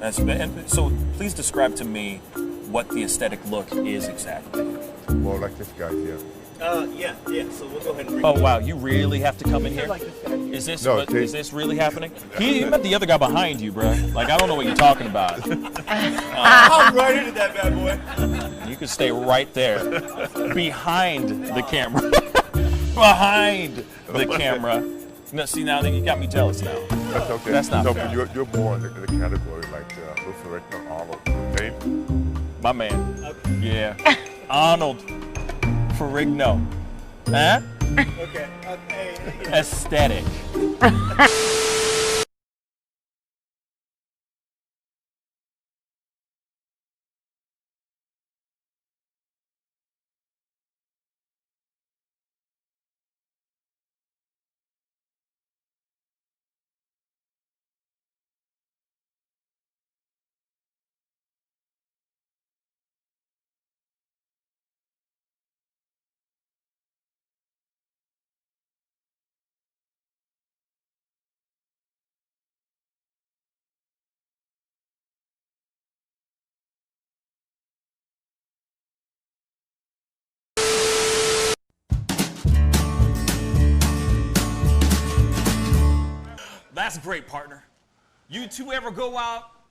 And so please describe to me what the aesthetic look is exactly. Well, like this guy here. Yeah. So we'll go ahead and bring Oh wow, you really have to come in here? Is this is this really happening? He met the other guy behind you, bro. Like I don't know what you're talking about. I'm right into that bad boy. You can stay right there, behind the camera, behind the camera. No, see now you got me jealous now. That's okay. That's not no, fair. but you're more in the category like Luther Rickner, Arnold, okay? My man. Yeah. Arnold Ferrigno. Huh? Okay. Aesthetic. That's great, partner. You two ever go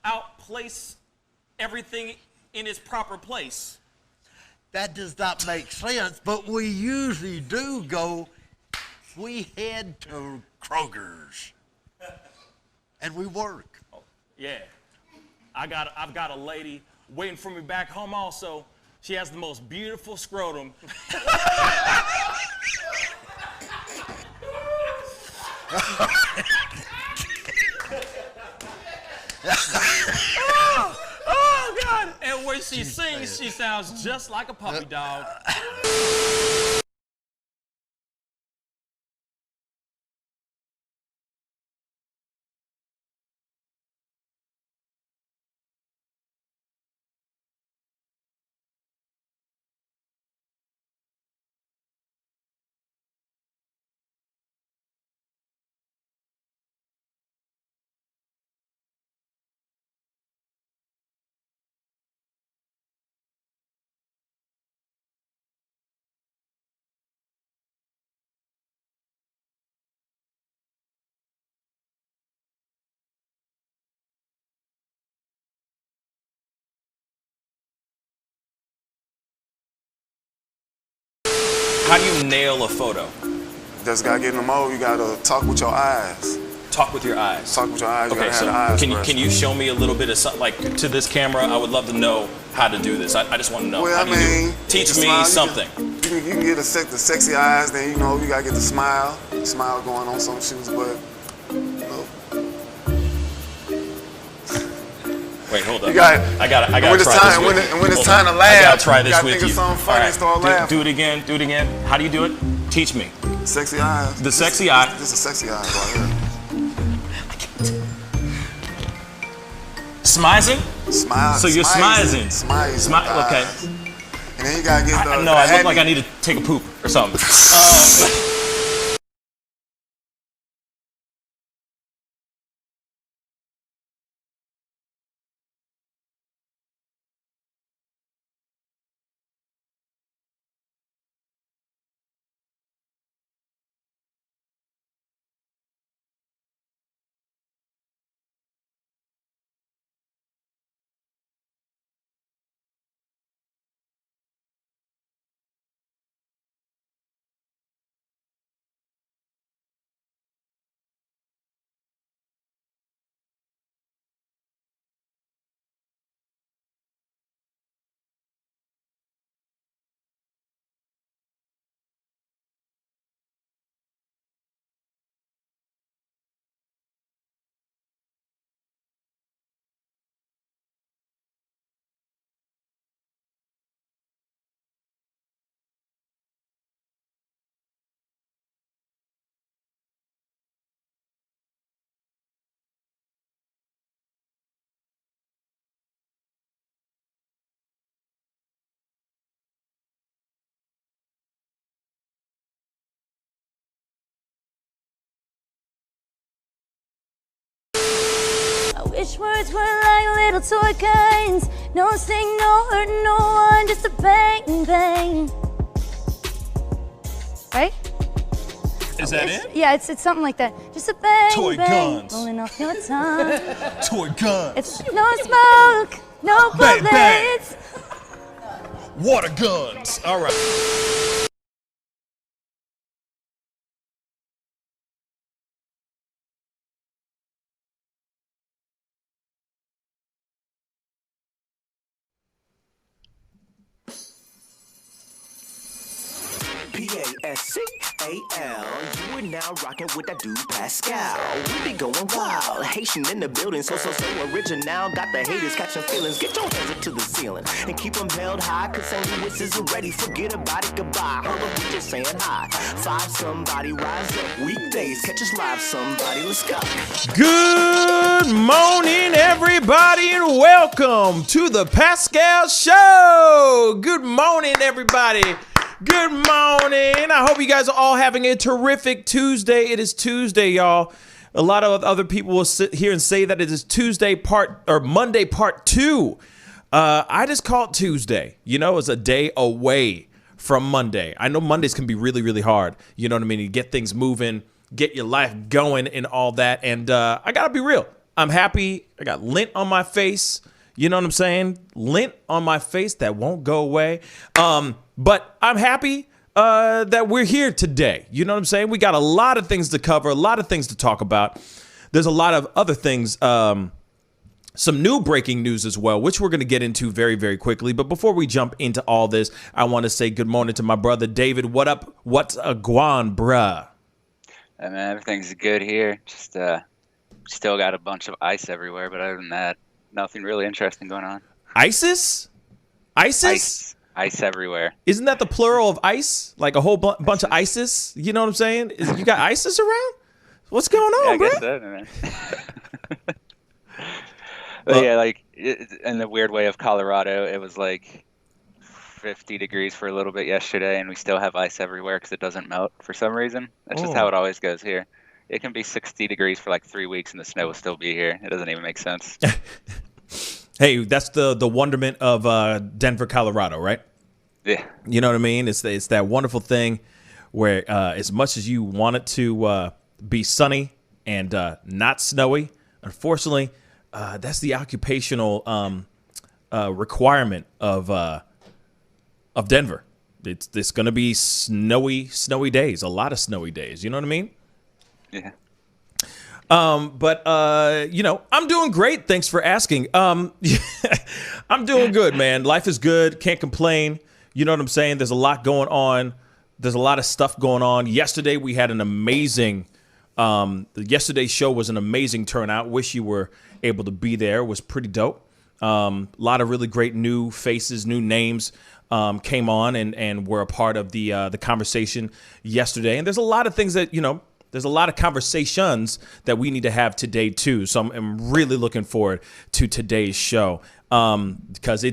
outplace everything in its proper place? That does not make sense, but we usually do go, we head to Kroger's and we work. Oh, yeah. I've got a lady waiting for me back home also. She has the most beautiful scrotum. Oh, God. And when she sings, she sounds just like a puppy dog. How do you nail a photo? Just gotta get in the mode. You gotta talk with your eyes. Talk with your eyes. Talk with your eyes. You Okay, gotta so have the eyes can you show me a little bit of something, like to this camera? I would love to know how to do this. I just want to know. Well, How do you do it? Teach me smile, something. You can get the sexy eyes. Then you gotta get the smile. Smile going on some shoes, but Wait, hold up. you got. I gotta when try it's this time, with when, you. it, when it's Hold time on. to laugh, I gotta try you this gotta with think you. of something funny and start laughing. Do it again. Do it again. How do you do it? Teach me. Sexy eyes. The sexy eye. This is sexy eyes right here. Smizing? Smile. So you're smizing. Smile. Okay. And then you gotta get the. No, I look like I need to take a poop or something. Wish words were like little toy guns. No sting, no hurt, no one, just a bang, bang. Right? Is that it? Yeah, it's something like that. Just a bang, Toy bang, guns. rolling off your tongue. Toy guns. It's no smoke, no Bang, bang. bullets. Water guns. All right. Pascal, you are now rocking with that dude Pascal. We be going wild, Haitian in the building, so original. Got the haters catching feelings. Get your hands up to the ceiling and keep them held high, cause St. Louis is ready. Forget about it, goodbye. Hold up, we just saying hi. Five somebody rise up weekdays, catch us live somebody. Let's go. Good morning, everybody, and welcome to the Pascal Show. Good morning, everybody. Good morning. I hope you guys are all having a terrific Tuesday. It is Tuesday, y'all. A lot of other people will sit here and say that it is Monday part 2. I just call it Tuesday. You know, it's a day away from Monday. I know Mondays can be really, really hard. You know what I mean? You get things moving, get your life going and all that. And I got to be real. I'm happy. I got lint on my face. You know what I'm saying? Lint on my face that won't go away. But I'm happy that we're here today. You know what I'm saying? We got a lot of things to cover, a lot of things to talk about. There's a lot of other things, some new breaking news as well, which we're going to get into very, very quickly. But before we jump into all this, I want to say good morning to my brother, David. What up? What's a guan, bruh? Man, everything's good here. Just still got a bunch of ice everywhere, but other than that, nothing really interesting going on. ISIS? Ice everywhere. Isn't that the plural of ice? Like a whole bunch of ISIS? You know what I'm saying? You got ISIS around? What's going on, bro? I guess so, man. But yeah, like in the weird way of Colorado, it was like 50 degrees for a little bit yesterday, and we still have ice everywhere because it doesn't melt for some reason. That's just how it always goes here. It can be 60 degrees for like 3 weeks, and the snow will still be here. It doesn't even make sense. Hey, that's the wonderment of Denver, Colorado, right? Yeah. You know what I mean? It's that wonderful thing where as much as you want it to be sunny and not snowy, unfortunately, that's the occupational requirement of Denver. It's going to be snowy days, a lot of snowy days. You know what I mean? Yeah. But you know, I'm doing great. Thanks for asking. I'm doing good, man. Life is good. Can't complain. You know what I'm saying? There's a lot going on. There's a lot of stuff going on. Yesterday we had an amazing, yesterday's show was an amazing turnout. Wish you were able to be there. It was pretty dope. A lot of really great new faces, new names came on and were a part of the conversation yesterday. And there's a lot of things that, you know, there's a lot of conversations that we need to have today, too. So I'm really looking forward to today's show because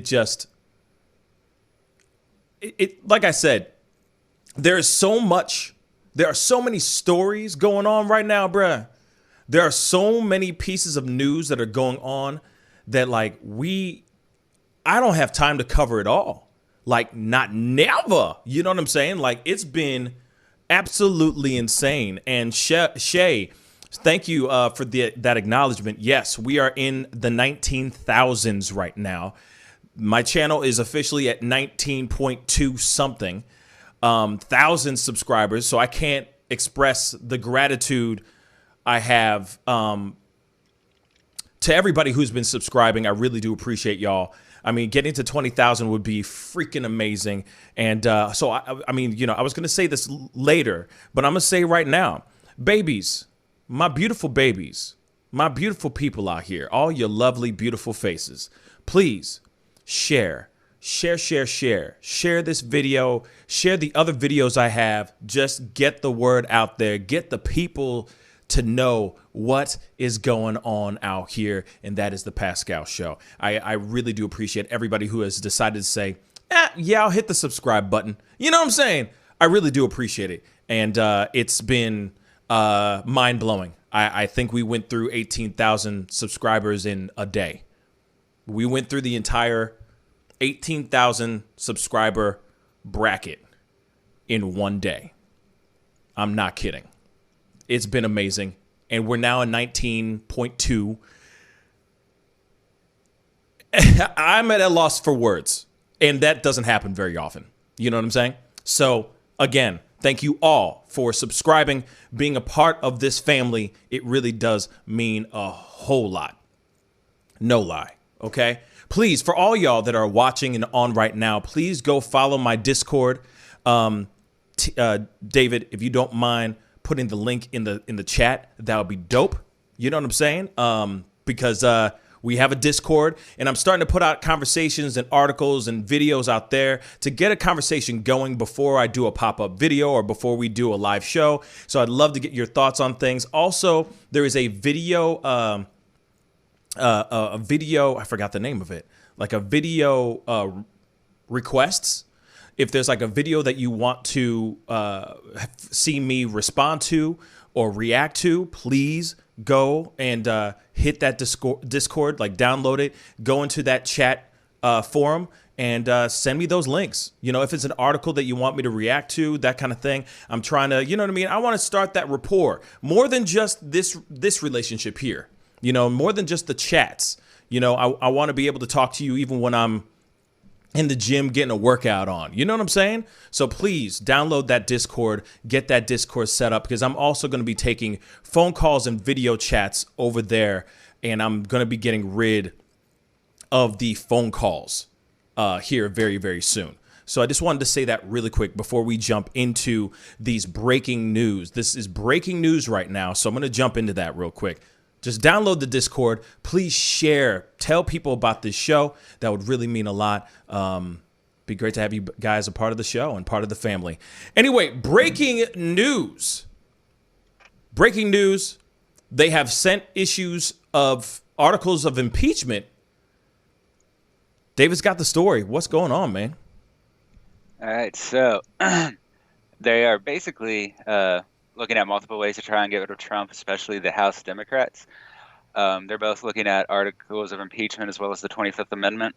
like I said, there are so many stories going on right now, bruh. There are so many pieces of news that are going on that like I don't have time to cover it all. Like not never. You know what I'm saying? Like it's been absolutely insane. And Shay, thank you for that acknowledgement. Yes, we are in the 19,000s right now. My channel is officially at 19.2 something thousand subscribers. So I can't express the gratitude I have to everybody who's been subscribing. I really do appreciate y'all. I mean, getting to 20,000 would be freaking amazing. And so, I mean, you know, I was going to say this later, but I'm going to say right now, babies, my beautiful people out here, all your lovely, beautiful faces, please share this video, share the other videos I have. Just get the word out there, get the people to know what is going on out here, and that is the Pascal Show. I really do appreciate everybody who has decided to say, yeah, I'll hit the subscribe button. You know what I'm saying? I really do appreciate it, and it's been mind-blowing. I think we went through 18,000 subscribers in a day. We went through the entire 18,000 subscriber bracket in one day. I'm not kidding. It's been amazing. And we're now at 19.2. I'm at a loss for words. And that doesn't happen very often. You know what I'm saying? So, again, thank you all for subscribing, being a part of this family. It really does mean a whole lot. No lie. Okay? Please, for all y'all that are watching and on right now, please go follow my Discord. David, if you don't mind putting the link in the chat, that would be dope. You know what I'm saying? Because we have a Discord, and I'm starting to put out conversations and articles and videos out there to get a conversation going before I do a pop-up video or before we do a live show. So I'd love to get your thoughts on things. Also, there is a video, I forgot the name of it, like a video requests. If there's like a video that you want to see me respond to or react to, please go and hit that Discord, like download it, go into that chat forum and send me those links. You know, if it's an article that you want me to react to, that kind of thing. I'm trying to, you know what I mean? I want to start that rapport more than just this relationship here, you know, more than just the chats. You know, I want to be able to talk to you even when I'm in the gym getting a workout on. You know what I'm saying? So please download that Discord, get that Discord set up, because I'm also going to be taking phone calls and video chats over there, and I'm going to be getting rid of the phone calls here very, very soon. So I just wanted to say that really quick before we jump into these breaking news. This is breaking news right now, so I'm going to jump into that real quick. Just download the Discord. Please share. Tell people about this show. That would really mean a lot. Be great to have you guys a part of the show and part of the family. Anyway, breaking news. Breaking news. They have sent issues of articles of impeachment. David's got the story. What's going on, man? All right, so they are basically looking at multiple ways to try and get rid of Trump, especially the House Democrats. They're both looking at articles of impeachment as well as the 25th Amendment.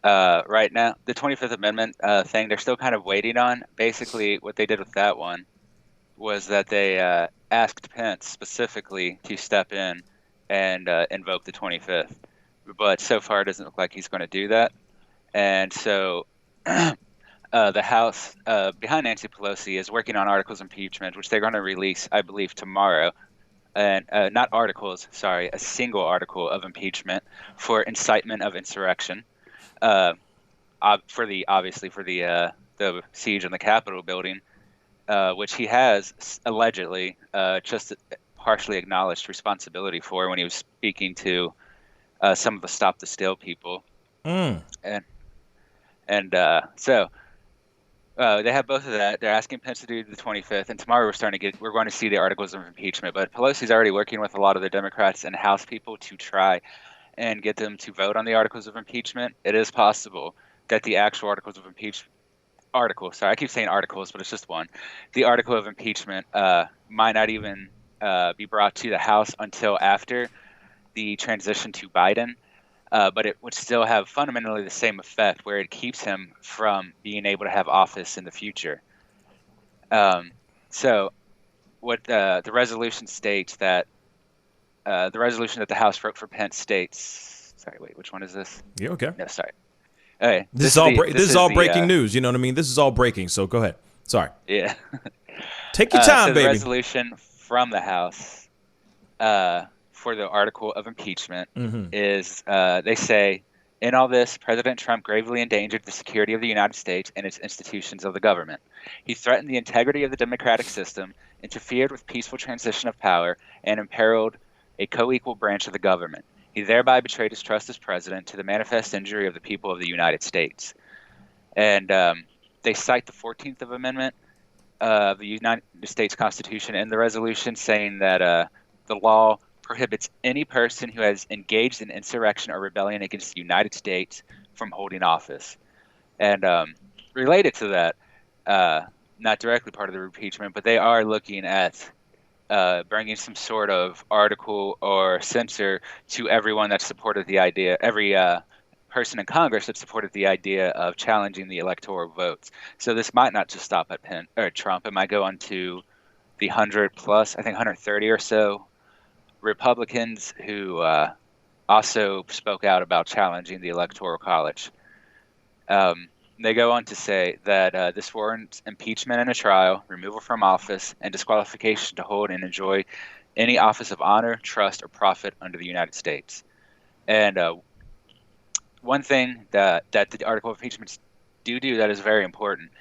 Right now, the 25th Amendment thing, they're still kind of waiting on. Basically, what they did with that one was that they asked Pence specifically to step in and invoke the 25th. But so far, it doesn't look like he's going to do that. And so the House, behind Nancy Pelosi, is working on articles of impeachment, which they're going to release, I believe, tomorrow. And not articles, sorry, a single article of impeachment for incitement of insurrection, for the siege on the Capitol building, which he has allegedly just partially acknowledged responsibility for when he was speaking to some of the Stop the Steal people. So they have both of that. They're asking Pence to do the 25th, and tomorrow we're going to see the articles of impeachment. But Pelosi's already working with a lot of the Democrats and House people to try and get them to vote on the articles of impeachment. It is possible that the actual articles of impeachment I keep saying articles, but it's just one. The article of impeachment might not even be brought to the House until after the transition to Biden. But it would still have fundamentally the same effect, where it keeps him from being able to have office in the future. So what the resolution states that the resolution that the House wrote for Pence states. Sorry, wait, which one is this? Yeah, okay. No, sorry. Okay, this is all breaking news. You know what I mean? This is all breaking. So go ahead. Sorry. Yeah. Take your time, so baby. The resolution from the House for the article of impeachment is they say, in all this, President Trump gravely endangered the security of the United States and its institutions of the government. He threatened the integrity of the democratic system, interfered with peaceful transition of power, and imperiled a co-equal branch of the government. He thereby betrayed his trust as president to the manifest injury of the people of the United States. And they cite the 14th Amendment of the United States Constitution in the resolution, saying that the law prohibits any person who has engaged in insurrection or rebellion against the United States from holding office. And related to that, not directly part of the impeachment, but they are looking at bringing some sort of article or censor to everyone that supported the idea, every person in Congress that supported the idea of challenging the electoral votes. So this might not just stop at Trump. It might go on to the 100 plus, I think 130 or so Republicans who also spoke out about challenging the Electoral College. They go on to say that this warrants impeachment in a trial, removal from office, and disqualification to hold and enjoy any office of honor, trust, or profit under the United States. And one thing that the article of impeachments do that is very important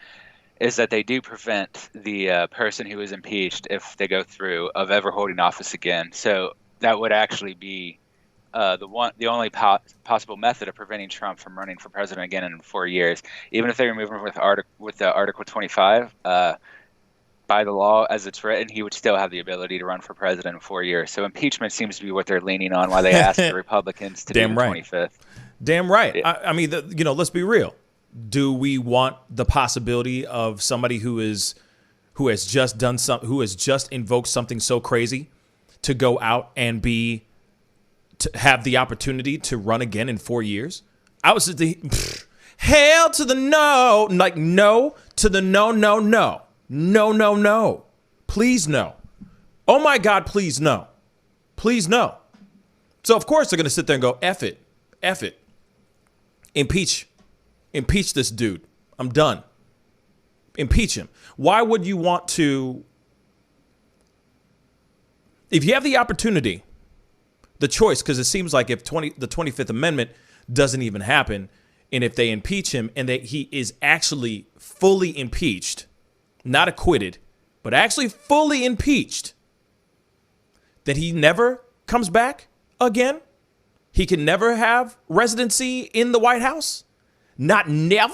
is that they do prevent the person who is impeached, if they go through, of ever holding office again. So that would actually be the only possible method of preventing Trump from running for president again in 4 years. Even if they remove him with Article 25, by the law as it's written, he would still have the ability to run for president in 4 years. So impeachment seems to be what they're leaning on while they ask the Republicans to do the 25th. Damn right. Yeah. I mean, let's be real. Do we want the possibility of somebody who has just invoked something so crazy to go out and to have the opportunity to run again in 4 years? I was hell to the no, like no to the no. Please no. Oh my God, please no. Please no. So of course they're going to sit there and go, F it. Impeach this dude. I'm done. Impeach him. Why would you want to? If you have the opportunity, the choice, because it seems like if the 25th Amendment doesn't even happen, and if they impeach him and that he is actually fully impeached, not acquitted, but actually fully impeached, that he never comes back again? He can never have residency in the White House? Not never?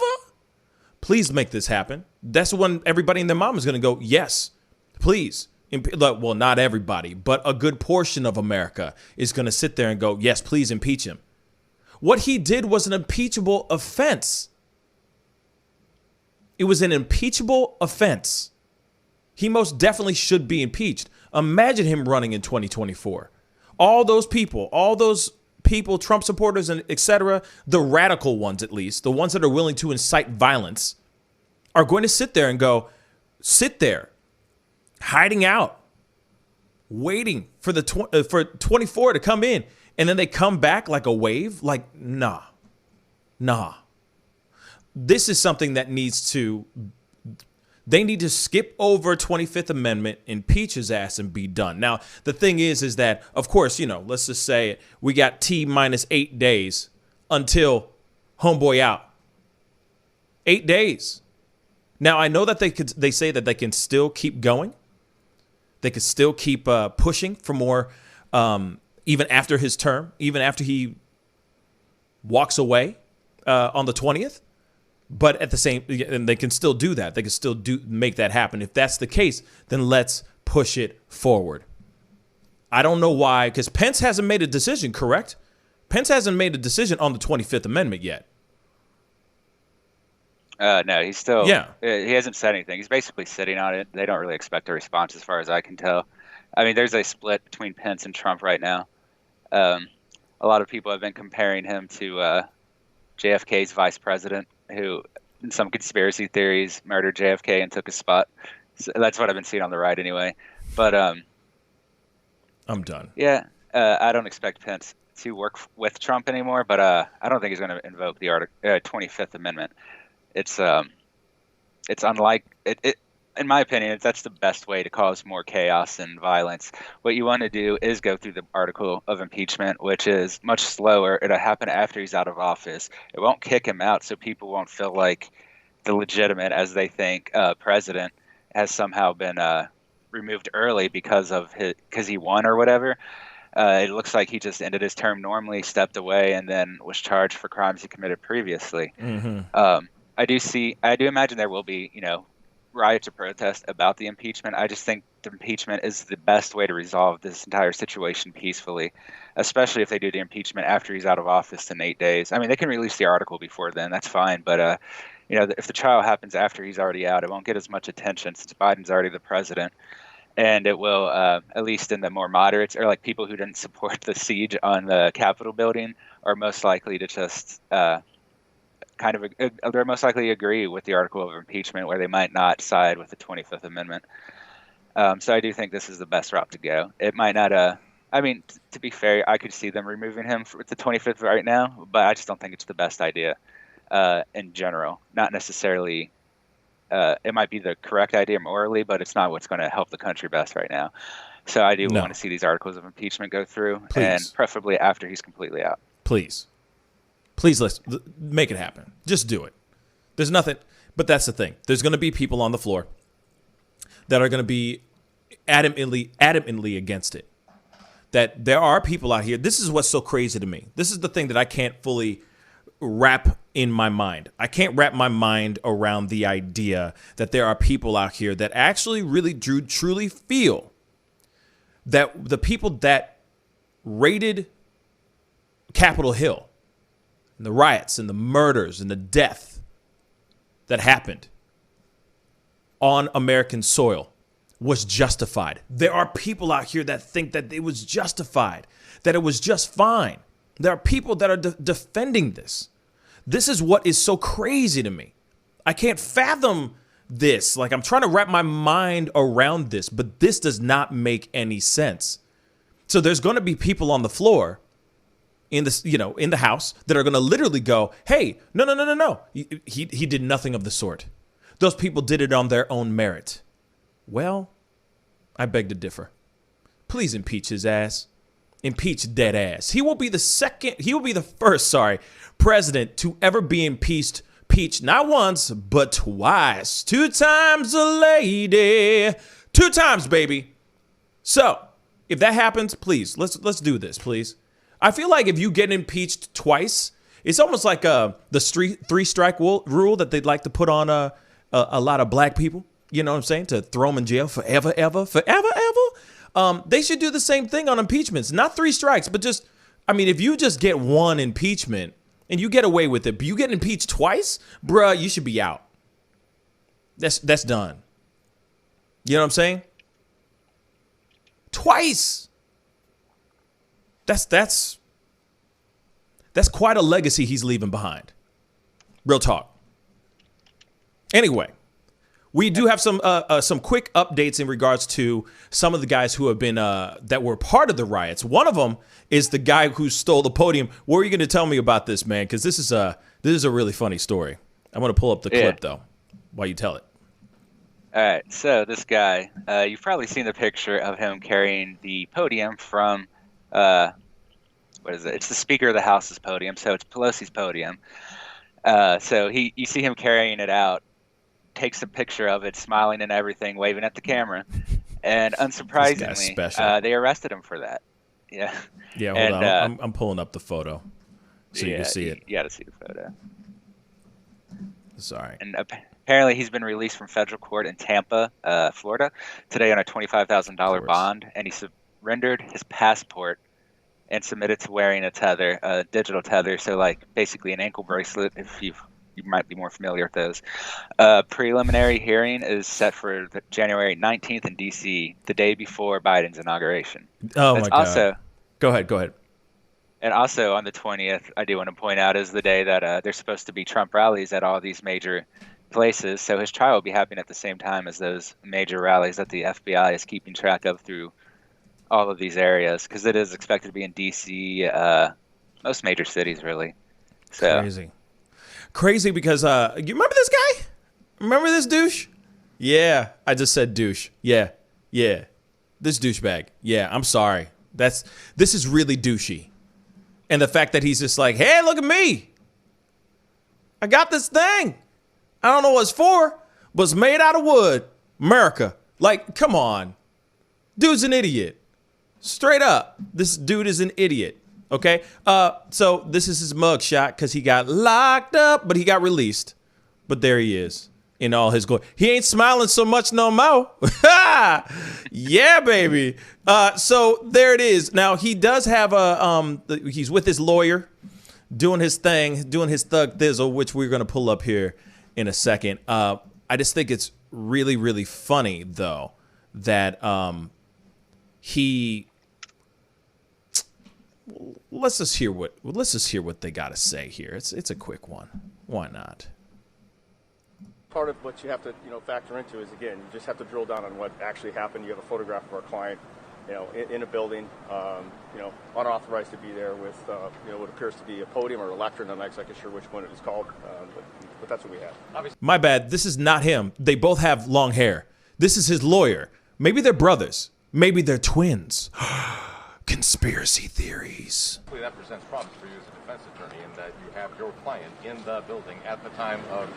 Please make this happen. That's when everybody and their mom is going to go, yes, please. Well, not everybody, but a good portion of America is going to sit there and go, yes, please impeach him. What he did was an impeachable offense. It was an impeachable offense. He most definitely should be impeached. Imagine him running in 2024. All those people, Trump supporters and etc., the radical ones at least, the ones that are willing to incite violence, are going to sit there, hiding out, waiting for for 24 to come in, and then they come back like a wave. Like, nah. This is something that they need to skip over 25th Amendment, impeach his ass, and be done. Now, the thing is that, of course, let's just say we got T-8 days until homeboy out. 8 days. Now, I know that they say that they can still keep going. They can still keep pushing for more, even after his term, even after he walks away on the 20th. But at the same, and they can still do that. They can still make that happen. If that's the case, then let's push it forward. I don't know why, because Pence hasn't made a decision, correct? Pence hasn't made a decision on the 25th Amendment yet. No, he's still. Yeah. He hasn't said anything. He's basically sitting on it. They don't really expect a response, as far as I can tell. I mean, there's a split between Pence and Trump right now. A lot of people have been comparing him to JFK's vice president, who, in some conspiracy theories, murdered JFK and took his spot. So that's what I've been seeing on the right, anyway. But I'm done. Yeah, I don't expect Pence to work with Trump anymore. But I don't think he's going to invoke the 25th Amendment. It's unlike it. In my opinion, that's the best way to cause more chaos and violence. What you want to do is go through the article of impeachment, which is much slower. It'll happen after he's out of office. It won't kick him out, so people won't feel like the legitimate, as they think, president has somehow been removed early because he won or whatever. It looks like he just ended his term normally, stepped away, and then was charged for crimes he committed previously. Mm-hmm. I do imagine there will be, riots or protests about the impeachment. I just think the impeachment is the best way to resolve this entire situation peacefully, especially if they do the impeachment after he's out of office in 8 days. I mean, they can release the article before then. That's fine. But, if the trial happens after he's already out, it won't get as much attention since Biden's already the president. and it will, at least in the more moderates, or like people who didn't support the siege on the Capitol building, are most likely to just they're most likely to agree with the article of impeachment, where they might not side with the 25th Amendment. So I do think this is the best route to go. It might not. I mean, to be fair, I could see them removing him with the 25th right now, but I just don't think it's the best idea in general. Not necessarily. It might be the correct idea morally, but it's not what's going to help the country best right now. So I do want to see these articles of impeachment go through, and preferably after he's completely out. Please, let's make it happen. Just do it. There's nothing, but that's the thing. There's going to be people on the floor that are going to be adamantly against it. That there are people out here. This is what's so crazy to me. This is the thing that I can't fully wrap in my mind. I can't wrap my mind around the idea that there are people out here that actually really truly feel that the people that raided Capitol Hill, and the riots and the murders and the death that happened on American soil was justified. There are people out here that think that it was justified, that it was just fine. There are people that are defending this. This is what is so crazy to me. I can't fathom this. Like, I'm trying to wrap my mind around this, but this does not make any sense. So there's going to be people on the floor in this, in the House that are going to literally go, "Hey, no. He did nothing of the sort. Those people did it on their own merit." Well, I beg to differ. Please impeach his ass. Impeach dead ass. He will be the first president to ever be impeached not once, but twice. 2 times a lady. 2 times, baby. So, if that happens, please, let's do this, please. I feel like if you get impeached twice, it's almost like the 3-strike rule that they'd like to put on a lot of black people. You know what I'm saying? To throw them in jail forever. They should do the same thing on impeachments. Not 3 strikes, but if you just get 1 impeachment and you get away with it, but you get impeached twice, bruh, you should be out. That's done. You know what I'm saying? Twice. That's quite a legacy he's leaving behind. Real talk. Anyway, we do have some quick updates in regards to some of the guys who have been that were part of the riots. One of them is the guy who stole the podium. What are you going to tell me about this, man? Because this is a really funny story. I'm going to pull up the clip though while you tell it. All right, so this guy, you've probably seen the picture of him carrying the podium from, what is it? It's the Speaker of the House's podium, so it's Pelosi's podium. So you see him carrying it out, takes a picture of it, smiling and everything, waving at the camera, and unsurprisingly, they arrested him for that. Yeah. Yeah, hold on. I'm pulling up the photo so you can see it. You got to see the photo. Sorry. And apparently he's been released from federal court in Tampa, Florida, today on a $25,000 bond, and he surrendered his passport and submitted to wearing a tether, a digital tether, so like basically an ankle bracelet, if you might be more familiar with those. Preliminary hearing is set for January 19th in D.C., the day before Biden's inauguration. Oh, my God. Go ahead. And also on the 20th, I do want to point out, is the day that there's supposed to be Trump rallies at all these major places. So his trial will be happening at the same time as those major rallies that the FBI is keeping track of through all of these areas, because it is expected to be in D.C., most major cities, really. So Crazy because you remember this guy? Remember this douche? Yeah, I just said douche. Yeah. This douchebag. Yeah, I'm sorry. This is really douchey. And the fact that he's just like, "Hey, look at me. I got this thing. I don't know what it's for, but it's made out of wood. America." Like, come on. Dude's an idiot. Straight up. This dude is an idiot. Okay? So this is his mugshot because he got locked up, but he got released. But there he is in all his glory. He ain't smiling so much no more. Yeah, baby. So there it is. Now, he does have he's with his lawyer doing his thing, doing his thug thizzle, which we're going to pull up here in a second. I just think it's really, really funny, though, that he. Let's just hear what they got to say here. It's a quick one. Why not? Part of what you have to, factor into is, again, you just have to drill down on what actually happened. You have a photograph of our client, in a building, unauthorized to be there with, what appears to be a podium or a lectern. I'm not exactly sure which one it is called, but that's what we have. Obviously. My bad. This is not him. They both have long hair. This is his lawyer. Maybe they're brothers. Maybe they're twins. Conspiracy theories. That presents problems for you as a defense attorney in that you have your client in the building at the time of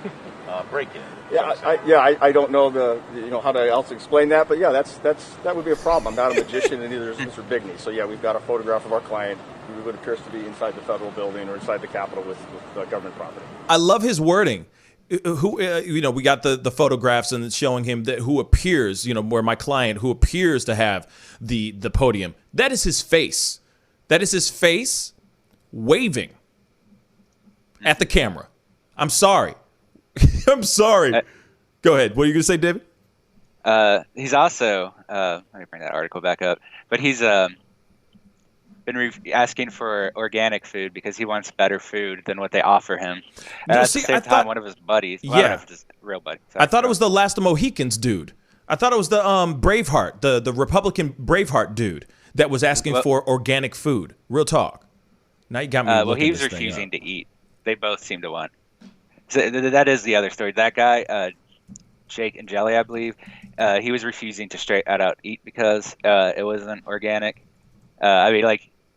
the break-in. I don't know how to else explain that, but that would be a problem. I'm not a magician, and neither is Mr. Bigney. So we've got a photograph of our client who would appears to be inside the federal building or inside the Capitol with government property. I love his wording. We got the photographs and it's showing him that who appears, where my client who appears to have the podium. That is his face. That is his face waving at the camera. I'm sorry. I'm sorry. Go ahead. What are you going to say, David? He's also, let me bring that article back up, but he's been asking for organic food because he wants better food than what they offer him. And at the same time, one of his buddies, I don't know if it's real buddy. I thought it was the Last of Mohicans dude. I thought it was the Braveheart, the Republican Braveheart dude that was asking for organic food. Real talk. Now you got me looking well, he was this refusing to eat. They both seem to want. So that is the other story. That guy, Jake and Jelly, I believe, he was refusing to straight out eat because it wasn't organic.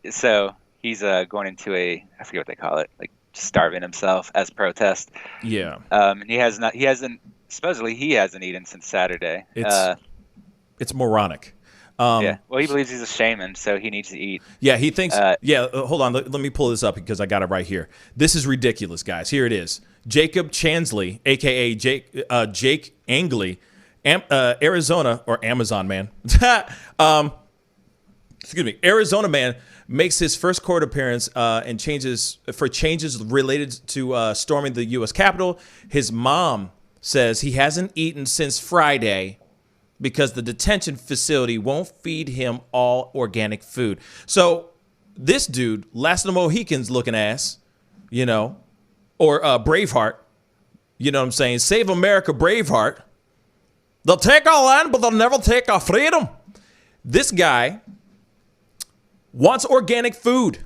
So he's going into I forget what they call it, like starving himself as protest. Yeah. And he hasn't eaten since Saturday. It's moronic. Yeah. Well, he believes he's a shaman, so he needs to eat. Yeah, he thinks. Hold on. Let me pull this up because I got it right here. This is ridiculous, guys. Here it is. Jacob Chansley, aka Jake Angley, Arizona or Amazon man. Excuse me, Arizona man makes his first court appearance and changes related to storming the U.S. Capitol. His mom says he hasn't eaten since Friday because the detention facility won't feed him all organic food. So this dude, Last of the Mohicans looking ass, or Braveheart, you know what I'm saying? Save America, Braveheart. They'll take our land, but they'll never take our freedom. This guy wants organic food.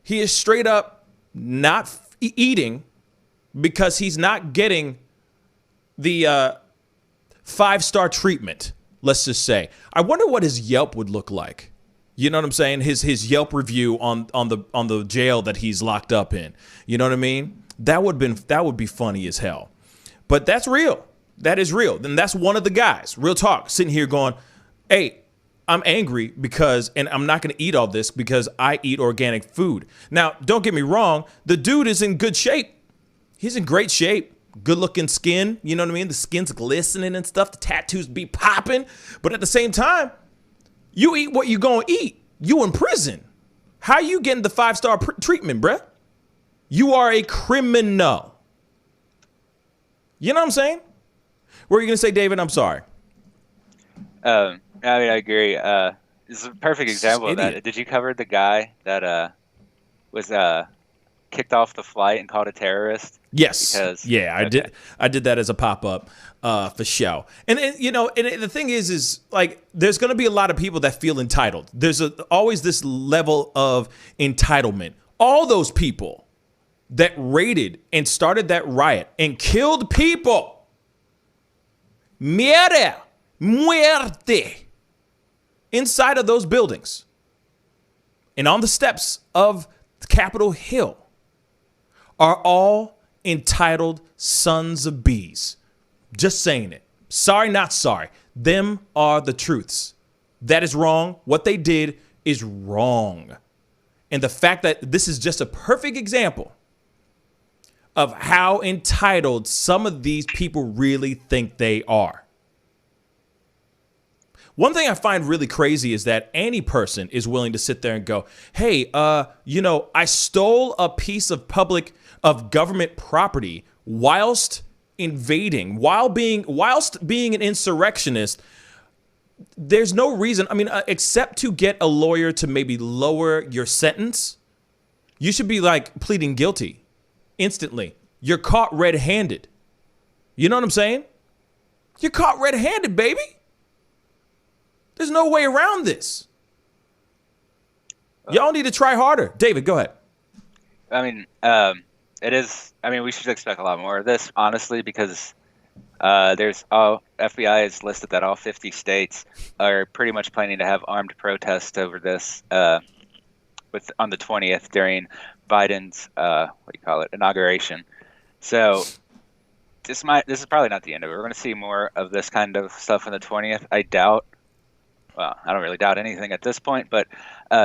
He is straight up not eating because he's not getting the 5-star treatment, let's just say. I wonder what his Yelp would look like. You know what I'm saying? His Yelp review on the jail that he's locked up in. You know what I mean? That would be funny as hell. But that's real. That is real. Then that's one of the guys, real talk, sitting here going, hey, I'm angry because, and I'm not going to eat all this because I eat organic food. Now, don't get me wrong. The dude is in good shape. He's in great shape. Good looking skin. You know what I mean? The skin's glistening and stuff. The tattoos be popping. But at the same time, you eat what you going to eat. You in prison. How you getting the 5-star treatment, bruh? You are a criminal. You know what I'm saying? What are you going to say, David? I'm sorry. I agree. This is a perfect example of that. Did you cover the guy that was kicked off the flight and called a terrorist? Yes. I did. I did that as a pop-up for show. And the thing is like there's going to be a lot of people that feel entitled. There's always this level of entitlement. All those people that raided and started that riot and killed people. Muerte. Inside of those buildings and on the steps of Capitol Hill are all entitled sons of bees. Just saying it. Sorry, not sorry. Them are the truths. That is wrong. What they did is wrong. And the fact that this is just a perfect example of how entitled some of these people really think they are. One thing I find really crazy is that any person is willing to sit there and go, hey, I stole a piece of government property whilst invading, whilst being an insurrectionist. there's no reason. I mean, except to get a lawyer to maybe lower your sentence, you should be like pleading guilty instantly. You're caught red-handed. You know what I'm saying? You're caught red-handed, baby. There's no way around this. Y'all need to try harder. David, go ahead. I mean, it is. I mean, we should expect a lot more of this, honestly, because FBI has listed that all 50 states are pretty much planning to have armed protests over this on the 20th during Biden's inauguration. So this is probably not the end of it. We're going to see more of this kind of stuff on the 20th. I doubt. Well, I don't really doubt anything at this point, but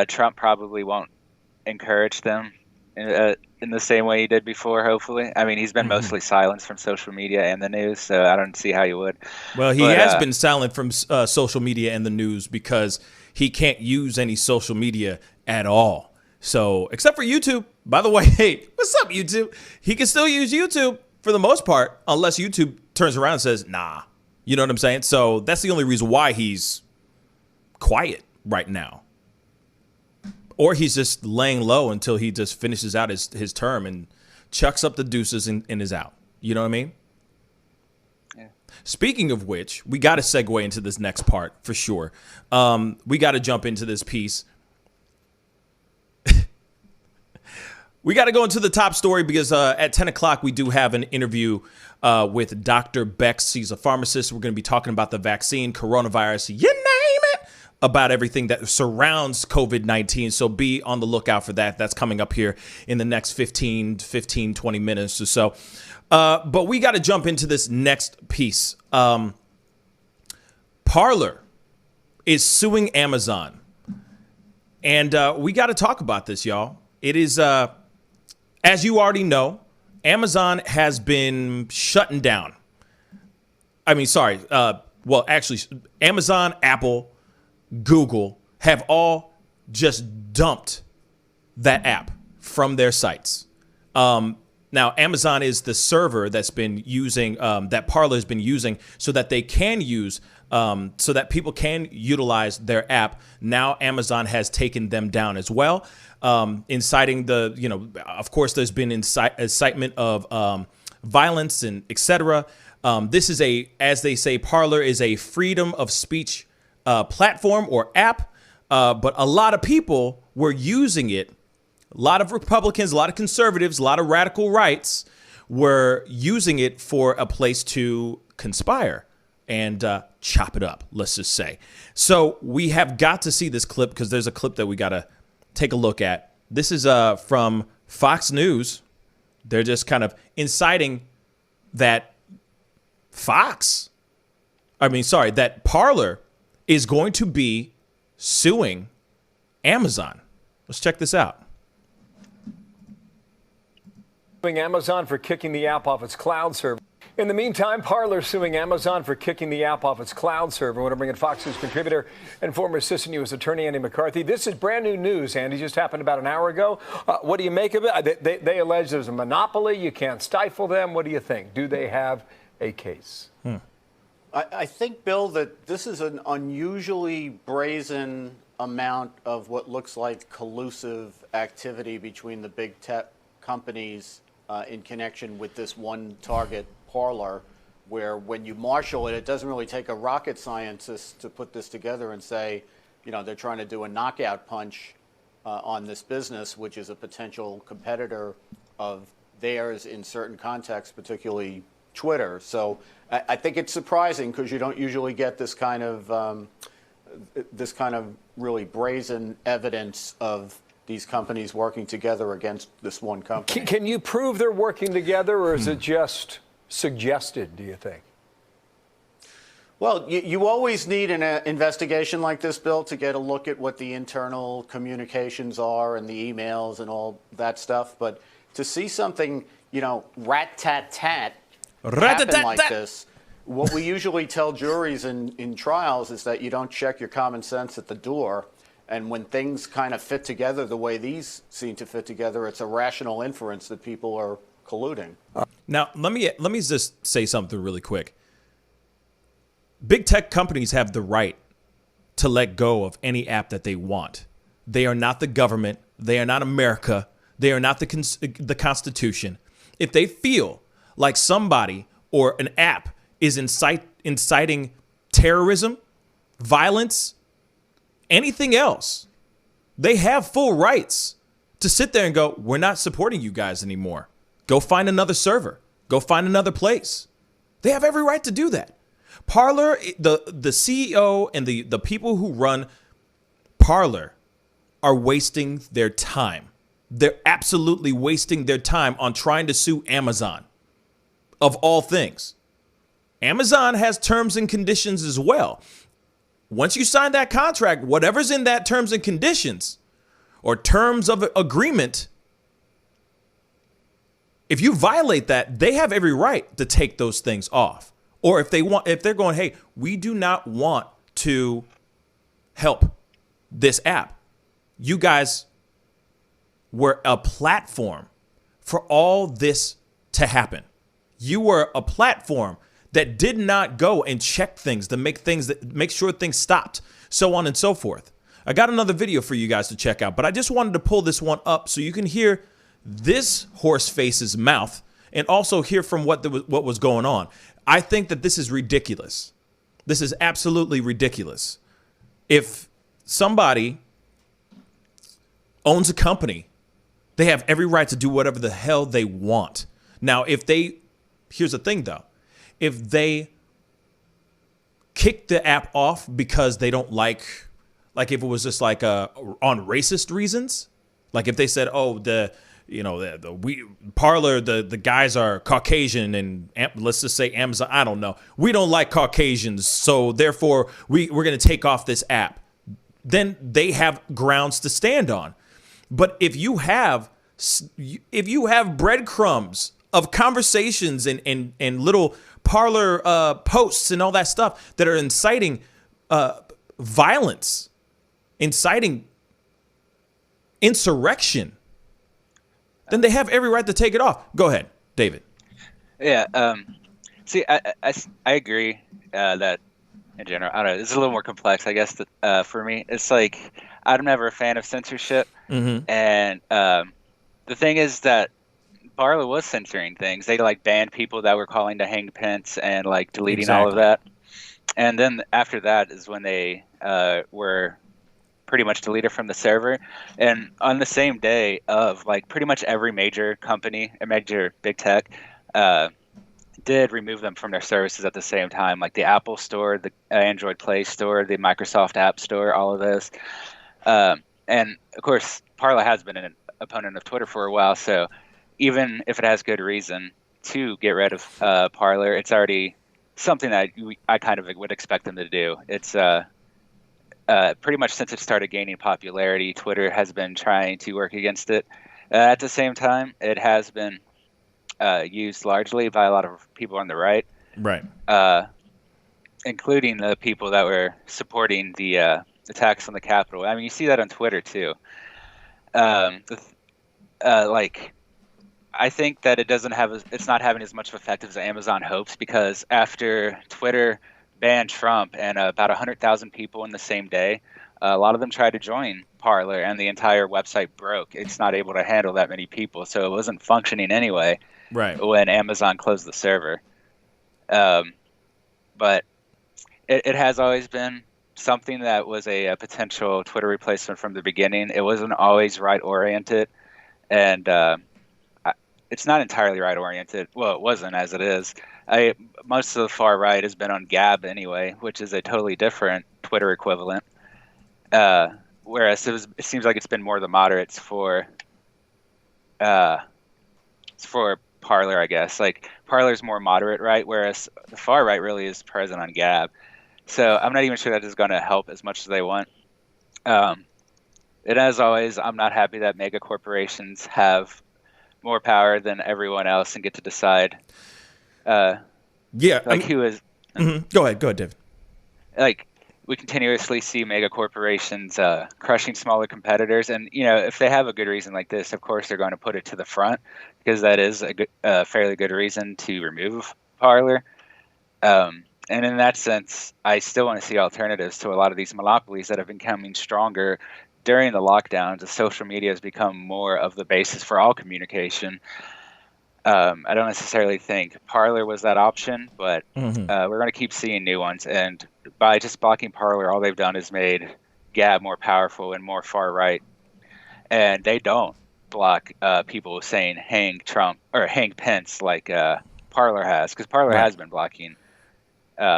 Trump probably won't encourage them in the same way he did before, hopefully. I mean, he's been mostly silenced from social media and the news, so I don't see how he would. Well, he has been silent from social media and the news because he can't use any social media at all. So, except for YouTube. By the way, hey, what's up, YouTube? He can still use YouTube for the most part, unless YouTube turns around and says, nah. You know what I'm saying? So, that's the only reason why he's quiet right now. Or he's just laying low until he just finishes out his term and chucks up the deuces and is out. You know what I mean? Yeah. Speaking of which, we got to segue into this next part for sure. We got to jump into this piece. We got to go into the top story because at 10 o'clock, we do have an interview with Dr. Bex. He's a pharmacist. We're going to be talking about the vaccine, coronavirus, you name it, about everything that surrounds COVID-19. So be on the lookout for that. That's coming up here in the next 20 minutes or so. But we got to jump into this next piece. Parler is suing Amazon. And we got to talk about this, y'all. It is, as you already know, Amazon has been shutting down. I mean, sorry. Well, actually, Amazon, Apple, Google have all just dumped that app from their sites. Now, Amazon is the server that's been using, that Parler has been using so that they can use, so that people can utilize their app. Now, Amazon has taken them down as well, inciting of course, there's been incitement of violence and etc. This is as they say, Parler is a freedom of speech platform or app, but a lot of people were using it. A lot of Republicans, a lot of conservatives, a lot of radical rights were using it for a place to conspire and chop it up, let's just say. So we have got to see this clip because there's a clip that we got to take a look at. This is from Fox News. They're just kind of inciting that that Parler is going to be suing Amazon. Let's check this out. Suing Amazon for kicking the app off its cloud server. In the meantime, Parler suing Amazon for kicking the app off its cloud server. I want to bring in Fox News contributor and former assistant U.S. Attorney Andy McCarthy. This is brand new news, Andy. Just happened about an hour ago. What do you make of it? They allege there's a monopoly. You can't stifle them. What do you think? Do they have a case? I think, Bill, that this is an unusually brazen amount of what looks like collusive activity between the big tech companies in connection with this one target, Parler, where when you marshal it, it doesn't really take a rocket scientist to put this together and say, they're trying to do a knockout punch on this business, which is a potential competitor of theirs in certain contexts, particularly Twitter. So I think it's surprising because you don't usually get this kind of really brazen evidence of these companies working together against this one company. Can you prove they're working together, or is it just suggested, do you think? Well, you always need an investigation like this, Bill, to get a look at what the internal communications are and the emails and all that stuff. But to see something, rat-tat-tat happen like this, what we usually tell juries in trials is that you don't check your common sense at the door. And when things kind of fit together the way these seem to fit together, it's a rational inference that people are colluding. Now, let me just say something really quick. Big tech companies have the right to let go of any app that they want. They are not the government. They are not America. They are not the Constitution. If they feel like somebody or an app is inciting terrorism, violence, anything else, they have full rights to sit there and go, we're not supporting you guys anymore. Go find another server. Go find another place. They have every right to do that. Parler, the CEO and the people who run Parler are wasting their time. They're absolutely wasting their time on trying to sue Amazon, of all things. Amazon has terms and conditions as well. Once you sign that contract, whatever's in that terms and conditions or terms of agreement, if you violate that, they have every right to take those things off. Or if they're going, hey, we do not want to help this app. You guys were a platform for all this to happen. You were a platform that did not go and check things to make sure things stopped, so on and so forth. I got another video for you guys to check out, but I just wanted to pull this one up so you can hear this horseface's mouth and also hear from what was going on. I think that this is ridiculous. This is absolutely ridiculous. If somebody owns a company, they have every right to do whatever the hell they want. Now, here's the thing though, if they kick the app off because they don't like if it was just like on racist reasons, like if they said, oh, Parler, the guys are Caucasian and let's just say Amazon, I don't know, we don't like Caucasians, so therefore we're going to take off this app, then they have grounds to stand on. But if you have breadcrumbs of conversations and little Parler posts and all that stuff that are inciting violence, inciting insurrection, then they have every right to take it off. Go ahead, David. Yeah. See, I agree that in general, I don't know, it's a little more complex, I guess, for me. It's like, I'm never a fan of censorship. Mm-hmm. And the thing is that Parler was censoring things. They banned people that were calling to hang Pence and deleting all of that. And then after that is when they were pretty much deleted from the server. And on the same day of pretty much every major company, a major big tech, did remove them from their services at the same time, like the Apple Store, the Android Play Store, the Microsoft App Store, all of this. And of course, Parler has been an opponent of Twitter for a while, so even if it has good reason to get rid of Parler, it's already something that I kind of would expect them to do. It's pretty much since it started gaining popularity, Twitter has been trying to work against it. At the same time, it has been used largely by a lot of people on the right. Right. Including the people that were supporting the attacks on the Capitol. I mean, you see that on Twitter too. I think that it's not having as much of effect as Amazon hopes, because after Twitter banned Trump and about 100,000 people in the same day, a lot of them tried to join Parler and the entire website broke. It's not able to handle that many people, so it wasn't functioning anyway. Right. When Amazon closed the server. But it has always been something that was a potential Twitter replacement from the beginning. It wasn't always right-oriented, and it's not entirely right-oriented. Well, it wasn't, as it is. Most of the far right has been on Gab anyway, which is a totally different Twitter equivalent. Whereas it seems like it's been more the moderates for Parler, I guess. Parler's more moderate right, whereas the far right really is present on Gab. So I'm not even sure that is going to help as much as they want. And as always, I'm not happy that mega corporations have more power than everyone else and get to decide. Who is? Mm-hmm. Go ahead, David. We continuously see mega corporations crushing smaller competitors, and if they have a good reason like this, of course they're going to put it to the front, because that is a fairly good reason to remove Parler. And in that sense, I still want to see alternatives to a lot of these monopolies that have been becoming stronger during the lockdowns as social media has become more of the basis for all communication. I don't necessarily think Parler was that option, but we're going to keep seeing new ones. And by just blocking Parler, all they've done is made Gab more powerful and more far right. And they don't block people saying hang Trump or hang Pence like Parler has, because Parler has been blocking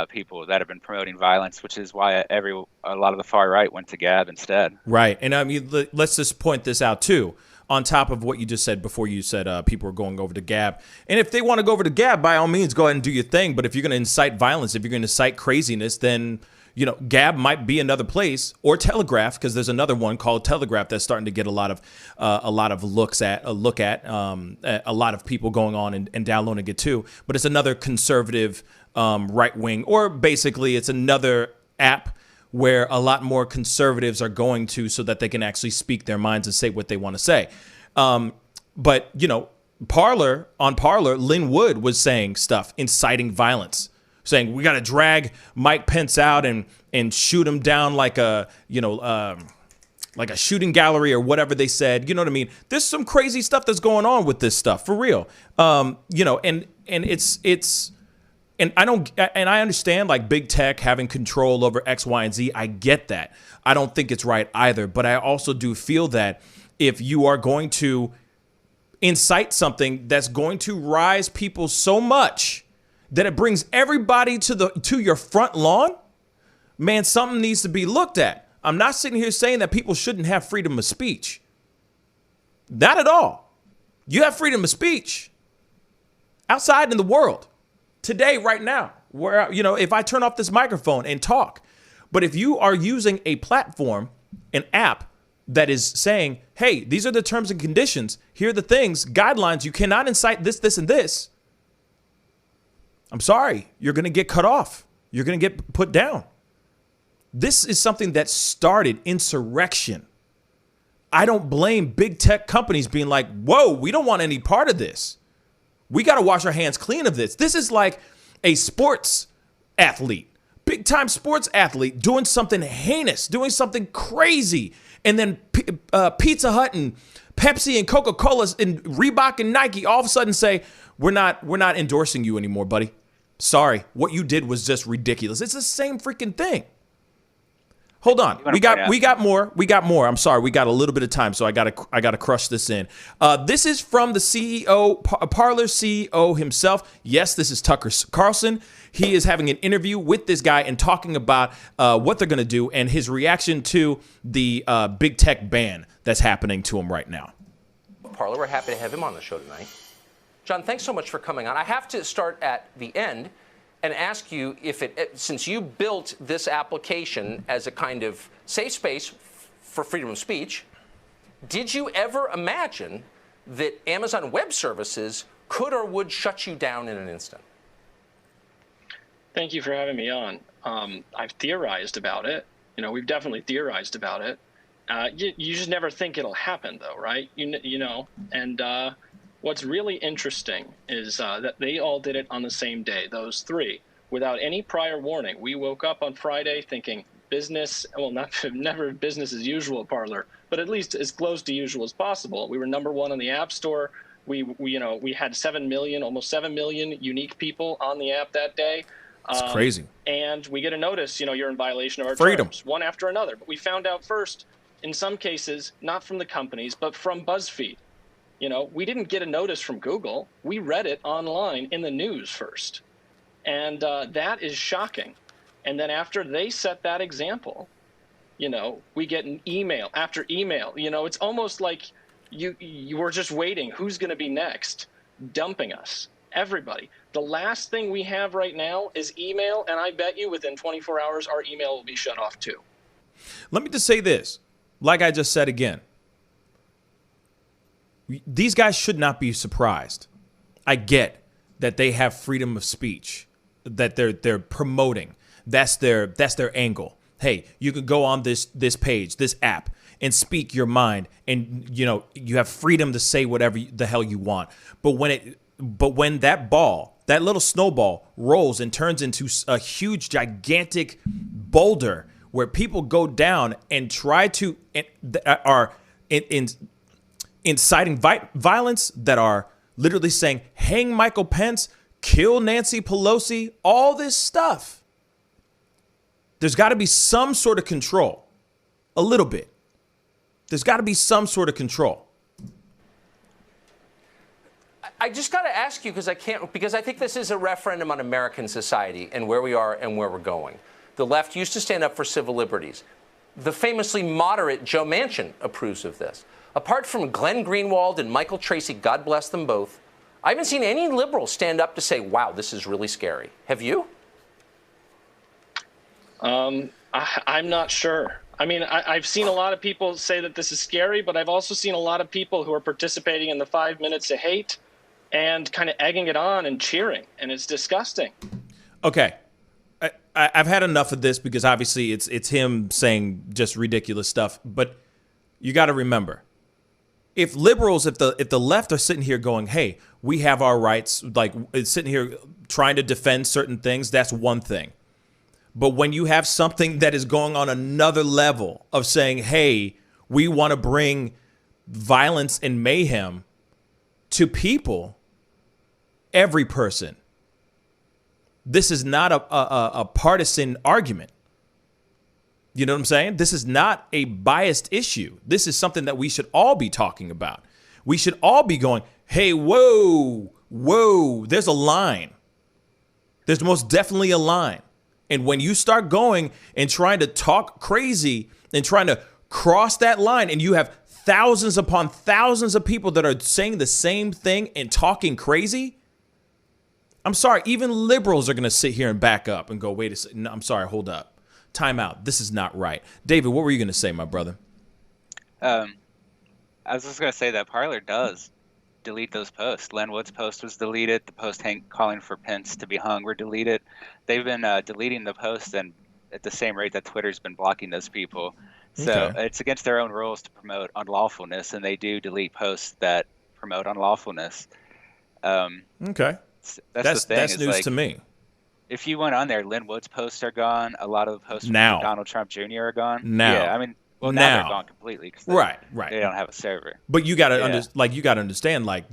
people that have been promoting violence, which is why a lot of the far right went to Gab instead. Right. And I mean, let's just point this out too. On top of what you just said before, you said people are going over to Gab. And if they want to go over to Gab, by all means, go ahead and do your thing. But if you're going to incite violence, if you're going to incite craziness, then, you know, Gab might be another place, or Telegraph, because there's another one called Telegraph that's starting to get a lot of a lot of a lot of people going on and downloading it too. But it's another conservative right wing, or basically it's another app where a lot more conservatives are going to so that they can actually speak their minds and say what they want to say. But, you know, Parler, Lynn Wood was saying stuff, inciting violence, saying we got to drag Mike Pence out and shoot him down like a shooting gallery or whatever they said. You know what I mean? There's some crazy stuff that's going on with this stuff, for real. You know, and it's And I understand like big tech having control over X, Y, and Z. I get that. I don't think it's right either. But I also do feel that if you are going to incite something that's going to rise people so much that it brings everybody to your front lawn, man, something needs to be looked at. I'm not sitting here saying that people shouldn't have freedom of speech. Not at all. You have freedom of speech outside in the world. Today, right now, where, you know, if I turn off this microphone and talk, but if you are using a platform, an app that is saying, hey, these are the terms and conditions, here are the things, guidelines, you cannot incite this, this, and this, I'm sorry, you're going to get cut off. You're going to get put down. This is something that started insurrection. I don't blame big tech companies being like, whoa, we don't want any part of this. We got to wash our hands clean of this. This is like a sports athlete, big time sports athlete doing something heinous, doing something crazy. And then Pizza Hut and Pepsi and Coca-Cola and Reebok and Nike all of a sudden say, we're not endorsing you anymore, buddy. Sorry. What you did was just ridiculous. It's the same freaking thing. Hold on. We got more. I'm sorry. We got a little bit of time, so I gotta crush this in. This is from the CEO, Parler CEO himself. Yes, this is Tucker Carlson. He is having an interview with this guy and talking about what they're gonna do and his reaction to the big tech ban that's happening to him right now. Parler, we're happy to have him on the show tonight. John, thanks so much for coming on. I have to start at the end and ask you if since you built this application as a kind of safe space for freedom of speech, did you ever imagine that Amazon Web Services could or would shut you down in an instant? Thank you for having me on. I've theorized about it. You know, we've definitely theorized about it. You just never think it'll happen, though, right? You know, and what's really interesting is that they all did it on the same day, those three, without any prior warning. We woke up on Friday thinking business, well, never business as usual at Parler, but at least as close to usual as possible. We were #1 on the App Store. We had 7 million, almost 7 million unique people on the app that day. It's crazy. And we get a notice, you're in violation of our freedom, terms, one after another. But we found out first, in some cases, not from the companies, but from BuzzFeed. We didn't get a notice from Google. We read it online in the news first. And that is shocking. And then after they set that example, we get an email after email. It's almost like you were just waiting. Who's going to be next? Dumping us. Everybody. The last thing we have right now is email. And I bet you within 24 hours, our email will be shut off too. Let me just say this. Like I just said again. These guys should not be surprised. I get that they have freedom of speech, that they're promoting. That's their angle. Hey, you could go on this page, this app, and speak your mind, and you have freedom to say whatever the hell you want. But when that ball that little snowball rolls and turns into a huge, gigantic boulder where people go down and try to are inciting violence, that are literally saying, hang Michael Pence, kill Nancy Pelosi, all this stuff. There's got to be some sort of control, a little bit. There's got to be some sort of control. I just got to ask you, because I think this is a referendum on American society and where we are and where we're going. The left used to stand up for civil liberties. The famously moderate Joe Manchin approves of this. Apart from Glenn Greenwald and Michael Tracy, God bless them both, I haven't seen any liberals stand up to say, wow, this is really scary. Have you? I'm not sure. I mean, I've seen a lot of people say that this is scary, but I've also seen a lot of people who are participating in the 5 minutes of hate and kind of egging it on and cheering, and it's disgusting. Okay. I've had enough of this, because obviously it's him saying just ridiculous stuff. But you got to remember, if liberals, if the left are sitting here going, hey, we have our rights, like sitting here trying to defend certain things, that's one thing. But when you have something that is going on another level of saying, hey, we want to bring violence and mayhem to people, every person. This is not a partisan argument. You know what I'm saying? This is not a biased issue. This is something that we should all be talking about. We should all be going, hey, whoa, there's a line. There's most definitely a line. And when you start going and trying to talk crazy and trying to cross that line, and you have thousands upon thousands of people that are saying the same thing and talking crazy, I'm sorry, even liberals are going to sit here and back up and go, wait a second. No, I'm sorry, hold up. Time out. This is not right. David, what were you going to say, my brother? I was just going to say that Parler does delete those posts. Len Wood's post was deleted. The post calling for Pence to be hung were deleted. They've been deleting the posts, and at the same rate that Twitter's been blocking those people. So it's against their own rules to promote unlawfulness, and they do delete posts that promote unlawfulness. Okay. That's the thing. That's news like, to me. If you went on there, Lynn Wood's posts are gone. A lot of the posts from Now. Donald Trump Jr. are gone. Now. Yeah, I mean, well, now they're gone completely. Cause Right. They don't have a server. But you got to understand, like,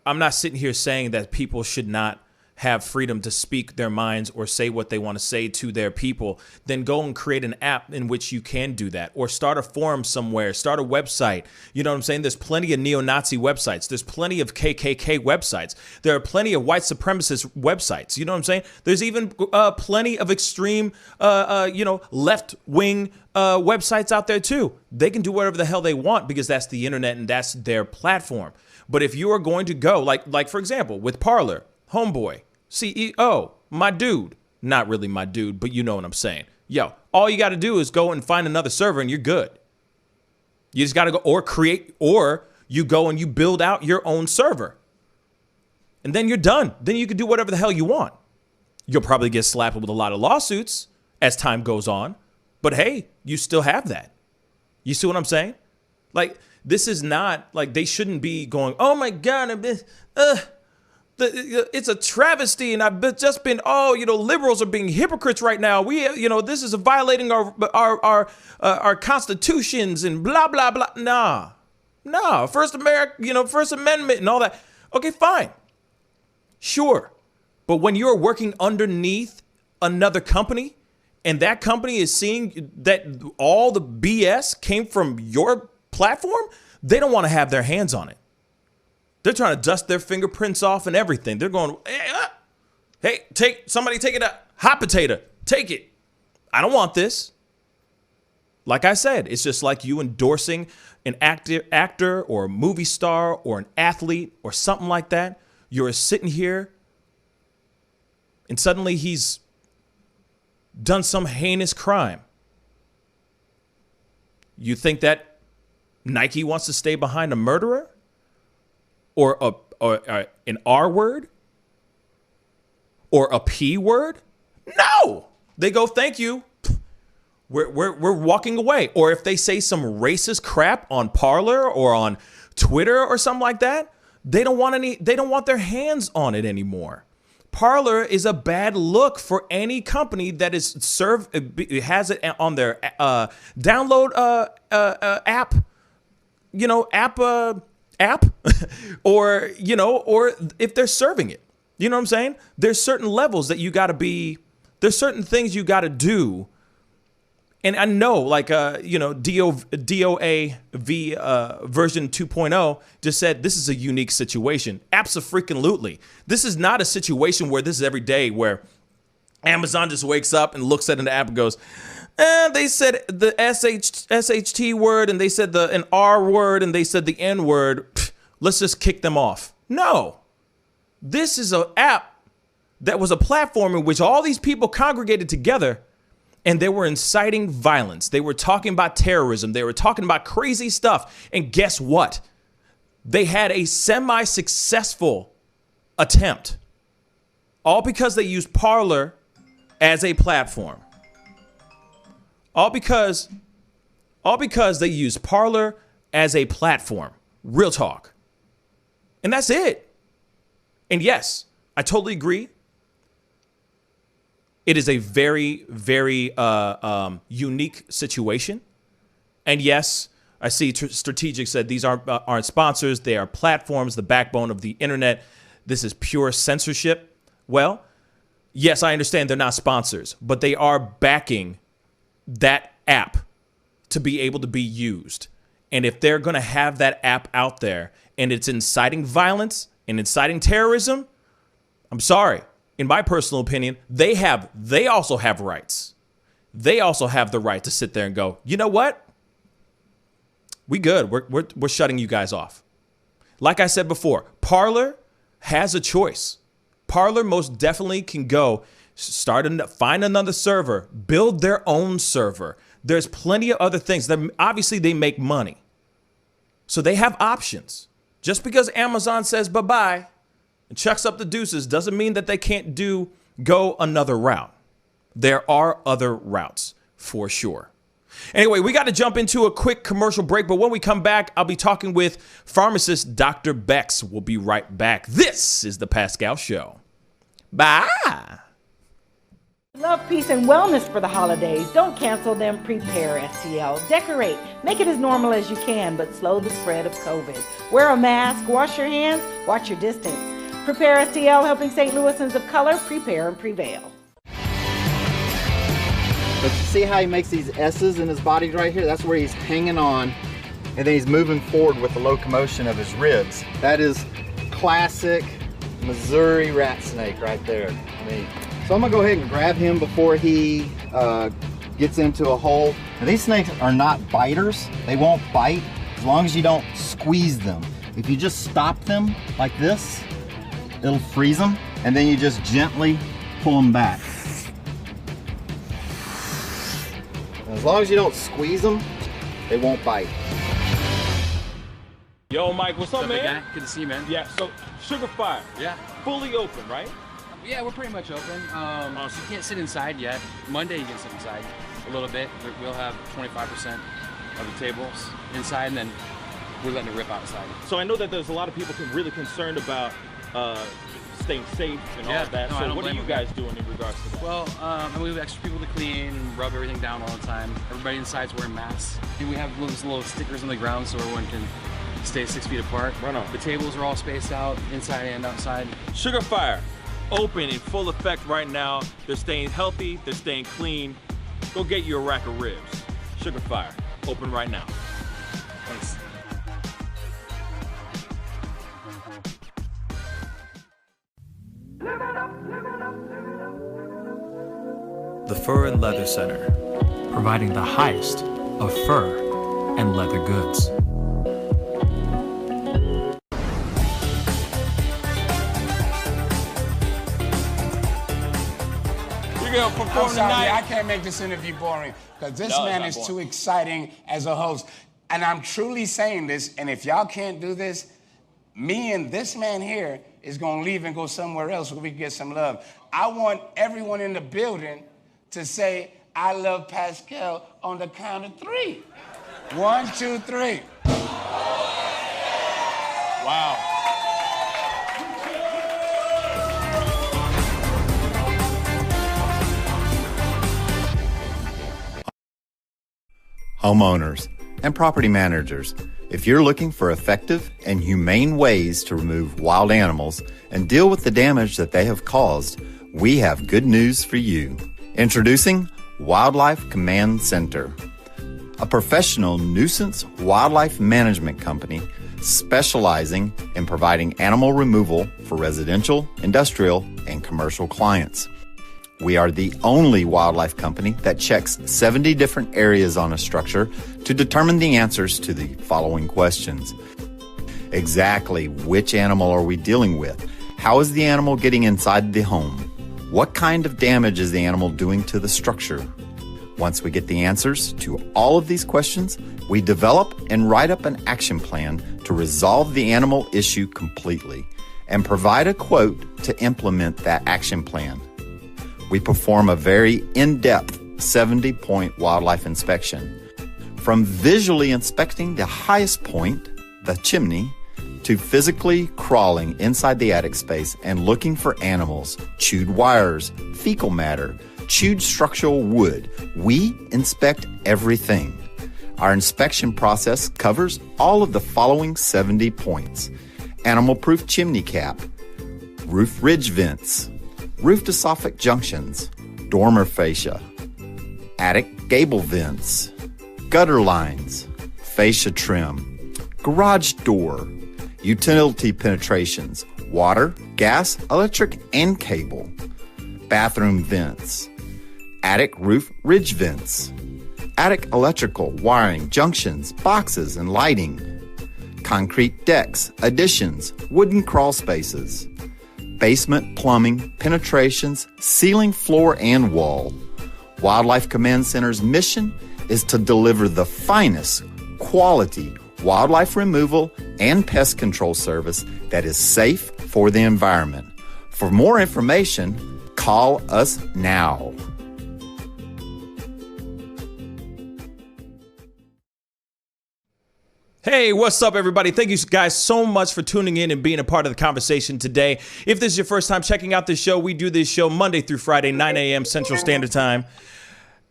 I'm not sitting here saying that people should not have freedom to speak their minds or say what they want to say to their people. Then go and create an app in which you can do that, or start a forum somewhere, start a website. You know what I'm saying? There's plenty of neo-Nazi websites. There's plenty of KKK websites. There are plenty of white supremacist websites. You know what I'm saying? There's even plenty of extreme, left-wing websites out there too. They can do whatever the hell they want, because that's the internet and that's their platform. But if you are going to go, like for example, with Parler, homeboy, CEO, my dude, not really my dude, but you know what I'm saying. Yo, all you got to do is go and find another server and you're good. You just got to go or you go and you build out your own server. And then you're done. Then you can do whatever the hell you want. You'll probably get slapped with a lot of lawsuits as time goes on. But hey, you still have that. You see what I'm saying? Like, this is not like they shouldn't be going, oh my God, it's a travesty, and I've just been, liberals are being hypocrites right now. This is violating our constitutions and blah blah blah. Nah, First Amendment and all that. Okay, fine, sure, but when you're working underneath another company, and that company is seeing that all the BS came from your platform, they don't want to have their hands on it. They're trying to dust their fingerprints off and everything. They're going, hey, somebody take it out. Hot potato, take it. I don't want this. Like I said, it's just like you endorsing an actor or a movie star or an athlete or something like that. You're sitting here and suddenly he's done some heinous crime. You think that Nike wants to stay behind a murderer? Or an R word? Or a P word? No! They go, thank you. We're walking away. Or if they say some racist crap on Parler or on Twitter or something like that, They don't want their hands on it anymore. Parler is a bad look for any company that is has it on their download app, app, or or if they're serving it. You know what I'm saying? There's certain levels that you got to be. There's certain things you got to do. And I know, like, DOAV version 2.0 just said this is a unique situation. Abso-freaking-lutely. This is not a situation where this is every day where Amazon just wakes up and looks at an app and goes, they said the SHT word and they said an R word and they said the N word. Pfft, let's just kick them off. No. This is an app that was a platform in which all these people congregated together. And they were inciting violence. They were talking about terrorism. They were talking about crazy stuff. And guess what? They had a semi-successful attempt. All because they used Parler as a platform. All because they used Parler as a platform. Real talk. And that's it. And yes, I totally agree. It is a very, very unique situation. And yes, I see Strategic said these aren't sponsors. They are platforms, the backbone of the internet. This is pure censorship. Well, yes, I understand they're not sponsors, but they are backing that app to be able to be used. And if they're going to have that app out there and it's inciting violence and inciting terrorism, I'm sorry. In my personal opinion, they also have rights. They also have the right to sit there and go, you know what? We good. We're shutting you guys off. Like I said before, Parler has a choice. Parler most definitely can go find another server, build their own server. There's plenty of other things. Obviously, they make money. So they have options. Just because Amazon says bye-bye and chucks up the deuces doesn't mean that they can't go another route. There are other routes for sure. Anyway, we got to jump into a quick commercial break, but when we come back, I'll be talking with pharmacist Dr. Bex. We'll be right back. This is The Pascal Show. Bye. Love, peace, and wellness for the holidays. Don't cancel them. Prepare, STL. Decorate. Make it as normal as you can, but slow the spread of COVID. Wear a mask. Wash your hands. Watch your distance. Prepare STL, helping St. Louisans of color prepare and prevail. But you see how he makes these S's in his body right here? That's where he's hanging on, and then he's moving forward with the locomotion of his ribs. That is classic Missouri rat snake right there. So I'm gonna go ahead and grab him before he gets into a hole. Now, these snakes are not biters. They won't bite as long as you don't squeeze them. If you just stop them like this, it'll freeze them, and then you just gently pull them back. As long as you don't squeeze them, they won't bite. Yo, Mike, what's up, man? Guy? Good to see you, man. Yeah, so Sugar Fire. Yeah. Fully open, right? Yeah, we're pretty much open. You can't sit inside yet. Monday you can sit inside a little bit. We'll have 25% of the tables inside, and then we're letting it rip outside. So I know that there's a lot of people really concerned about staying safe and all of that. So what are you guys doing in regards to that? Well, we have extra people to clean and rub everything down all the time. Everybody inside's wearing masks. And we have little stickers on the ground so everyone can stay 6 feet apart. Right on. The tables are all spaced out, inside and outside. Sugar Fire, open in full effect right now. They're staying healthy, they're staying clean. Go get you a rack of ribs. Sugar Fire, open right now. Thanks. The Fur and Leather Center, providing the highest of fur and leather goods. You're gonna perform tonight? I can't make this interview boring because this man is too exciting as a host. And I'm truly saying this, and if y'all can't do this, me and this man here is gonna leave and go somewhere else where we can get some love. I want everyone in the building to say, I love Pascal on the count of 3. 1, 2, 3. Wow. homeowners, and property managers. If you're looking for effective and humane ways to remove wild animals and deal with the damage that they have caused, we have good news for you. Introducing Wildlife Command Center, a professional nuisance wildlife management company specializing in providing animal removal for residential, industrial, and commercial clients. We are the only wildlife company that checks 70 different areas on a structure to determine the answers to the following questions. Exactly which animal are we dealing with? How is the animal getting inside the home? What kind of damage is the animal doing to the structure? Once we get the answers to all of these questions, we develop and write up an action plan to resolve the animal issue completely and provide a quote to implement that action plan. We perform a very in-depth 70-point wildlife inspection. From visually inspecting the highest point, the chimney, to physically crawling inside the attic space and looking for animals, chewed wires, fecal matter, chewed structural wood. We inspect everything. Our inspection process covers all of the following 70 points: animal-proof chimney cap, roof ridge vents, roof to soffit junctions, dormer fascia, attic gable vents, gutter lines, fascia trim, garage door, utility penetrations, water, gas, electric, and cable, bathroom vents, attic roof ridge vents, attic electrical, wiring, junctions, boxes, and lighting, concrete decks, additions, wooden crawl spaces, basement plumbing, penetrations, ceiling, floor, and wall. Wildlife Command Center's mission is to deliver the finest quality wildlife removal and pest control service that is safe for the environment. For more information, call us now. Hey, what's up, everybody? Thank you guys so much for tuning in and being a part of the conversation today. If this is your first time checking out this show, we do this show Monday through Friday, 9 a.m. Central Standard Time.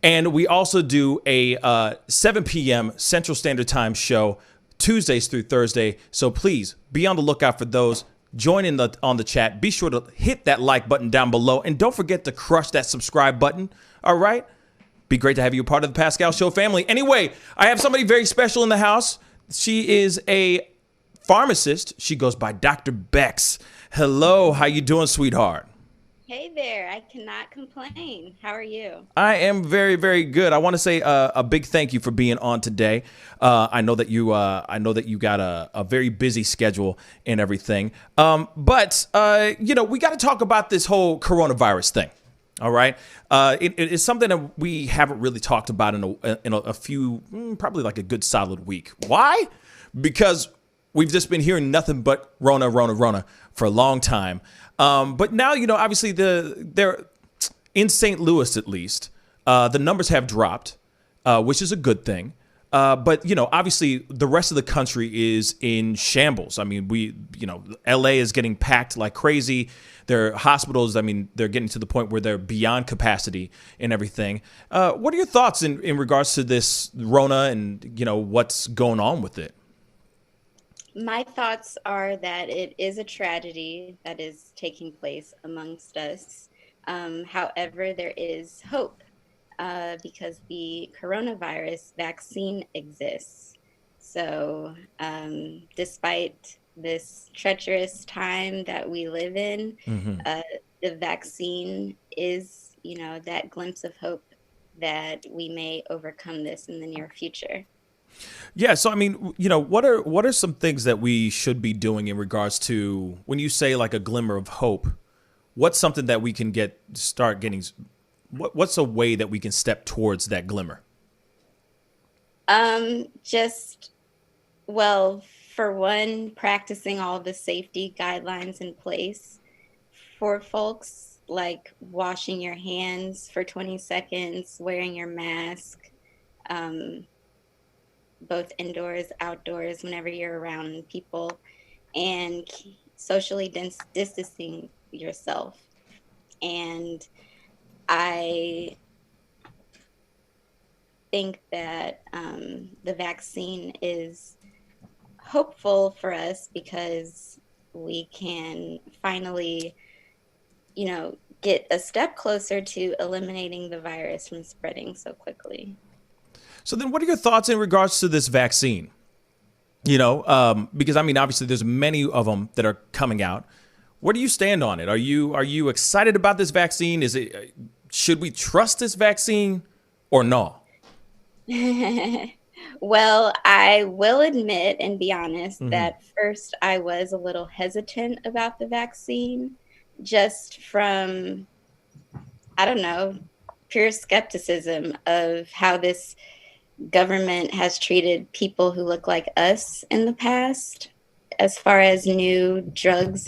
And we also do a 7 p.m. Central Standard Time show Tuesdays through Thursday. So please be on the lookout for those. Join in on the chat. Be sure to hit that like button down below. And don't forget to crush that subscribe button. All right? Be great to have you a part of the Pascal Show family. Anyway, I have somebody very special in the house. She is a pharmacist. She goes by Dr. Bex. Hello, how you doing, sweetheart? Hey there, I cannot complain. How are you? I am very, very good. I want to say a big thank you for being on today. I know that you got a very busy schedule and everything. But we got to talk about this whole coronavirus thing. All right. It's something that we haven't really talked about in a few, probably like a good solid week. Why? Because we've just been hearing nothing but Rona for a long time. But now, obviously they're in St. Louis, at least, the numbers have dropped, which is a good thing. But, obviously the rest of the country is in shambles. I mean, LA is getting packed like crazy. Their hospitals, they're getting to the point where they're beyond capacity and everything. What are your thoughts in regards to this Rona and, what's going on with it? My thoughts are that it is a tragedy that is taking place amongst us. However, there is hope because the coronavirus vaccine exists. So despite this treacherous time that we live in, the vaccine is, that glimpse of hope that we may overcome this in the near future. Yeah. So, what are some things that we should be doing in regards to when you say like a glimmer of hope? What's something that we can start getting? What's a way that we can step towards that glimmer? For one, practicing all the safety guidelines in place for folks, like washing your hands for 20 seconds, wearing your mask, both indoors, outdoors, whenever you're around people, and socially distancing yourself. And think that the vaccine is hopeful for us because we can finally, get a step closer to eliminating the virus from spreading so quickly. So then what are your thoughts in regards to this vaccine? Because I mean, obviously there's many of them that are coming out. Where do you stand on it? Are you excited about this vaccine? Should we trust this vaccine or no? Well, I will admit and be honest that first I was a little hesitant about the vaccine just from, I don't know, pure skepticism of how this government has treated people who look like us in the past as far as new drugs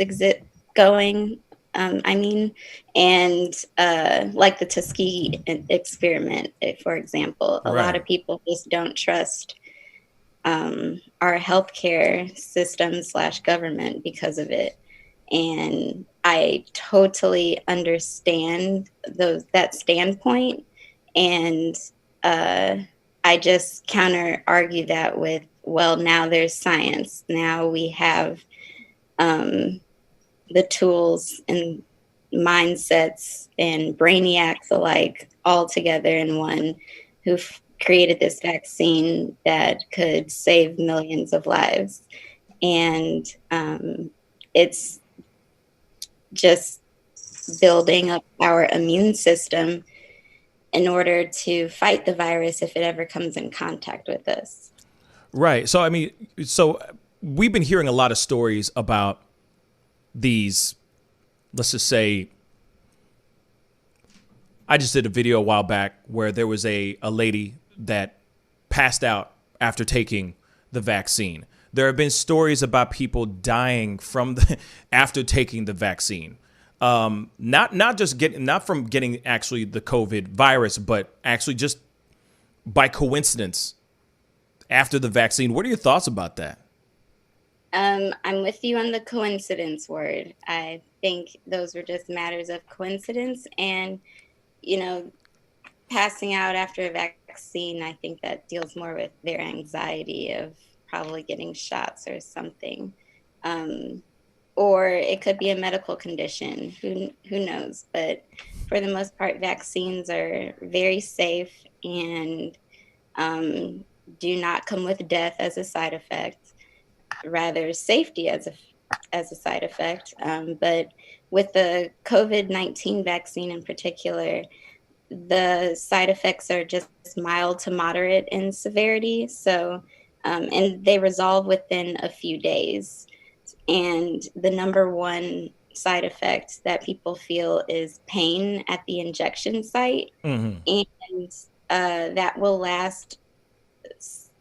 going. Like the Tuskegee experiment, for example, a lot of people just don't trust our healthcare system / government because of it. And I totally understand that standpoint. And I just counter argue that with, well, now there's science. Now we have the tools and mindsets and brainiacs alike all together in one who've created this vaccine that could save millions of lives. And it's just building up our immune system in order to fight the virus if it ever comes in contact with us. Right. So, I mean, we've been hearing a lot of stories about these, let's just say, I just did a video a while back where there was a lady that passed out after taking the vaccine. There have been stories about people dying after taking the vaccine. Not from getting actually the COVID virus, but actually just by coincidence after the vaccine. What are your thoughts about that? I'm with you on the coincidence word. I think those were just matters of coincidence. And, passing out after a vaccine, I think that deals more with their anxiety of probably getting shots or something. Or it could be a medical condition. Who knows? But for the most part, vaccines are very safe and do not come with death as a side effect. Rather, safety as a side effect. But with the COVID-19 vaccine in particular, the side effects are just mild to moderate in severity. So, and they resolve within a few days. And the number one side effect that people feel is pain at the injection site. And that will last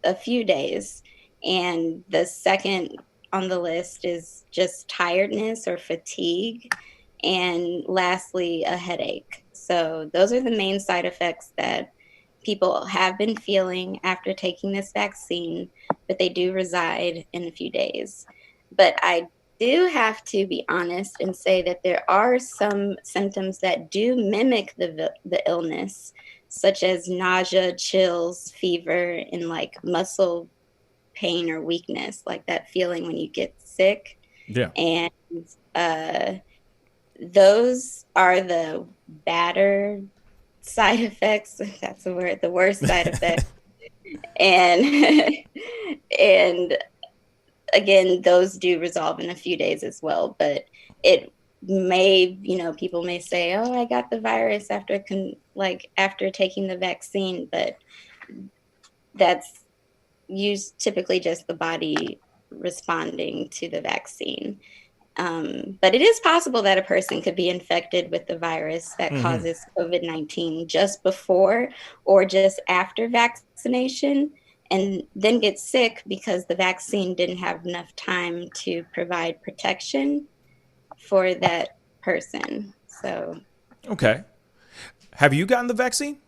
a few days. And the second on the list is just tiredness or fatigue. And lastly, a headache. So those are the main side effects that people have been feeling after taking this vaccine, but they do reside in a few days. But I do have to be honest and say that there are some symptoms that do mimic the illness, such as nausea, chills, fever, and like muscle pain or weakness, like that feeling when you get sick. Yeah. And those are the badder side effects, if that's the word, the worst side effects. and again, those do resolve in a few days as well. But it may, people may say, "Oh, I got the virus after taking the vaccine," but that's typically just the body responding to the vaccine. But it is possible that a person could be infected with the virus that causes COVID-19 just before or just after vaccination, and then get sick because the vaccine didn't have enough time to provide protection for that person. So, okay. Have you gotten the vaccine?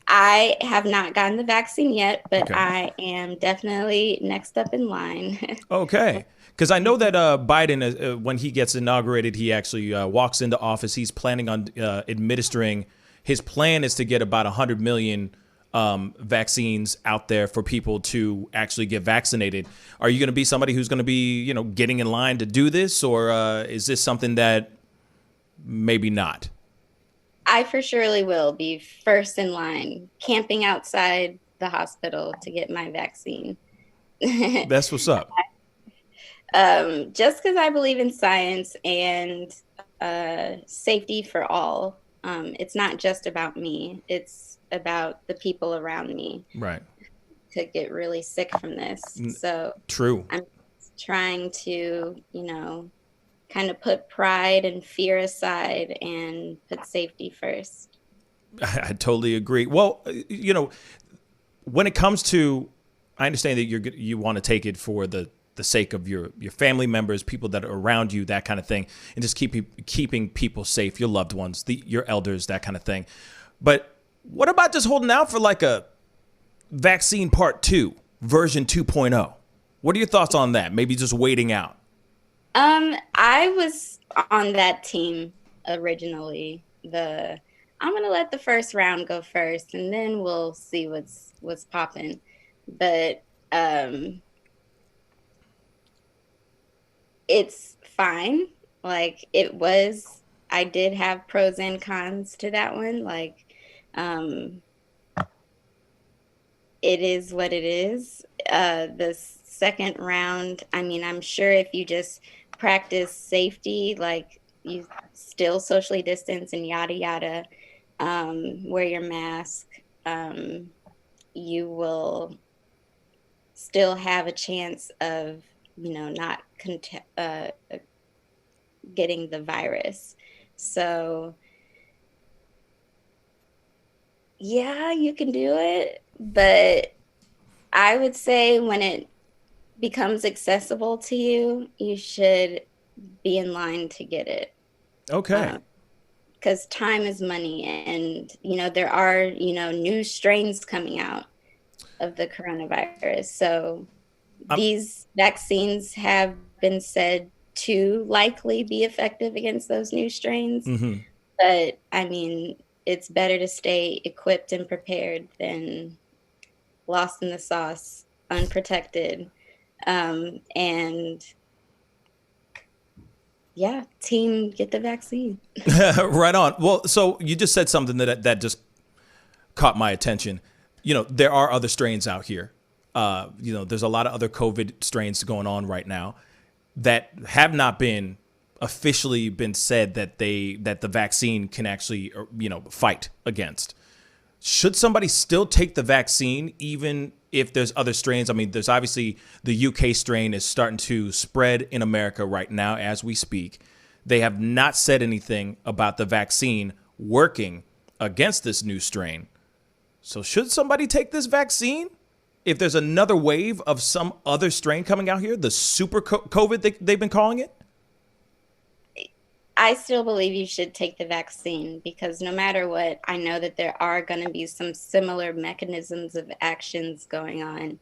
I have not gotten the vaccine yet, but Okay. I am definitely next up in line. Okay. Because I know that Biden, when he gets inaugurated, he actually walks into office. He's planning on administering. His plan is to get about 100 million vaccines out there for people to actually get vaccinated. Are you going to be somebody who's going to be, getting in line to do this, or is this something that maybe not? I for surely will be first in line, camping outside the hospital to get my vaccine. That's what's up. Just because I believe in science and safety for all. It's not just about me. It's about the people around me. Right. Could get really sick from this. So true. I'm trying to, kind of put pride and fear aside and put safety first. I totally agree. Well, when it comes to, I understand that you want to take it for the sake of your family members, people that are around you, that kind of thing, and just keeping people safe, your loved ones, your elders, that kind of thing. But what about just holding out for like a vaccine part 2, version 2.0? What are your thoughts on that? Maybe just waiting out. I was on that team originally. I'm gonna let the first round go first, and then we'll see what's popping. But it's fine. Like it was. I did have pros and cons to that one. Like, it is what it is. The second round, I mean, I'm sure if you just practice safety, like you still socially distance and yada yada, wear your mask, you will still have a chance of not getting the virus. So yeah, you can do it, but I would say when it becomes accessible to you, you should be in line to get it. Okay. Because time is money, and there are new strains coming out of the coronavirus. So these vaccines have been said to likely be effective against those new strains. Mm-hmm. But I mean, it's better to stay equipped and prepared than lost in the sauce, unprotected. And yeah, team, get the vaccine. Right on. Well, so you just said something that just caught my attention. There are other strains out here. There's a lot of other COVID strains going on right now that have not been officially been said that the vaccine can actually, fight against. Should somebody still take the vaccine even if there's other strains? I mean, there's obviously the UK strain is starting to spread in America right now as we speak. They have not said anything about the vaccine working against this new strain. So should somebody take this vaccine if there's another wave of some other strain coming out here, the super COVID they've been calling it? I still believe you should take the vaccine because no matter what, I know that there are going to be some similar mechanisms of actions going on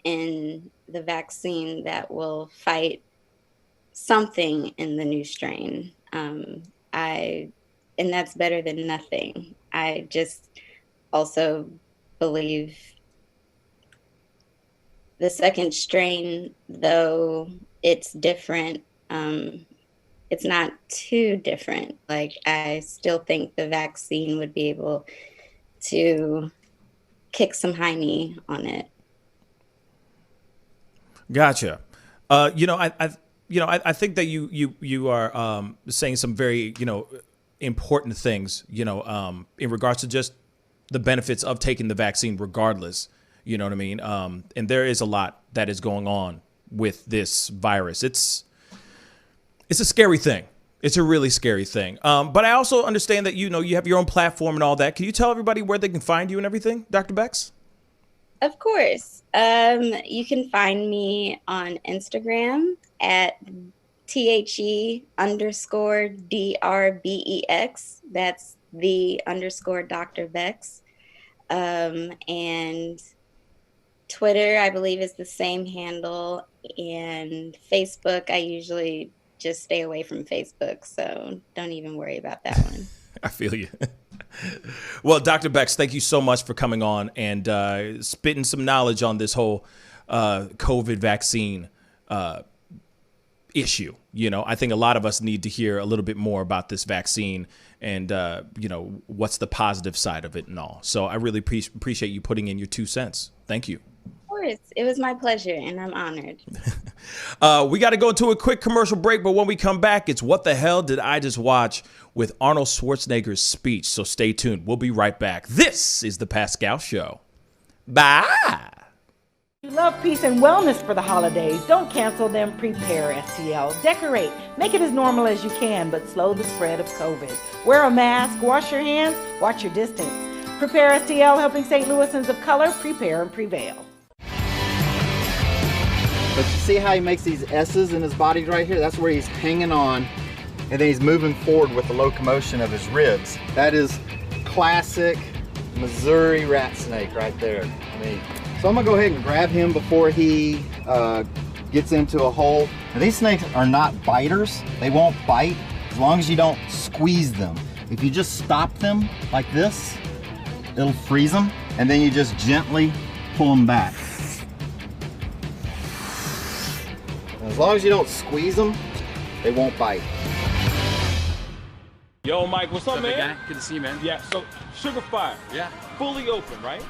in the vaccine that will fight something in the new strain. And that's better than nothing. I just also believe the second strain, though it's different, it's not too different. Like, I still think the vaccine would be able to kick some high knee on it. Gotcha. I think that you are saying some very, important things, in regards to just the benefits of taking the vaccine regardless. You know what I mean? And there is a lot that is going on with this virus. It's a scary thing. It's a really scary thing. But I also understand that, you have your own platform and all that. Can you tell everybody where they can find you and everything, Dr. Bex? Of course. You can find me on Instagram at THE_DRBEX. That's _Dr. Bex. And Twitter, I believe, is the same handle. And Facebook, I usually just stay away from Facebook, so don't even worry about that one. I feel you. Well, Dr. Bex, thank you so much for coming on and spitting some knowledge on this whole COVID vaccine issue. You know, I think a lot of us need to hear a little bit more about this vaccine and, you know, what's the positive side of it and all. So I really appreciate you putting in your 2 cents. Thank you. Of course. It was my pleasure, and I'm honored. We got to go into a quick commercial break, but when we come back, it's What the Hell Did I Just Watch with Arnold Schwarzenegger's speech. So stay tuned. We'll be right back. This is The Pascal Show. Bye. You love peace and wellness for the holidays. Don't cancel them. Prepare, STL. Decorate. Make it as normal as you can, but slow the spread of COVID. Wear a mask. Wash your hands. Watch your distance. Prepare, STL, helping St. Louisans of color prepare and prevail. But you see how he makes these S's in his body right here? That's where he's hanging on, and then he's moving forward with the locomotion of his ribs. That is classic Missouri rat snake right there. So I'm gonna go ahead and grab him before he gets into a hole. Now, these snakes are not biters. They won't bite as long as you don't squeeze them. If you just stop them like this, it'll freeze them, and then you just gently pull them back. As long as you don't squeeze them, they won't bite. Yo, Mike, what's up, man? Guy? Good to see you, man. Yeah, so Sugar Fire. Yeah. Fully open, right?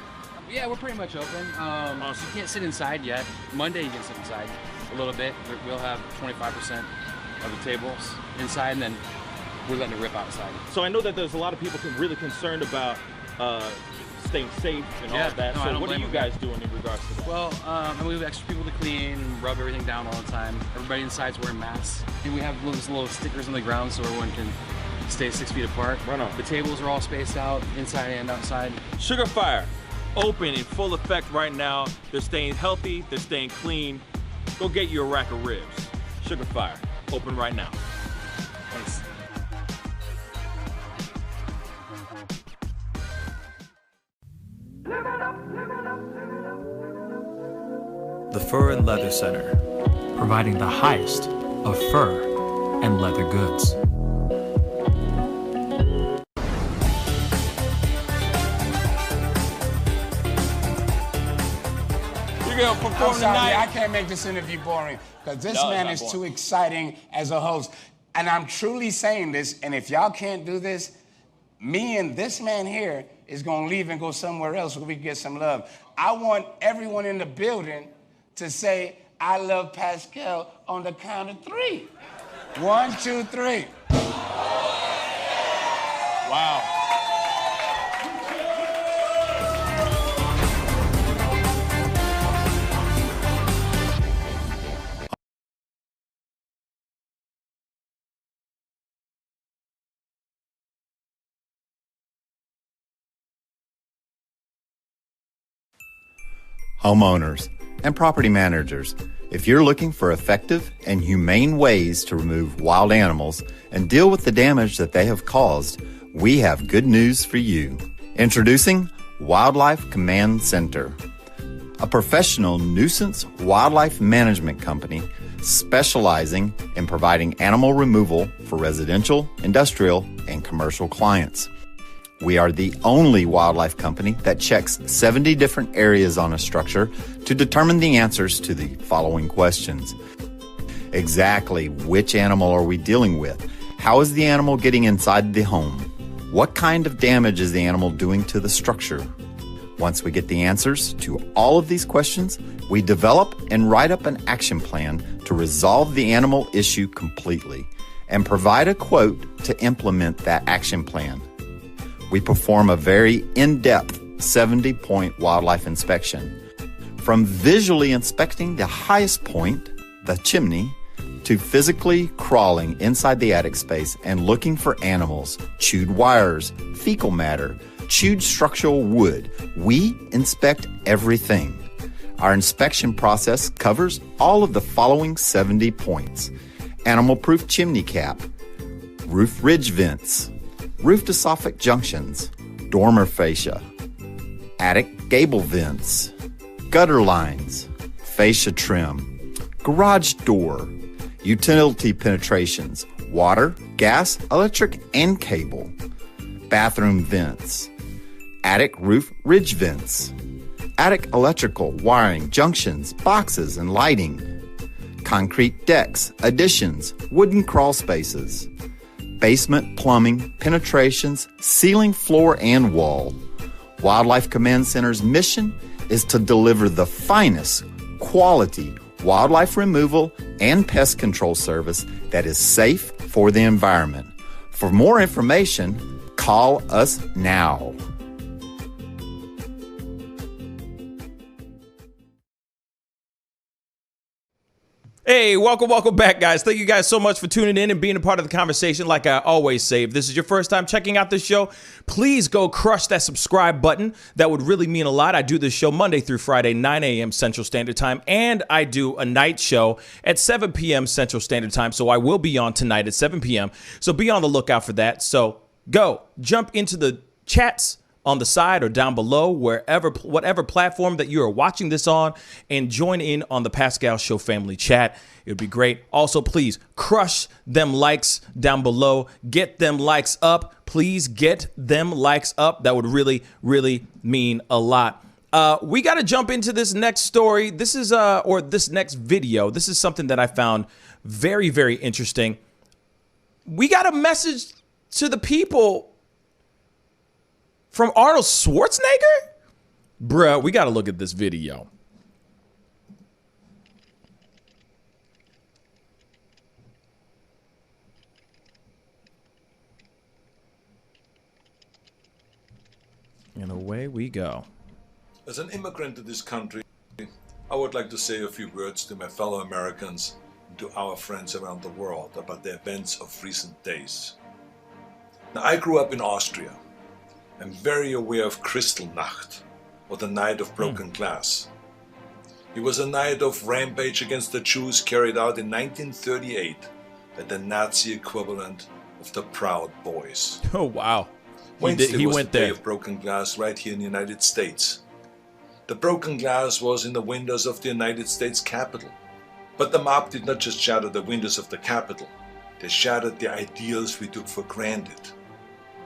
Yeah, we're pretty much open. So you can't sit inside yet. Monday you can sit inside a little bit. We'll have 25% of the tables inside, and then we're letting it rip outside. So I know that there's a lot of people really concerned about staying safe and all of that. No, so what are you guys doing in regards to that? Well, we have extra people to clean and rub everything down all the time. Everybody inside's wearing masks. And we have little stickers on the ground so everyone can stay 6 feet apart. Right on. The tables are all spaced out, inside and outside. Sugar Fire, open in full effect right now. They're staying healthy, they're staying clean. Go get you a rack of ribs. Sugar Fire, open right now. Thanks. The Fur and Leather Center, providing the highest of fur and leather goods. I'm sorry, I can't make this interview boring because this man is too exciting as a host. And I'm truly saying this, and if y'all can't do this, me and this man here is going to leave and go somewhere else where we can get some love. I want everyone in the building to say, I love Pascal on the count of 3. 1, 2, 3. Wow. Homeowners and property managers, if you're looking for effective and humane ways to remove wild animals and deal with the damage that they have caused, we have good news for you. Introducing Wildlife Command Center, a professional nuisance wildlife management company specializing in providing animal removal for residential, industrial, and commercial clients. We are the only wildlife company that checks 70 different areas on a structure to determine the answers to the following questions. Exactly which animal are we dealing with? How is the animal getting inside the home? What kind of damage is the animal doing to the structure? Once we get the answers to all of these questions, we develop and write up an action plan to resolve the animal issue completely and provide a quote to implement that action plan. We perform a very in-depth 70-point wildlife inspection. From visually inspecting the highest point, the chimney, to physically crawling inside the attic space and looking for animals, chewed wires, fecal matter, chewed structural wood, we inspect everything. Our inspection process covers all of the following 70 points: animal-proof chimney cap, roof ridge vents, roof to soffit junctions, dormer fascia, attic gable vents, gutter lines, fascia trim, garage door, utility penetrations, water, gas, electric, and cable, bathroom vents, attic roof ridge vents, attic electrical, wiring, junctions, boxes, and lighting, concrete decks, additions, wooden crawl spaces, basement plumbing, penetrations, ceiling, floor, and wall. Wildlife Command Center's mission is to deliver the finest quality wildlife removal and pest control service that is safe for the environment. For more information, call us now. Hey, welcome back, guys. Thank you guys so much for tuning in and being a part of the conversation. Like I always say, if this is your first time checking out this show, please go crush that subscribe button. That would really mean a lot. I do this show Monday through Friday, 9 a.m. Central Standard Time, and I do a night show at 7 p.m. Central Standard Time, so I will be on tonight at 7 p.m., so be on the lookout for that. So go, jump into the chats on the side or down below, whatever platform that you are watching this on, and join in on the Pascal Show family chat. It would be great. Also, please crush them likes down below. Get them likes up. Please get them likes up. That would really, really mean a lot. We got to jump into this next story. This is, or this next video. This is something that I found very, very interesting. We got a message to the people from Arnold Schwarzenegger? Bruh, we got to look at this video. And away we go. As an immigrant to this country, I would like to say a few words to my fellow Americans and to our friends around the world about the events of recent days. Now, I grew up in Austria. I'm very aware of Kristallnacht, or the Night of Broken Glass. It was a night of rampage against the Jews carried out in 1938 by the Nazi equivalent of the Proud Boys. Oh, wow. Wednesday was the day of broken glass right here in the United States. The broken glass was in the windows of the United States Capitol. But the mob did not just shatter the windows of the Capitol. They shattered the ideals we took for granted.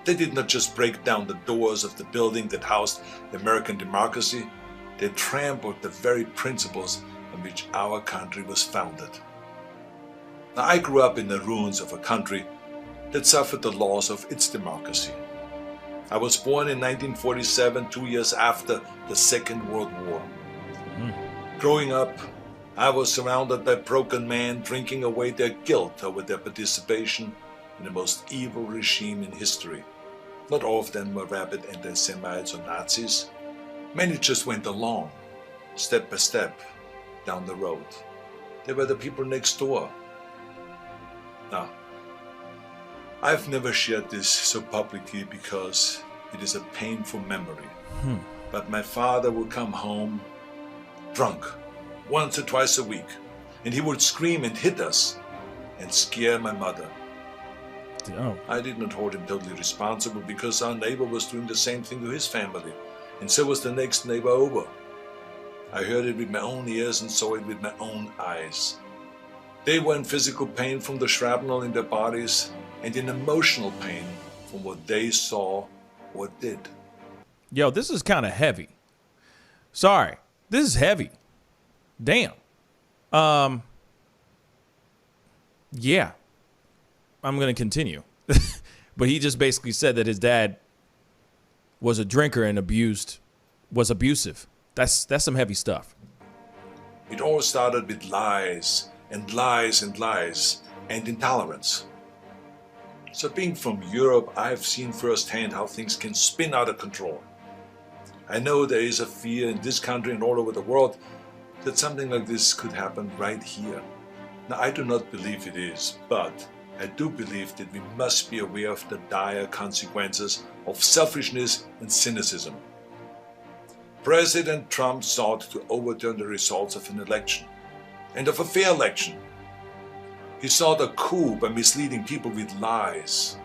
They did not just break down the doors of the building that housed the American democracy, they trampled the very principles on which our country was founded. Now, I grew up in the ruins of a country that suffered the loss of its democracy. I was born in 1947, 2 years after the Second World War. Growing up, I was surrounded by broken men drinking away their guilt over their participation in the most evil regime in history. Not all of them were rabid anti-Semites or Nazis. Many just went along, step by step, down the road. They were the people next door. Now, I've never shared this so publicly because it is a painful memory. But my father would come home drunk once or twice a week, and he would scream and hit us and scare my mother. Oh. I did not hold him totally responsible because our neighbor was doing the same thing to his family, and so was the next neighbor over. I heard it with my own ears and saw it with my own eyes. They were in physical pain from the shrapnel in their bodies and in emotional pain from what they saw or did. Yo, this is kind of heavy. Sorry, this is heavy. Damn. Yeah. I'm going to continue. But he just basically said that his dad was a drinker and was abusive. That's some heavy stuff. It all started with lies and lies and lies and intolerance. So being from Europe, I've seen firsthand how things can spin out of control. I know there is a fear in this country and all over the world that something like this could happen right here. Now, I do not believe it is, but I do believe that we must be aware of the dire consequences of selfishness and cynicism. President Trump sought to overturn the results of an election, and of a fair election. He sought a coup by misleading people with lies.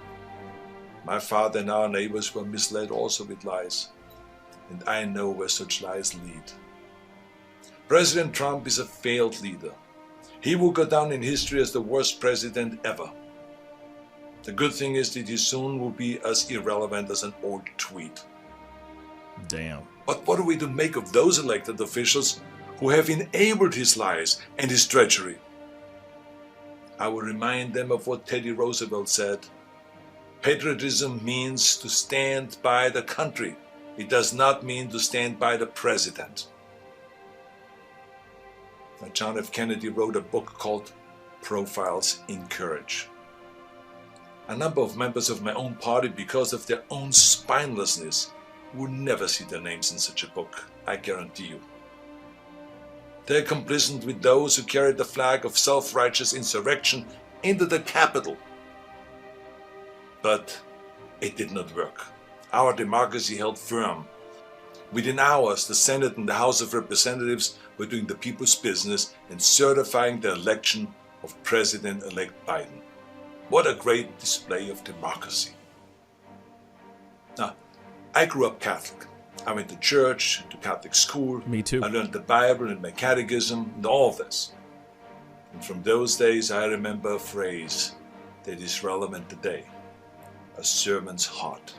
My father and our neighbors were misled also with lies, and I know where such lies lead. President Trump is a failed leader. He will go down in history as the worst president ever. The good thing is that he soon will be as irrelevant as an old tweet. Damn. But what are we to make of those elected officials who have enabled his lies and his treachery? I will remind them of what Teddy Roosevelt said. Patriotism means to stand by the country. It does not mean to stand by the president. Now, John F. Kennedy wrote a book called Profiles in Courage. A number of members of my own party, because of their own spinelessness, would never see their names in such a book, I guarantee you. They're complicit with those who carried the flag of self-righteous insurrection into the Capitol. But it did not work. Our democracy held firm. Within hours, the Senate and the House of Representatives were doing the people's business and certifying the election of President-elect Biden. What a great display of democracy. Now, I grew up Catholic. I went to church, to Catholic school. Me too. I learned the Bible and my catechism and all this. And from those days, I remember a phrase that is relevant today. A servant's heart.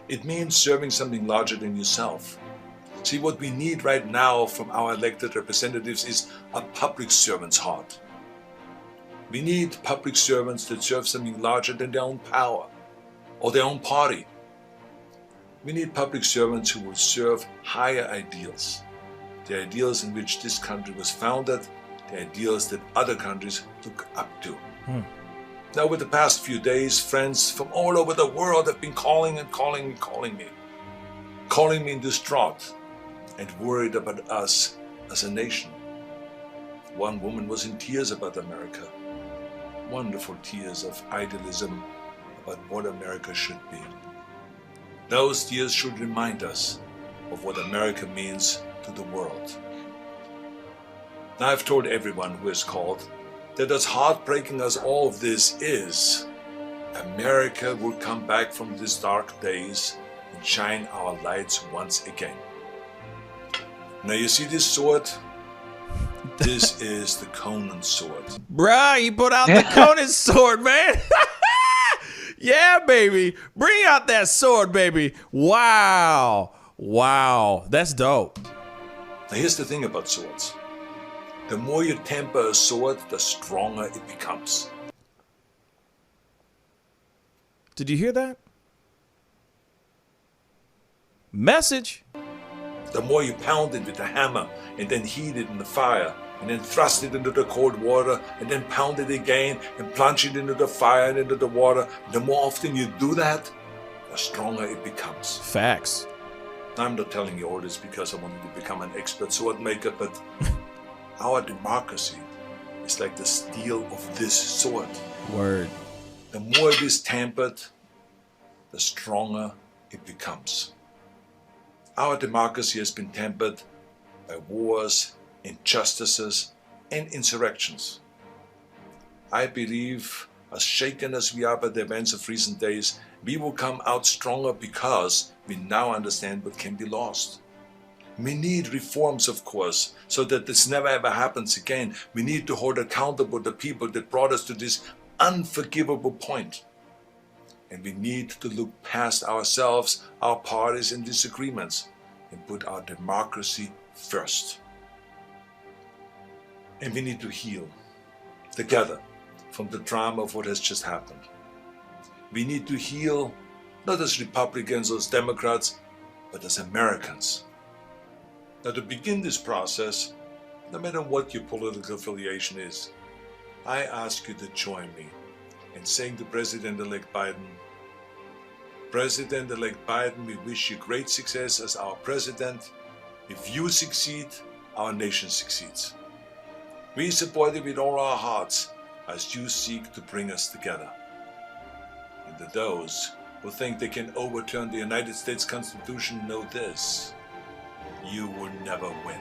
It means serving something larger than yourself. See, what we need right now from our elected representatives is a public servant's heart. We need public servants that serve something larger than their own power or their own party. We need public servants who will serve higher ideals, the ideals in which this country was founded, the ideals that other countries look up to. Now, over the past few days, friends from all over the world have been calling me distraught and worried about us as a nation. One woman was in tears about America, wonderful tears of idealism about what America should be. Those tears should remind us of what America means to the world. Now, I've told everyone who has called that as heartbreaking as all of this is, America will come back from these dark days and shine our lights once again. Now you see this sword? This is the Conan sword. Bruh, he put out the Conan sword, man. Yeah, baby. Bring out that sword, baby. Wow. Wow. That's dope. Now here's the thing about swords. The more you temper a sword, the stronger it becomes. Did you hear that? Message. The more you pound it with a hammer and then heat it in the fire and then thrust it into the cold water and then pound it again and plunge it into the fire and into the water, the more often you do that, the stronger it becomes. Facts. I'm not telling you all this because I wanted to become an expert sword maker, but our democracy is like the steel of this sword. Word. The more it is tempered, the stronger it becomes. Our democracy has been tempered by wars, injustices, and insurrections. I believe, as shaken as we are by the events of recent days, we will come out stronger because we now understand what can be lost. We need reforms, of course, so that this never ever happens again. We need to hold accountable the people that brought us to this unforgivable point. And we need to look past ourselves, our parties and disagreements, and put our democracy first. And we need to heal together from the drama of what has just happened. We need to heal not as Republicans or as Democrats, but as Americans. Now, to begin this process, no matter what your political affiliation is, I ask you to join me in saying to President-elect Biden, President-elect Biden, we wish you great success as our president. If you succeed, our nation succeeds. We support you with all our hearts as you seek to bring us together. And to those who think they can overturn the United States Constitution, know this: you will never win.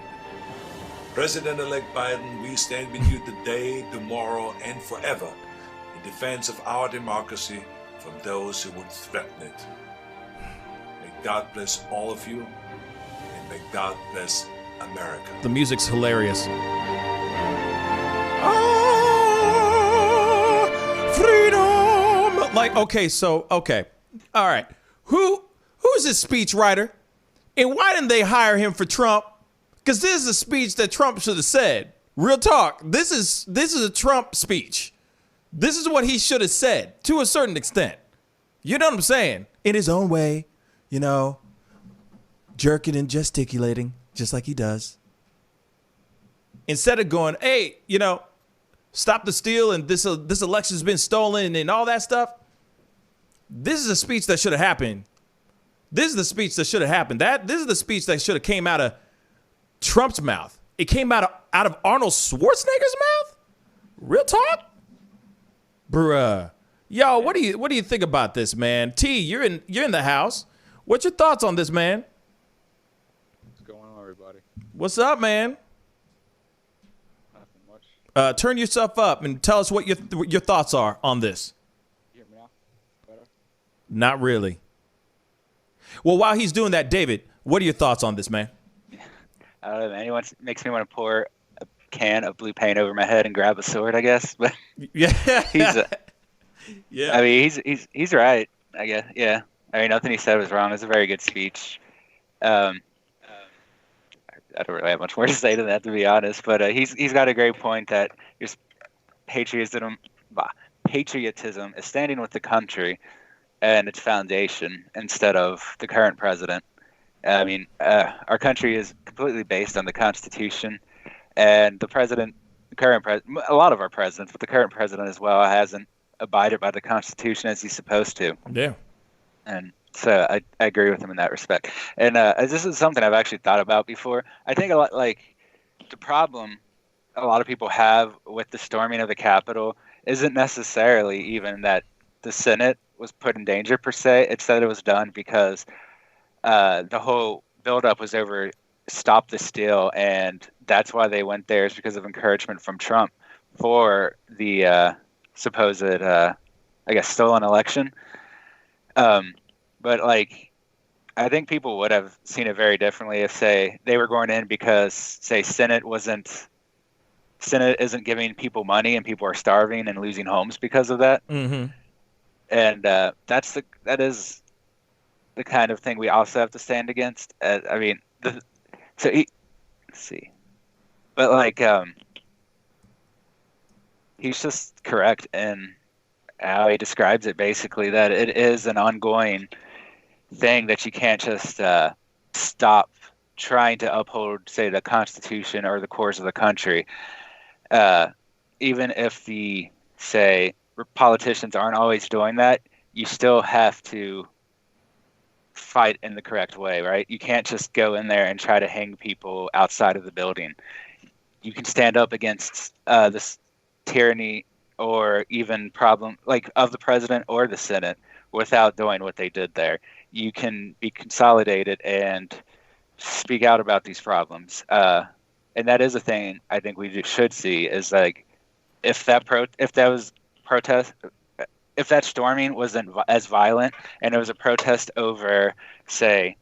President-elect Biden, we stand with you today, tomorrow, and forever in defense of our democracy from those who would threaten it. May God bless all of you, and may God bless America. The music's hilarious. Freedom! Well, like, okay, all right. Who's his speech writer, and why didn't they hire him for Trump? Because this is a speech that Trump should have said. Real talk. This is a Trump speech. This is what he should have said to a certain extent. You know what I'm saying? In his own way, you know, jerking and gesticulating just like he does. Instead of going, hey, you know, stop the steal and this election's been stolen and all that stuff. This is a speech that should have happened. This is the speech that should have happened. This is the speech that should have came out of Trump's mouth. It came out of Arnold Schwarzenegger's mouth? Real talk? Bruh. Yo, what do you think about this, man? T, you're in the house. What's your thoughts on this, man? What's going on, everybody? What's up, man? Nothing much. Turn yourself up and tell us what your thoughts are on this. You hear me now? Better? Not really. Well, while he's doing that, David, what are your thoughts on this, man? I don't know, man. Anyone makes me want to pour a can of blue paint over my head and grab a sword, I guess. But yeah, yeah. I mean, he's right, I guess. Yeah. I mean, nothing he said was wrong. It was a very good speech. I don't really have much more to say to that, to be honest. But he's got a great point that just patriotism is standing with the country and its foundation instead of the current president. I mean, our country is completely based on the Constitution, and a lot of our presidents, but the current president as well, hasn't abided by the Constitution as he's supposed to. Yeah. And so I agree with him in that respect. And this is something I've actually thought about before. I think a lot, like, the problem a lot of people have with the storming of the Capitol isn't necessarily even that the Senate was put in danger per se. It's that it was done because the whole buildup was over stop the steal, and that's why they went there, is because of encouragement from Trump for the supposed, I guess, stolen election. But like, I think people would have seen it very differently if, say, they were going in because, say, Senate isn't giving people money and people are starving and losing homes because of that. Mm-hmm. And that is the kind of thing we also have to stand against. I mean, let's see, but like, he's just correct in how he describes it. Basically, that it is an ongoing thing that you can't just stop trying to uphold, say, the Constitution or the course of the country. Even if the, say, politicians aren't always doing that, you still have to fight in the correct way, right? You can't just go in there and try to hang people outside of the building. You can stand up against this tyranny or even problem like of the president or the Senate without doing what they did there. You can be consolidated and speak out about these problems. And that is a thing I think we should see, is like, if that storming wasn't as violent and it was a protest over, say,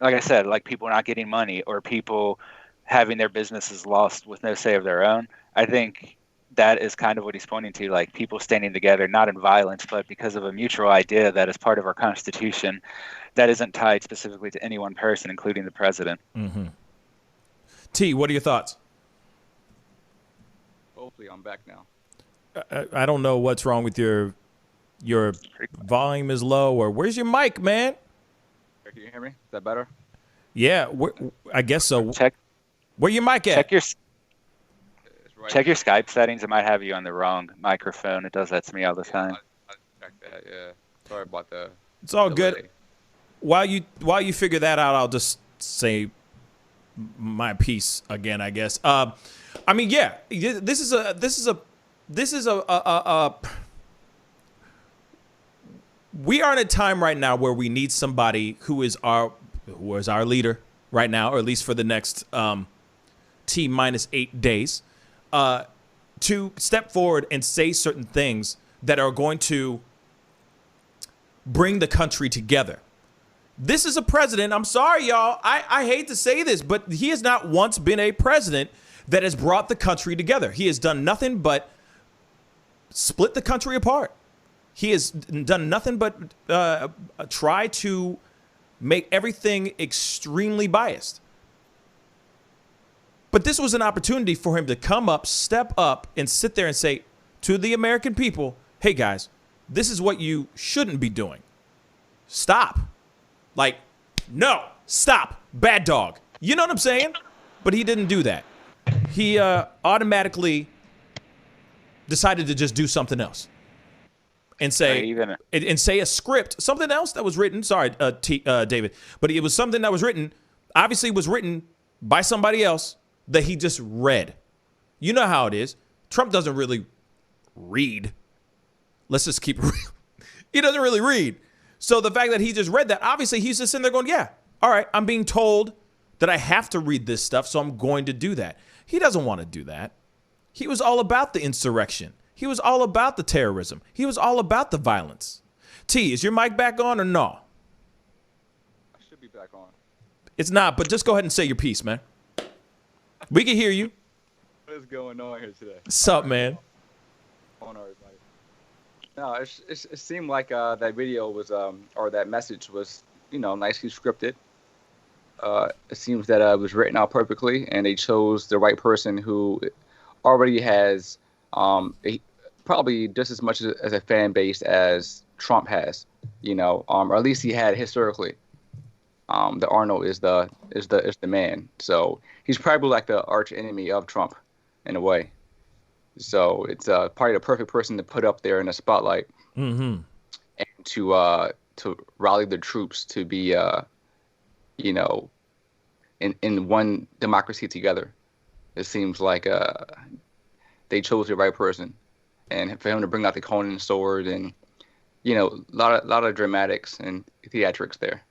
like I said, like people not getting money or people having their businesses lost with no say of their own, I think that is kind of what he's pointing to, like people standing together, not in violence, but because of a mutual idea that is part of our Constitution that isn't tied specifically to any one person, including the president. Mm-hmm. T, what are your thoughts? Hopefully I'm back now. I don't know what's wrong with your volume is low, or where's your mic, man? Can you hear me? Is that better? Yeah, I guess so. Where your mic at? Check your Skype settings. It might have you on the wrong microphone. It does that to me all the time. I'll check that, yeah. Sorry about that. It's all good. While you figure that out, I'll just say my piece again, I guess. I mean, yeah, this is a we are in a time right now where we need somebody who is our leader right now, or at least for the next T-8 days, to step forward and say certain things that are going to bring the country together. This is a president. I'm sorry, y'all. I hate to say this, but he has not once been a president that has brought the country together. He has done nothing but split the country apart. He has done nothing but try to make everything extremely biased. But this was an opportunity for him to come up, step up, and sit there and say to the American people, hey, guys, this is what you shouldn't be doing. Stop. Like, no, stop. Bad dog. You know what I'm saying? But he didn't do that. He automatically decided to just do something else and say a script, something else that was written. Sorry, David, but it was something that was written. Obviously, was written by somebody else that he just read. You know how it is. Trump doesn't really read. Let's just keep it real. He doesn't really read. So the fact that he just read that, obviously, he's just sitting there going, yeah, all right, I'm being told that I have to read this stuff, so I'm going to do that. He doesn't want to do that. He was all about the insurrection. He was all about the terrorism. He was all about the violence. T, is your mic back on or no? I should be back on. It's not, but just go ahead and say your piece, man. We can hear you. What is going on here today? What's up, man? On everybody. No, it seemed like that video was, or that message was, nicely scripted. It seems that it was written out perfectly, and they chose the right person who already has probably just as much as a fan base as Trump has, or at least he had historically. The Arnold is the man, so he's probably like the arch enemy of Trump in a way. So it's probably the perfect person to put up there in the spotlight, and to rally the troops to be in one democracy together. It seems like they chose the right person, and for him to bring out the Conan sword and a lot of dramatics and theatrics there.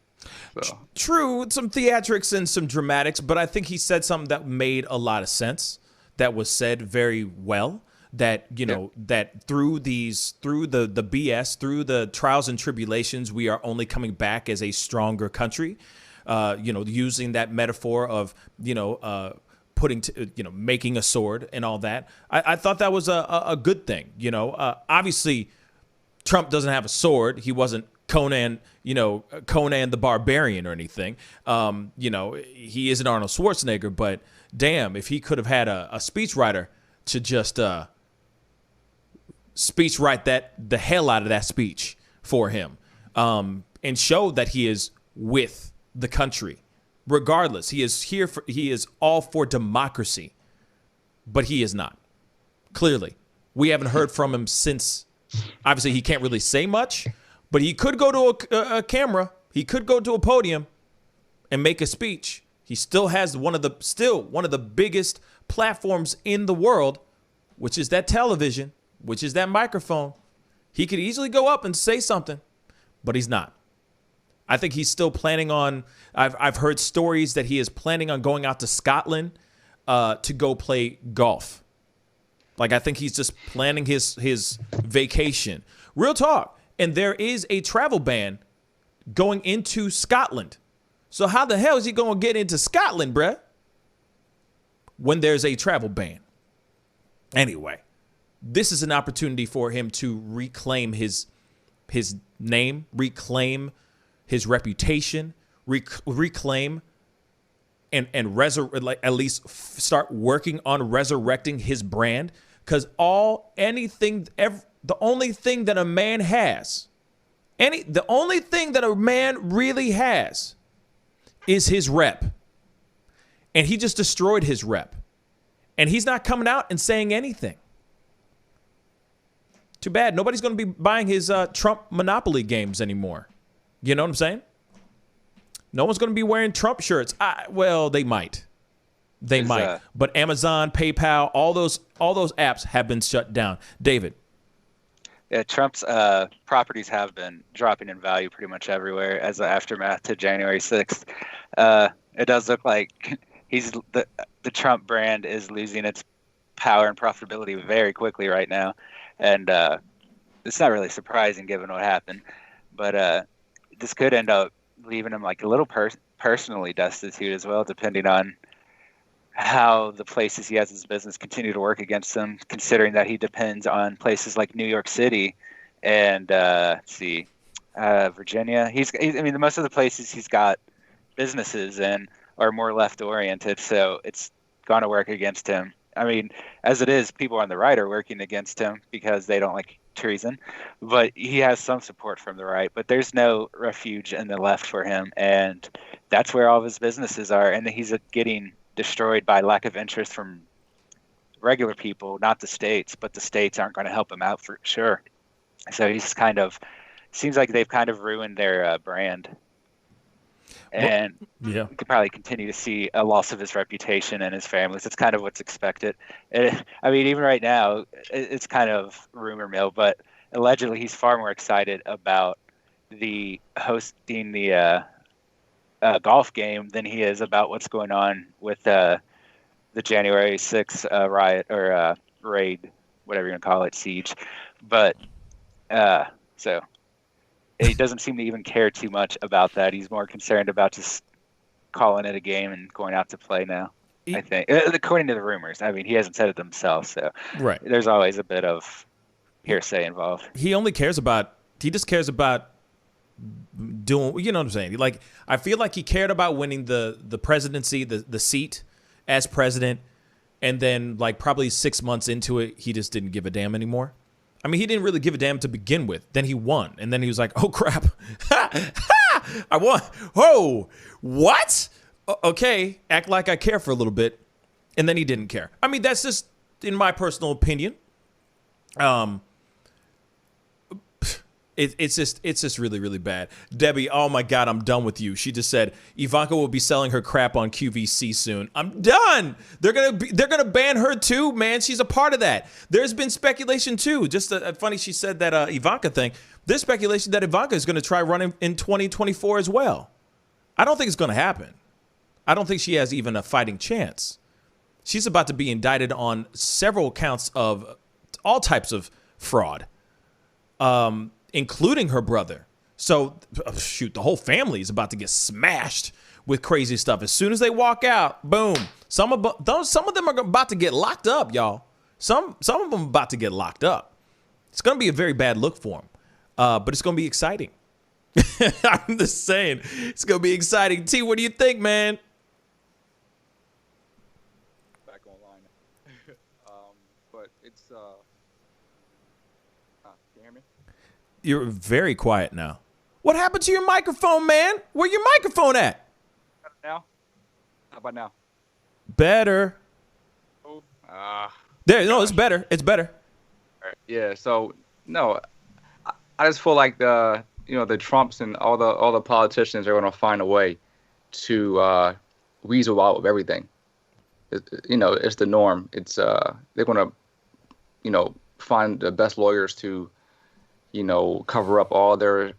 So. True, some theatrics and some dramatics, but I think he said something that made a lot of sense. That was said very well. That that through the BS, through the trials and tribulations, we are only coming back as a stronger country. Using that metaphor of making a sword and all that. I thought that was a good thing. Obviously, Trump doesn't have a sword. He wasn't Conan the Barbarian or anything. He isn't Arnold Schwarzenegger, but damn, if he could have had a speechwriter to just speech write the hell out of that speech for him, and show that he is with the country. Regardless, he is all for democracy, but he is not. Clearly, we haven't heard from him since. Obviously, he can't really say much, but he could go to a camera. He could go to a podium and make a speech. He still has one of the biggest platforms in the world, which is that television, which is that microphone. He could easily go up and say something, but he's not. I think he's still planning on. I've heard stories that he is planning on going out to Scotland to go play golf. Like, I think he's just planning his vacation. Real talk. And there is a travel ban going into Scotland. So how the hell is he going to get into Scotland, bruh, when there's a travel ban? Anyway, this is an opportunity for him to reclaim his name, reclaim his reputation, reclaim and at least start working on resurrecting his brand. Because the only thing that a man has, the only thing that a man really has is his rep. And he just destroyed his rep. And he's not coming out and saying anything. Too bad. Nobody's going to be buying his Trump Monopoly games anymore. You know what I'm saying? No one's going to be wearing Trump shirts. Well, they might. They might. But Amazon, PayPal, all those apps have been shut down. David. Yeah, Trump's properties have been dropping in value pretty much everywhere as the aftermath to January 6th. It does look like the Trump brand is losing its power and profitability very quickly right now. And it's not really surprising given what happened. But this could end up leaving him like a little personally destitute as well, depending on how the places he has his business continue to work against him, considering that he depends on places like New York City and let's see, Virginia. I mean, most of the places he's got businesses in are more left oriented, so it's going to work against him. I mean, as it is, people on the right are working against him because they don't like treason, but he has some support from the right, but there's no refuge in the left for him, and that's where all of his businesses are, and he's getting destroyed by lack of interest from regular people, not the states, but the states aren't going to help him out for sure. So he's seems like they've kind of ruined their brand. And we could probably continue to see a loss of his reputation and his family's. It's kind of what's expected. I mean, even right now, it's kind of rumor mill, but allegedly he's far more excited about hosting the golf game than he is about what's going on with the January 6th riot or raid, whatever you want to call it, siege. But so he doesn't seem to even care too much about that. He's more concerned about just calling it a game and going out to play now, I think. According to the rumors. I mean, he hasn't said it himself, so there's always a bit of hearsay involved. He just cares about doing, you know what I'm saying? Like, I feel like he cared about winning the presidency, the seat as president, and then like probably 6 months into it, he just didn't give a damn anymore. I mean, he didn't really give a damn to begin with. Then he won. And then he was like, oh, crap. I won. Oh, what? Okay. Act like I care for a little bit. And then he didn't care. I mean, that's just in my personal opinion. It's just really, really bad. Debbie, oh my God, I'm done with you. She just said Ivanka will be selling her crap on QVC soon. I'm done. They're gonna ban her too, man. She's a part of that. There's been speculation too. Just funny she said that Ivanka thing. There's speculation that Ivanka is gonna try running in 2024 as well. I don't think it's gonna happen. I don't think she has even a fighting chance. She's about to be indicted on several counts of all types of fraud. Including her brother. So, shoot, the whole family is about to get smashed with crazy stuff. As soon as they walk out, boom. Some of them are about to get locked up, y'all. Some of them about to get locked up. It's going to be a very bad look for them. But it's going to be exciting. I'm just saying. It's going to be exciting. T, what do you think, man? Back online. But it's... can you hear me? You're very quiet now. What happened to your microphone, man? Where your microphone at? Now? How about now? Better. There, no, it's better. It's better. Yeah. So no, I just feel like the Trumps and all the politicians are going to find a way to weasel out of everything. It's the norm. It's they're going to find the best lawyers to cover up all their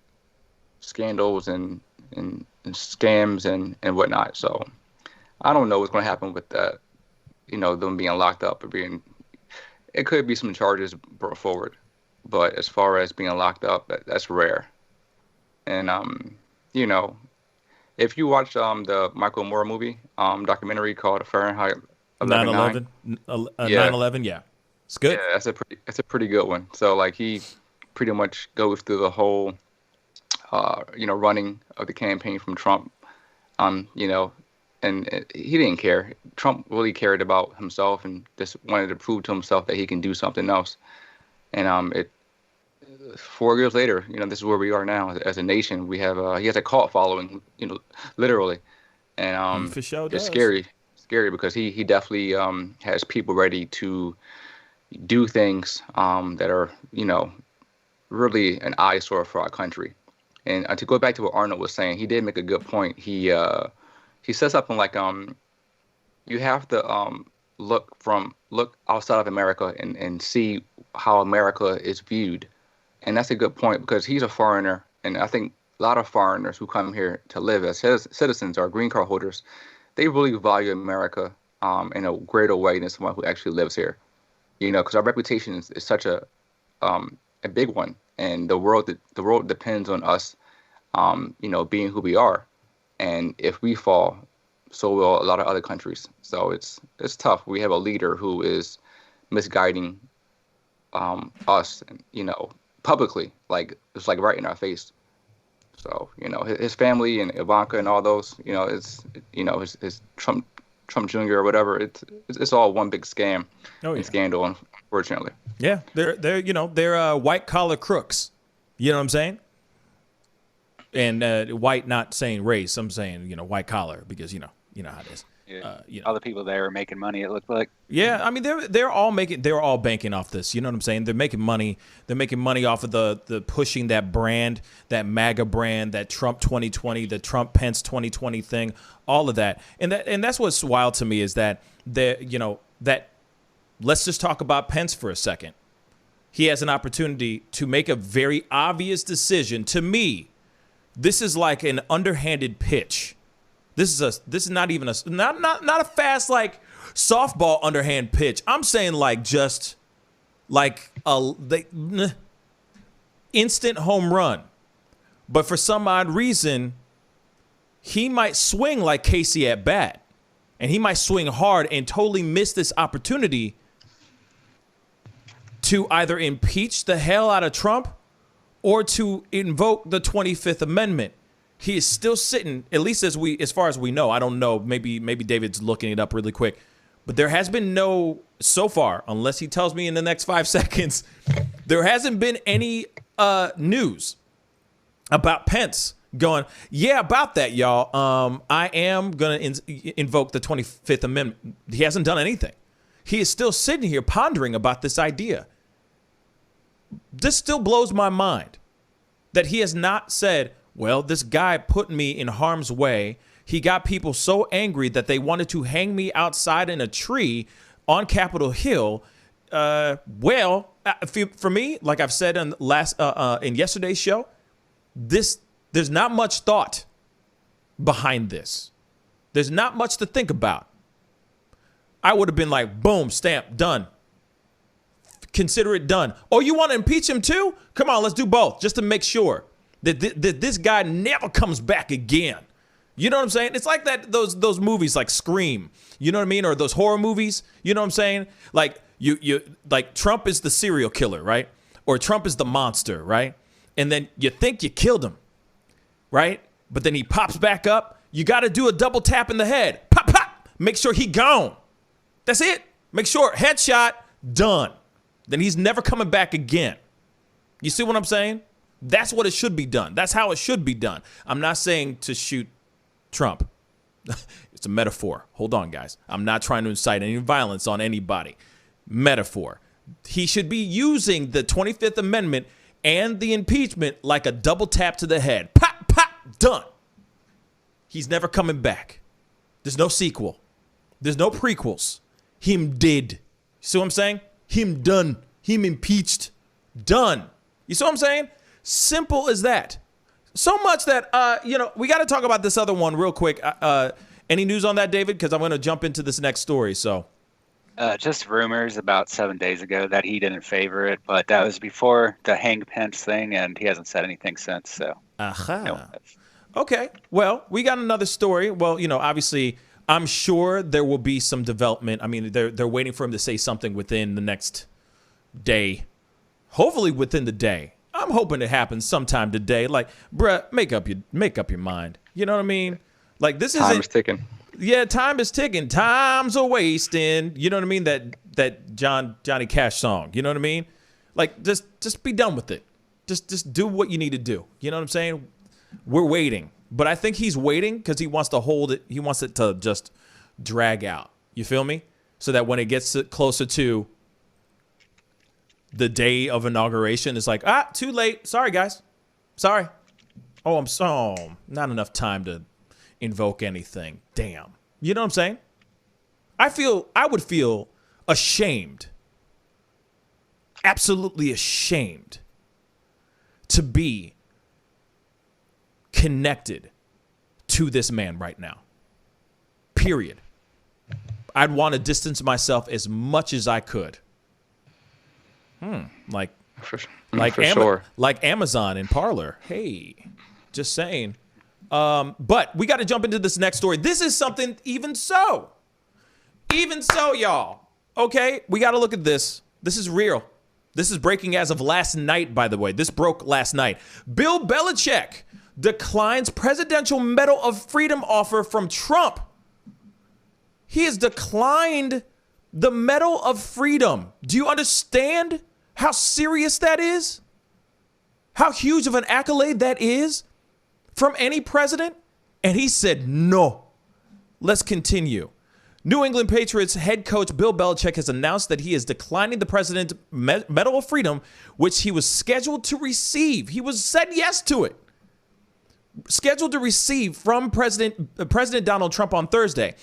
scandals and scams and whatnot. So I don't know what's going to happen with that, them being locked up or it could be some charges brought forward. But as far as being locked up, that's rare. And, if you watch the Michael Moore movie, documentary called Fahrenheit 11/9. 9/11, yeah. It's good. Yeah, that's a pretty good one. So, like, he pretty much goes through the whole, running of the campaign from Trump, and he didn't care. Trump really cared about himself and just wanted to prove to himself that he can do something else. And 4 years later, this is where we are now as a nation. We have he has a cult following, literally, and for sure it's scary because he definitely has people ready to do things that are really an eyesore for our country. And to go back to what Arnold was saying, he did make a good point. He said something like you have to look outside of America and see how America is viewed. And that's a good point because he's a foreigner, and I think a lot of foreigners who come here to live as citizens or green card holders, they really value America in a greater way than someone who actually lives here. Because our reputation is such a big one, and the world depends on us, being who we are. And if we fall, so will a lot of other countries. So it's tough. We have a leader who is misguiding us, publicly, like it's like right in our face. So his family and Ivanka and all those, his Trump Jr. or whatever. It's all one big scam and scandal, unfortunately. Yeah, they're white collar crooks. You know what I'm saying? And white, not saying race. I'm saying white collar because you know how it is. Yeah. All the people there are making money, it looked like. Yeah, I mean they're all banking off this. You know what I'm saying? They're making money. They're making money off of the pushing that brand, that MAGA brand, that Trump 2020, the Trump Pence 2020 thing, all of that. And that's what's wild to me is that that let's just talk about Pence for a second. He has an opportunity to make a very obvious decision. To me, this is like an underhanded pitch. This is not even not a fast like softball underhand pitch. I'm saying like just like instant home run. But for some odd reason, he might swing like Casey at bat, and he might swing hard and totally miss this opportunity to either impeach the hell out of Trump or to invoke the 25th Amendment. He is still sitting, at least as far as we know. I don't know. Maybe David's looking it up really quick. But there has been so far, unless he tells me in the next 5 seconds, there hasn't been any news about Pence going, yeah, about that, y'all. I am going to invoke the 25th Amendment. He hasn't done anything. He is still sitting here pondering about this idea. This still blows my mind that he has not said, well, this guy put me in harm's way. He got people so angry that they wanted to hang me outside in a tree on Capitol Hill. For me, like I've said in yesterday's show, there's not much thought behind this. There's not much to think about. I would have been like, boom, stamp, done. Consider it done. Oh, you want to impeach him too? Come on, let's do both just to make sure that this guy never comes back again. You know what I'm saying? It's like those movies like Scream. You know what I mean? Or those horror movies. You know what I'm saying? Like you like Trump is the serial killer, right? Or Trump is the monster, right? And then you think you killed him, right? But then he pops back up. You got to do a double tap in the head. Pop, pop. Make sure he gone. That's it. Make sure headshot, done. Then he's never coming back again. You see what I'm saying? That's what it should be done. That's how it should be done. I'm not saying to shoot Trump. It's a metaphor. Hold on, guys. I'm not trying to incite any violence on anybody. Metaphor. He should be using the 25th Amendment and the impeachment like a double tap to the head. Pop, pop, done. He's never coming back. There's no sequel. There's no prequels. Him did. See what I'm saying? Him done. Him impeached. Done. You see what I'm saying? Simple as that. So much that, we got to talk about this other one real quick. Any news on that, David? Because I'm going to jump into this next story. So, just rumors about 7 days ago that he didn't favor it, but that was before the hang Pence thing, and he hasn't said anything since. So, Okay. Well, we got another story. Well, obviously, I'm sure there will be some development. I mean, they're waiting for him to say something within the next day. Hopefully, within the day. I'm hoping it happens sometime today. Like, bruh, make up your mind. You know what I mean? Like, this time is ticking. Yeah, time is ticking. Time's a wasting. You know what I mean? That Johnny Cash song. You know what I mean? Like, just be done with it. Just do what you need to do. You know what I'm saying? We're waiting, but I think he's waiting because he wants to hold it. He wants it to just drag out. You feel me? So that when it gets closer to the day of inauguration, it's like, too late. Sorry, guys. Sorry. Oh, I'm so not enough time to invoke anything. Damn. You know what I'm saying? I would feel ashamed. Absolutely ashamed to be connected to this man right now. Period. I'd want to distance myself as much as I could. Like Amazon and Parler. Hey, just saying. But we got to jump into this next story. This is something even so, y'all. Okay, we got to look at this. This is real. This is breaking as of last night, by the way. This broke last night. Bill Belichick declines Presidential Medal of Freedom offer from Trump. He has declined the Medal of Freedom. Do you understand how serious that is? How huge of an accolade that is from any president? And he said, no. Let's continue. New England Patriots head coach Bill Belichick has announced that he is declining the President's Medal of Freedom, which he was scheduled to receive. He said yes to it. Scheduled to receive from President Donald Trump on Thursday.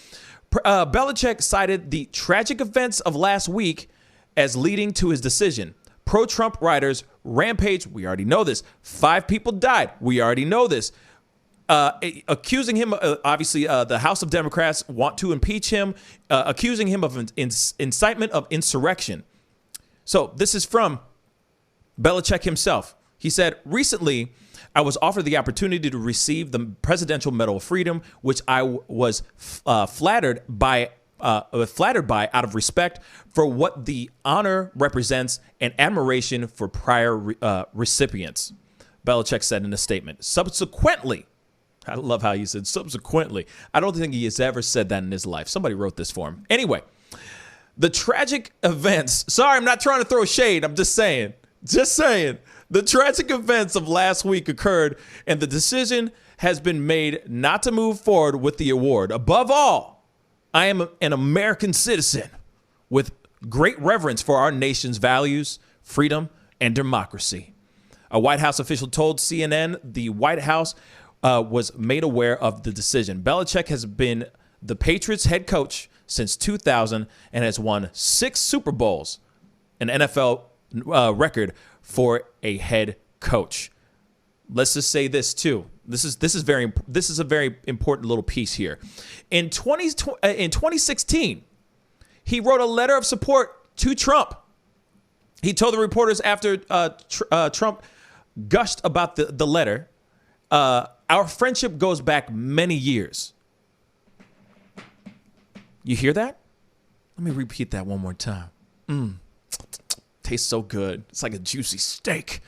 Belichick cited the tragic events of last week as leading to his decision. Pro-Trump writers rampage. We already know this. 5 people died. We already know this. Accusing him, obviously, the House of Democrats want to impeach him, accusing him of incitement of insurrection. So this is from Belichick himself. He said, recently, I was offered the opportunity to receive the Presidential Medal of Freedom, which I was flattered by out of respect for what the honor represents and admiration for prior recipients, Belichick said in a statement. Subsequently, I love how he said subsequently. I don't think he has ever said that in his life. Somebody wrote this for him. Anyway, the tragic events. Sorry, I'm not trying to throw shade. I'm just saying. The tragic events of last week occurred, and the decision has been made not to move forward with the award. Above all, I am an American citizen with great reverence for our nation's values, freedom, and democracy. A White House official told CNN the White House was made aware of the decision. Belichick has been the Patriots head coach since 2000 and has won 6 Super Bowls, an NFL record for a head coach. Let's just say this too. This is a very important little piece here. In 2016, he wrote a letter of support to Trump. He told the reporters after Trump gushed about the letter, our friendship goes back many years. You hear that? Let me repeat that one more time. Tastes so good. It's like a juicy steak.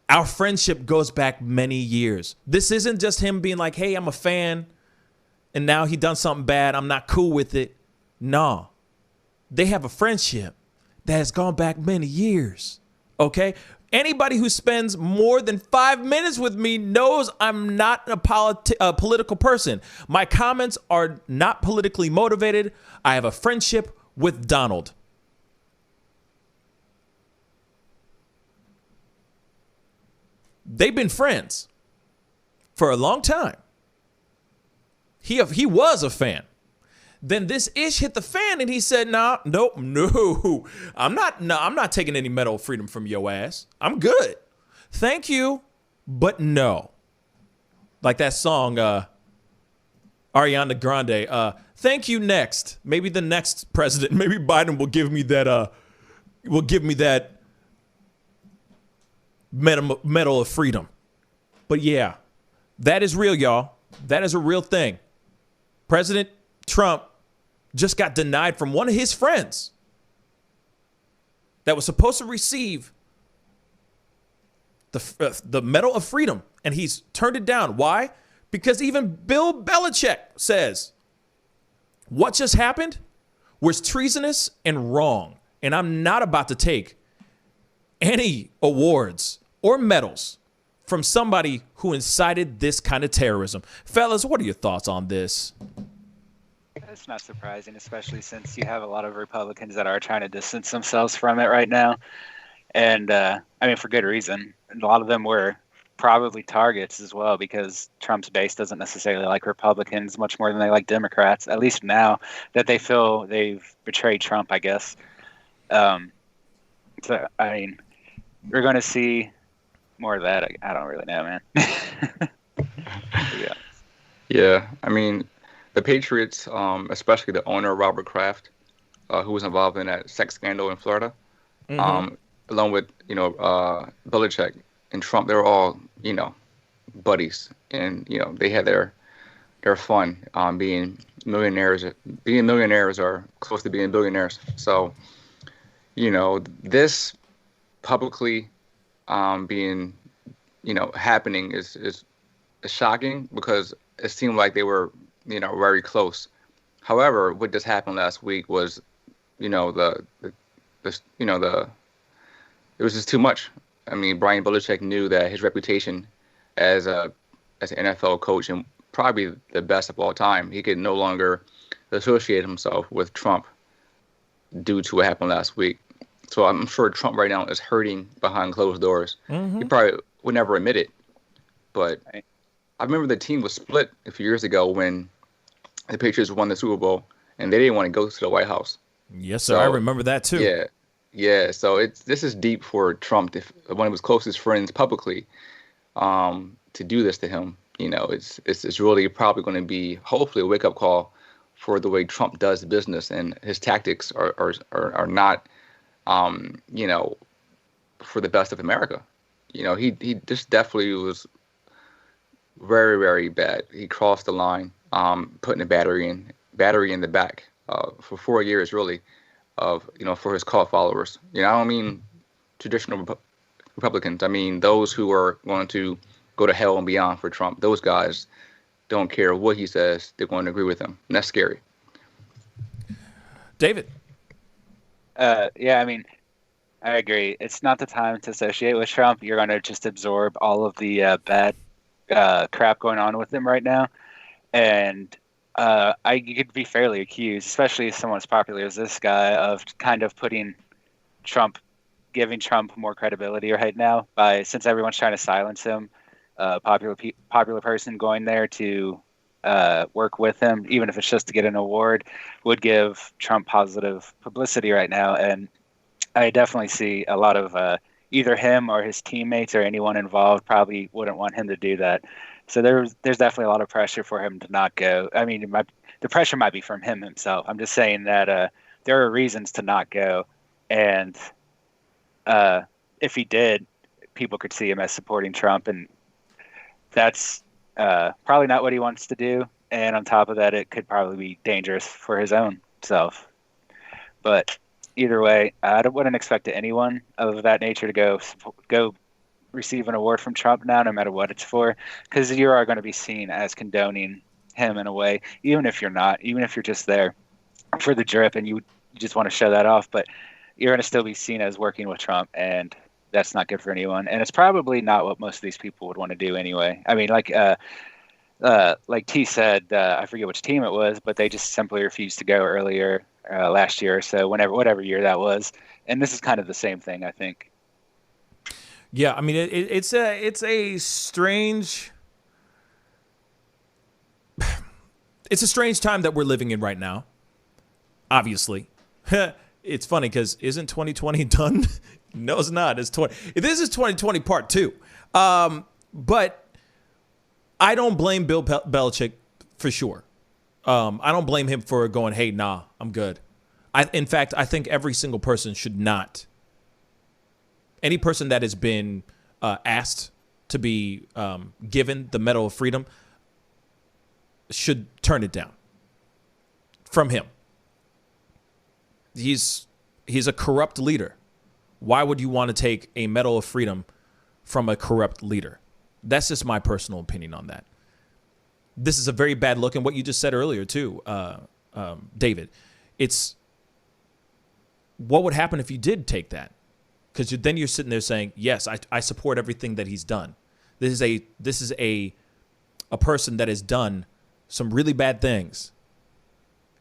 Our friendship goes back many years. This isn't just him being like, hey, I'm a fan, and now he done something bad. I'm not cool with it. No. They have a friendship that has gone back many years. Okay? Anybody who spends more than 5 minutes with me knows I'm not a political person. My comments are not politically motivated. I have a friendship with Donald. They've been friends for a long time. He was a fan. Then this ish hit the fan, and he said, no, I'm not taking any Medal of Freedom from your ass. I'm good. Thank you, but no. Like that song, Ariana Grande, thank you next. Maybe the next president, maybe Biden will give me that Medal of Freedom. But yeah, that is real, y'all. That is a real thing. President Trump just got denied from one of his friends that was supposed to receive the Medal of Freedom, and he's turned it down. Why? Because even Bill Belichick says what just happened was treasonous and wrong, and I'm not about to take any awards or medals from somebody who incited this kind of terrorism. Fellas, what are your thoughts on this? It's not surprising, especially since you have a lot of Republicans that are trying to distance themselves from it right now. And, I mean, for good reason. A lot of them were probably targets as well, because Trump's base doesn't necessarily like Republicans much more than they like Democrats, at least now that they feel they've betrayed Trump, I guess. So, I mean, we're going to see more of that. I don't really know, man. Yeah, I mean, the Patriots, especially the owner, Robert Kraft, who was involved in that sex scandal in Florida, along with, Belichick and Trump, they were all, buddies. And, they had their fun being millionaires or close to being billionaires. So, this publicly being, happening is shocking because it seemed like they were, very close. However, what just happened last week was, the it was just too much. I mean, Brian Belichick knew that his reputation as an NFL coach and probably the best of all time, he could no longer associate himself with Trump due to what happened last week. So I'm sure Trump right now is hurting behind closed doors. He probably would never admit it. But I remember the team was split a few years ago when the Patriots won the Super Bowl, and they didn't want to go to the White House. Yes, sir. I remember that too. Yeah. Yeah, so this is deep for Trump, one of his closest friends publicly, to do this to him. It's really probably going to be hopefully a wake up call for the way Trump does business, and his tactics are not, for the best of America. He just definitely was very, very bad. He crossed the line, putting a battery in the back for 4 years, really. For his cult followers. I don't mean traditional Republicans. I mean those who are going to go to hell and beyond for Trump. Those guys don't care what he says. They're going to agree with him. And that's scary. David. Yeah, I mean, I agree. It's not the time to associate with Trump. You're going to just absorb all of the bad crap going on with him right now. And you could be fairly accused, especially someone as popular as this guy, of kind of giving Trump more credibility right now since everyone's trying to silence him. Popular person going there to work with him, even if it's just to get an award, would give Trump positive publicity right now. And I definitely see a lot of either him or his teammates or anyone involved probably wouldn't want him to do that. So there's definitely a lot of pressure for him to not go. I mean, the pressure might be from him himself. I'm just saying that there are reasons to not go. And if he did, people could see him as supporting Trump. And that's probably not what he wants to do. And on top of that, it could probably be dangerous for his own self. But either way, I wouldn't expect anyone of that nature to go receive an award from Trump now, no matter what it's for, because you are going to be seen as condoning him in a way, even if you're not, even if you're just there for the drip and you just want to show that off, but you're going to still be seen as working with Trump, and that's not good for anyone. And it's probably not what most of these people would want to do anyway. I mean, like T said, I forget which team it was, but they just simply refused to go earlier last year or so, whatever year that was. And this is kind of the same thing, I think. Yeah, I mean, it's a strange time that we're living in right now. Obviously, it's funny because isn't 2020 done? No, it's not. This is 2020 part 2. But I don't blame Bill Belichick for sure. I don't blame him for going, hey, nah, I'm good. In fact, I think every single person should not. Any person that has been asked to be given the Medal of Freedom should turn it down from him. He's a corrupt leader. Why would you want to take a Medal of Freedom from a corrupt leader? That's just my personal opinion on that. This is a very bad look. And what you just said earlier, too, David, it's what would happen if you did take that? Because then you're sitting there saying, yes, I support everything that he's done. This is a person that has done some really bad things.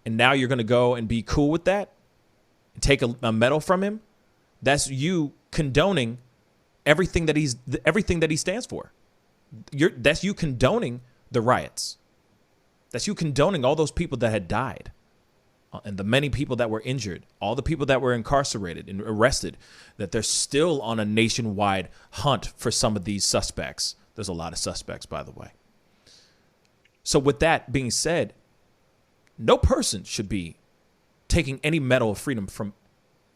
And now you're going to go and be cool with that and take a medal from him? That's you condoning everything that he stands for. That's you condoning the riots. That's you condoning all those people that had died. And the many people that were injured, all the people that were incarcerated and arrested, that they're still on a nationwide hunt for some of these suspects. There's a lot of suspects, by the way. So with that being said, no person should be taking any Medal of Freedom from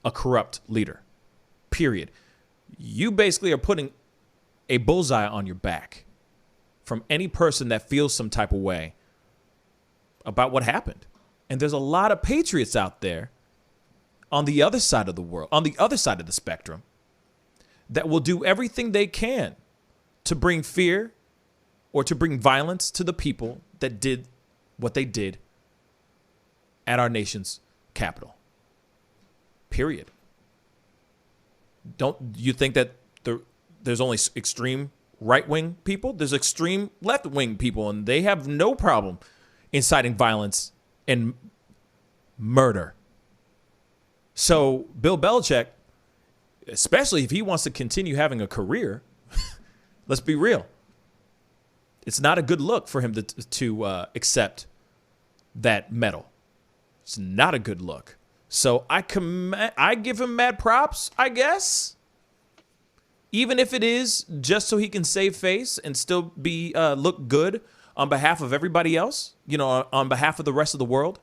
a corrupt leader, period. You basically are putting a bullseye on your back from any person that feels some type of way about what happened. And there's a lot of patriots out there on the other side of the world, on the other side of the spectrum, that will do everything they can to bring fear or to bring violence to the people that did what they did at our nation's capital. Period. Don't you think that there's only extreme right-wing people? There's extreme left-wing people, and they have no problem inciting violence and murder. So Bill Belichick, especially if he wants to continue having a career, let's be real. It's not a good look for him to accept that medal. It's not a good look. So I give him mad props, I guess. Even if it is just so he can save face and still be look good on behalf of everybody else, you know, on behalf of the rest of the world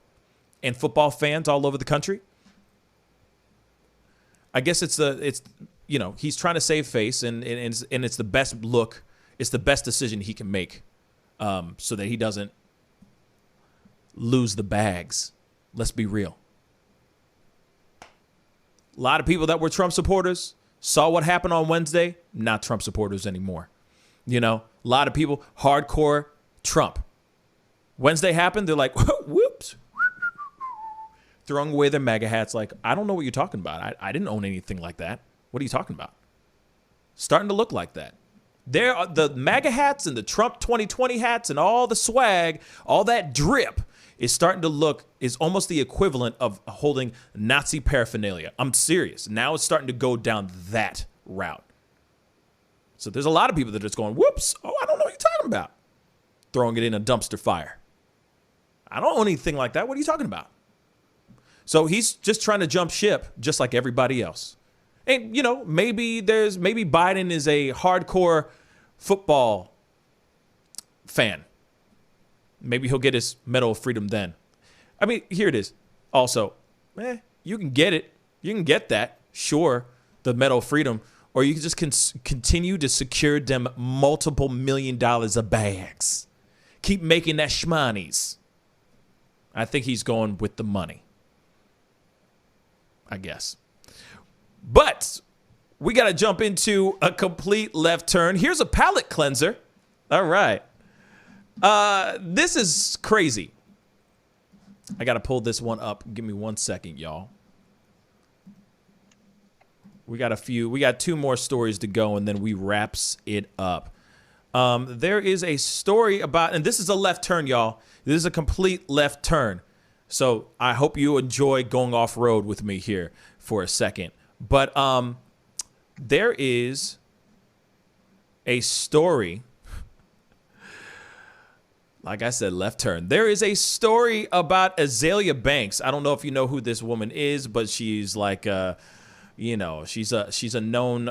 and football fans all over the country. I guess it's he's trying to save face and it's the best look. It's the best decision he can make so that he doesn't lose the bags. Let's be real. A lot of people that were Trump supporters saw what happened on Wednesday, not Trump supporters anymore. You know, a lot of people, hardcore Trump. Wednesday happened, they're like, whoops. Throwing away their MAGA hats like, I don't know what you're talking about. I didn't own anything like that. What are you talking about? Starting to look like that. There are the MAGA hats and the Trump 2020 hats and all the swag, all that drip is starting to look, is almost the equivalent of holding Nazi paraphernalia. I'm serious. Now it's starting to go down that route. So there's a lot of people that are just going, whoops, oh, I don't know what you're talking about. Throwing it in a dumpster fire. I don't own anything like that. What are you talking about? So he's just trying to jump ship just like everybody else. And, you know, maybe Biden is a hardcore football fan. Maybe he'll get his Medal of Freedom then. I mean, here it is. Also, you can get it. You can get that. Sure, the Medal of Freedom. Or you can just continue to secure them multiple $1 million of bags. Keep making that schmanies. I think he's going with the money. I guess. But we got to jump into a complete left turn. Here's a palate cleanser. All right. This is crazy. I got to pull this one up. Give me 1 second, y'all. We got two more stories to go, and then we wraps it up. There is a story about, and this is a left turn, y'all. This is a complete left turn. So I hope you enjoy going off-road with me here for a second. But there is a story. Like I said, left turn. There is a story about Azalea Banks. I don't know if you know who this woman is, but she's like, she's a known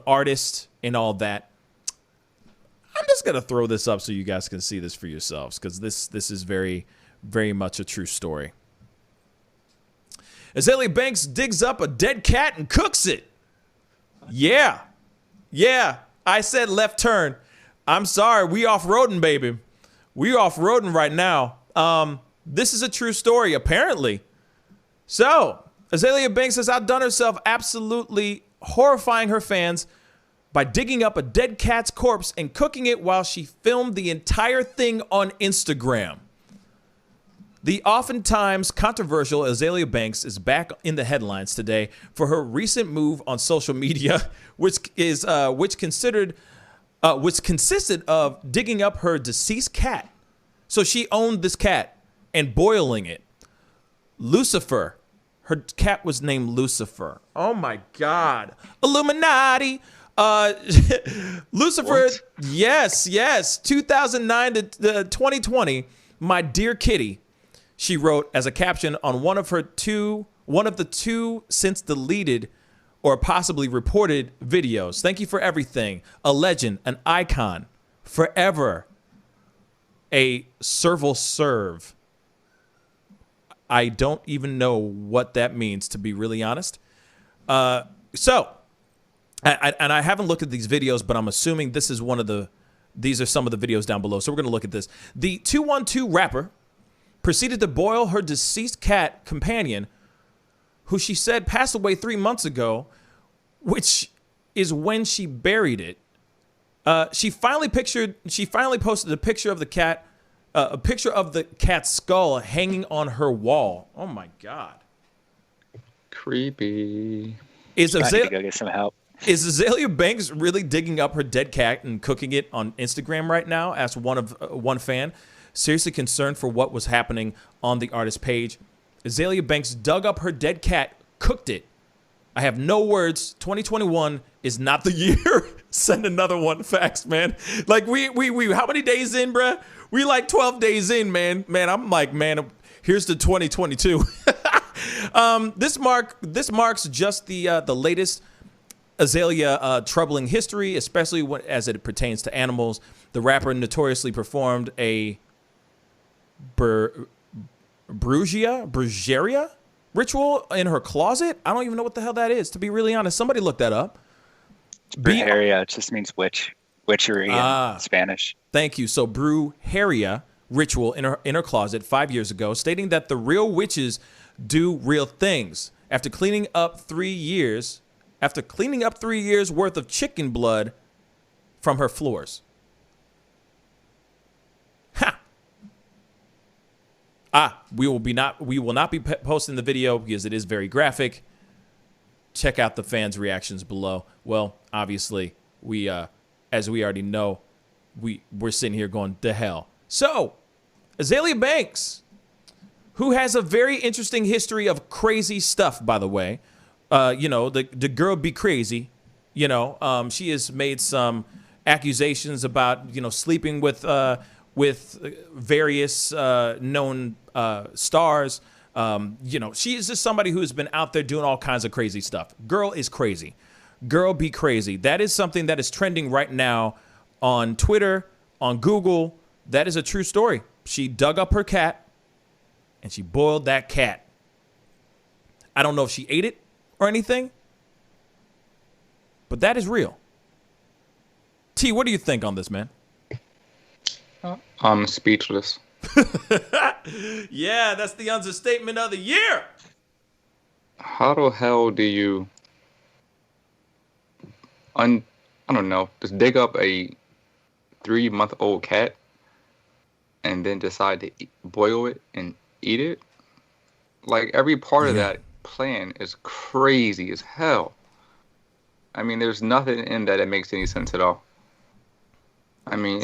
artist and all that. I'm just gonna throw this up so you guys can see this for yourselves because this is very, very much a true story. Azalea Banks digs up a dead cat and cooks it. Yeah, I said left turn. I'm sorry, we off-roading, baby. We off-roading right now. This is a true story, apparently. So, Azalea Banks has outdone herself, absolutely horrifying her fans by digging up a dead cat's corpse and cooking it while she filmed the entire thing on Instagram. The oftentimes controversial Azalea Banks is back in the headlines today for her recent move on social media, which consisted of digging up her deceased cat. So she owned this cat and boiling it. Lucifer. Her cat was named Lucifer. Oh my God. Illuminati. Lucifer. What? Yes. 2009 to 2020. My dear kitty. She wrote as a caption on one of the two since deleted or possibly reported videos. Thank you for everything. A legend, an icon, forever. A serval serve. I don't even know what that means, to be really honest. I haven't looked at these videos, but I'm assuming these are some of the videos down below. So we're going to look at this. The 212 rapper proceeded to boil her deceased cat companion, who she said passed away 3 months ago, which is when she buried it. She finally posted a picture of the cat, a picture of the cat's skull hanging on her wall. Oh my God. Creepy. Need to go get some help. Is Azalea Banks really digging up her dead cat and cooking it on Instagram right now? Asked one fan, seriously concerned for what was happening on the artist page. Azalea Banks dug up her dead cat, cooked it. I have no words. 2021 is not the year. Send another one. Facts, man. Like we how many days in, bruh? We like 12 days in, man. Man, I'm like, man, here's the 2022. This marks just the latest Azalea troubling history, especially as it pertains to animals. The rapper notoriously performed a brujeria ritual in her closet. I don't even know what the hell that is, to be really honest. Somebody look that up. Brujeria, it just means witchery in Spanish. Thank you. So brujeria ritual in her closet 5 years ago, stating that the real witches do real things. After cleaning up 3 years worth of chicken blood from her floors. We will not be posting the video because it is very graphic. Check out the fans' reactions below. Well, obviously, as we already know, we're sitting here going, the hell. So, Azalea Banks, who has a very interesting history of crazy stuff, by the way. The girl be crazy. She has made some accusations about, sleeping with various known stars. She is just somebody who has been out there doing all kinds of crazy stuff. Girl is crazy. Girl be crazy. That is something that is trending right now on Twitter, on Google. That is a true story. She dug up her cat and she boiled that cat. I don't know if she ate it or anything, but that is real. T, what do you think on this, man? I'm speechless. Yeah, that's the understatement of the year. How the hell do you, I don't know, just dig up a 3-month-old cat and then decide to boil it and eat it? Like, every part of that plan is crazy as hell. I mean, there's nothing in that makes any sense at all. I mean,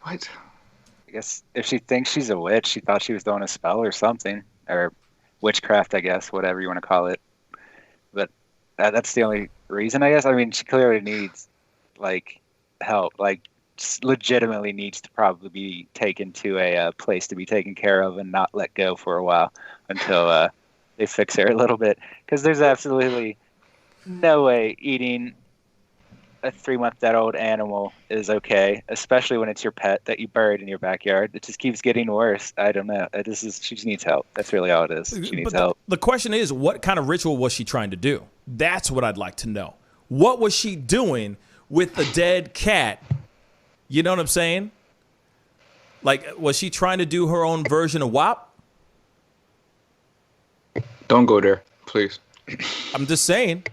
what? I guess if she thinks she's a witch, she thought she was doing a spell or something, or witchcraft, I guess, whatever you want to call it. But that's the only reason, I guess. I mean, she clearly needs, help. Legitimately needs to probably be taken to a place to be taken care of and not let go for a while until they fix her a little bit. Because there's absolutely no way eating a 3-month-old animal is okay, especially when it's your pet that you buried in your backyard. It just keeps getting worse. I don't know. She just needs help. That's really all it is. She needs help. The question is, what kind of ritual was she trying to do? That's what I'd like to know. What was she doing with the dead cat? You know what I'm saying? Was she trying to do her own version of WAP? Don't go there, please. I'm just saying.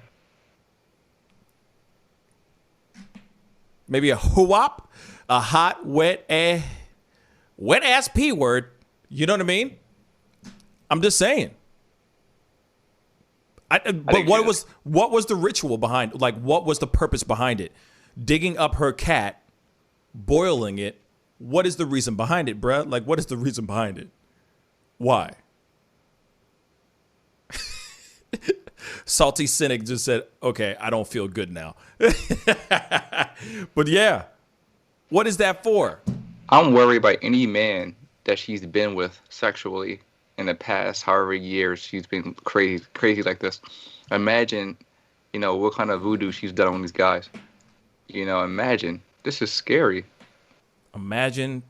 Maybe a hoo-wop, a hot, wet ass P word. You know what I mean? I'm just saying. But what was the ritual behind? What was the purpose behind it? Digging up her cat, boiling it. What is the reason behind it, bruh? What is the reason behind it? Why? Salty Cynic just said, okay, I don't feel good now. But yeah, what is that for? I'm worried by any man that she's been with sexually in the past however years she's been crazy like this. Imagine, what kind of voodoo she's done on these guys. Imagine. This is scary. Imagine.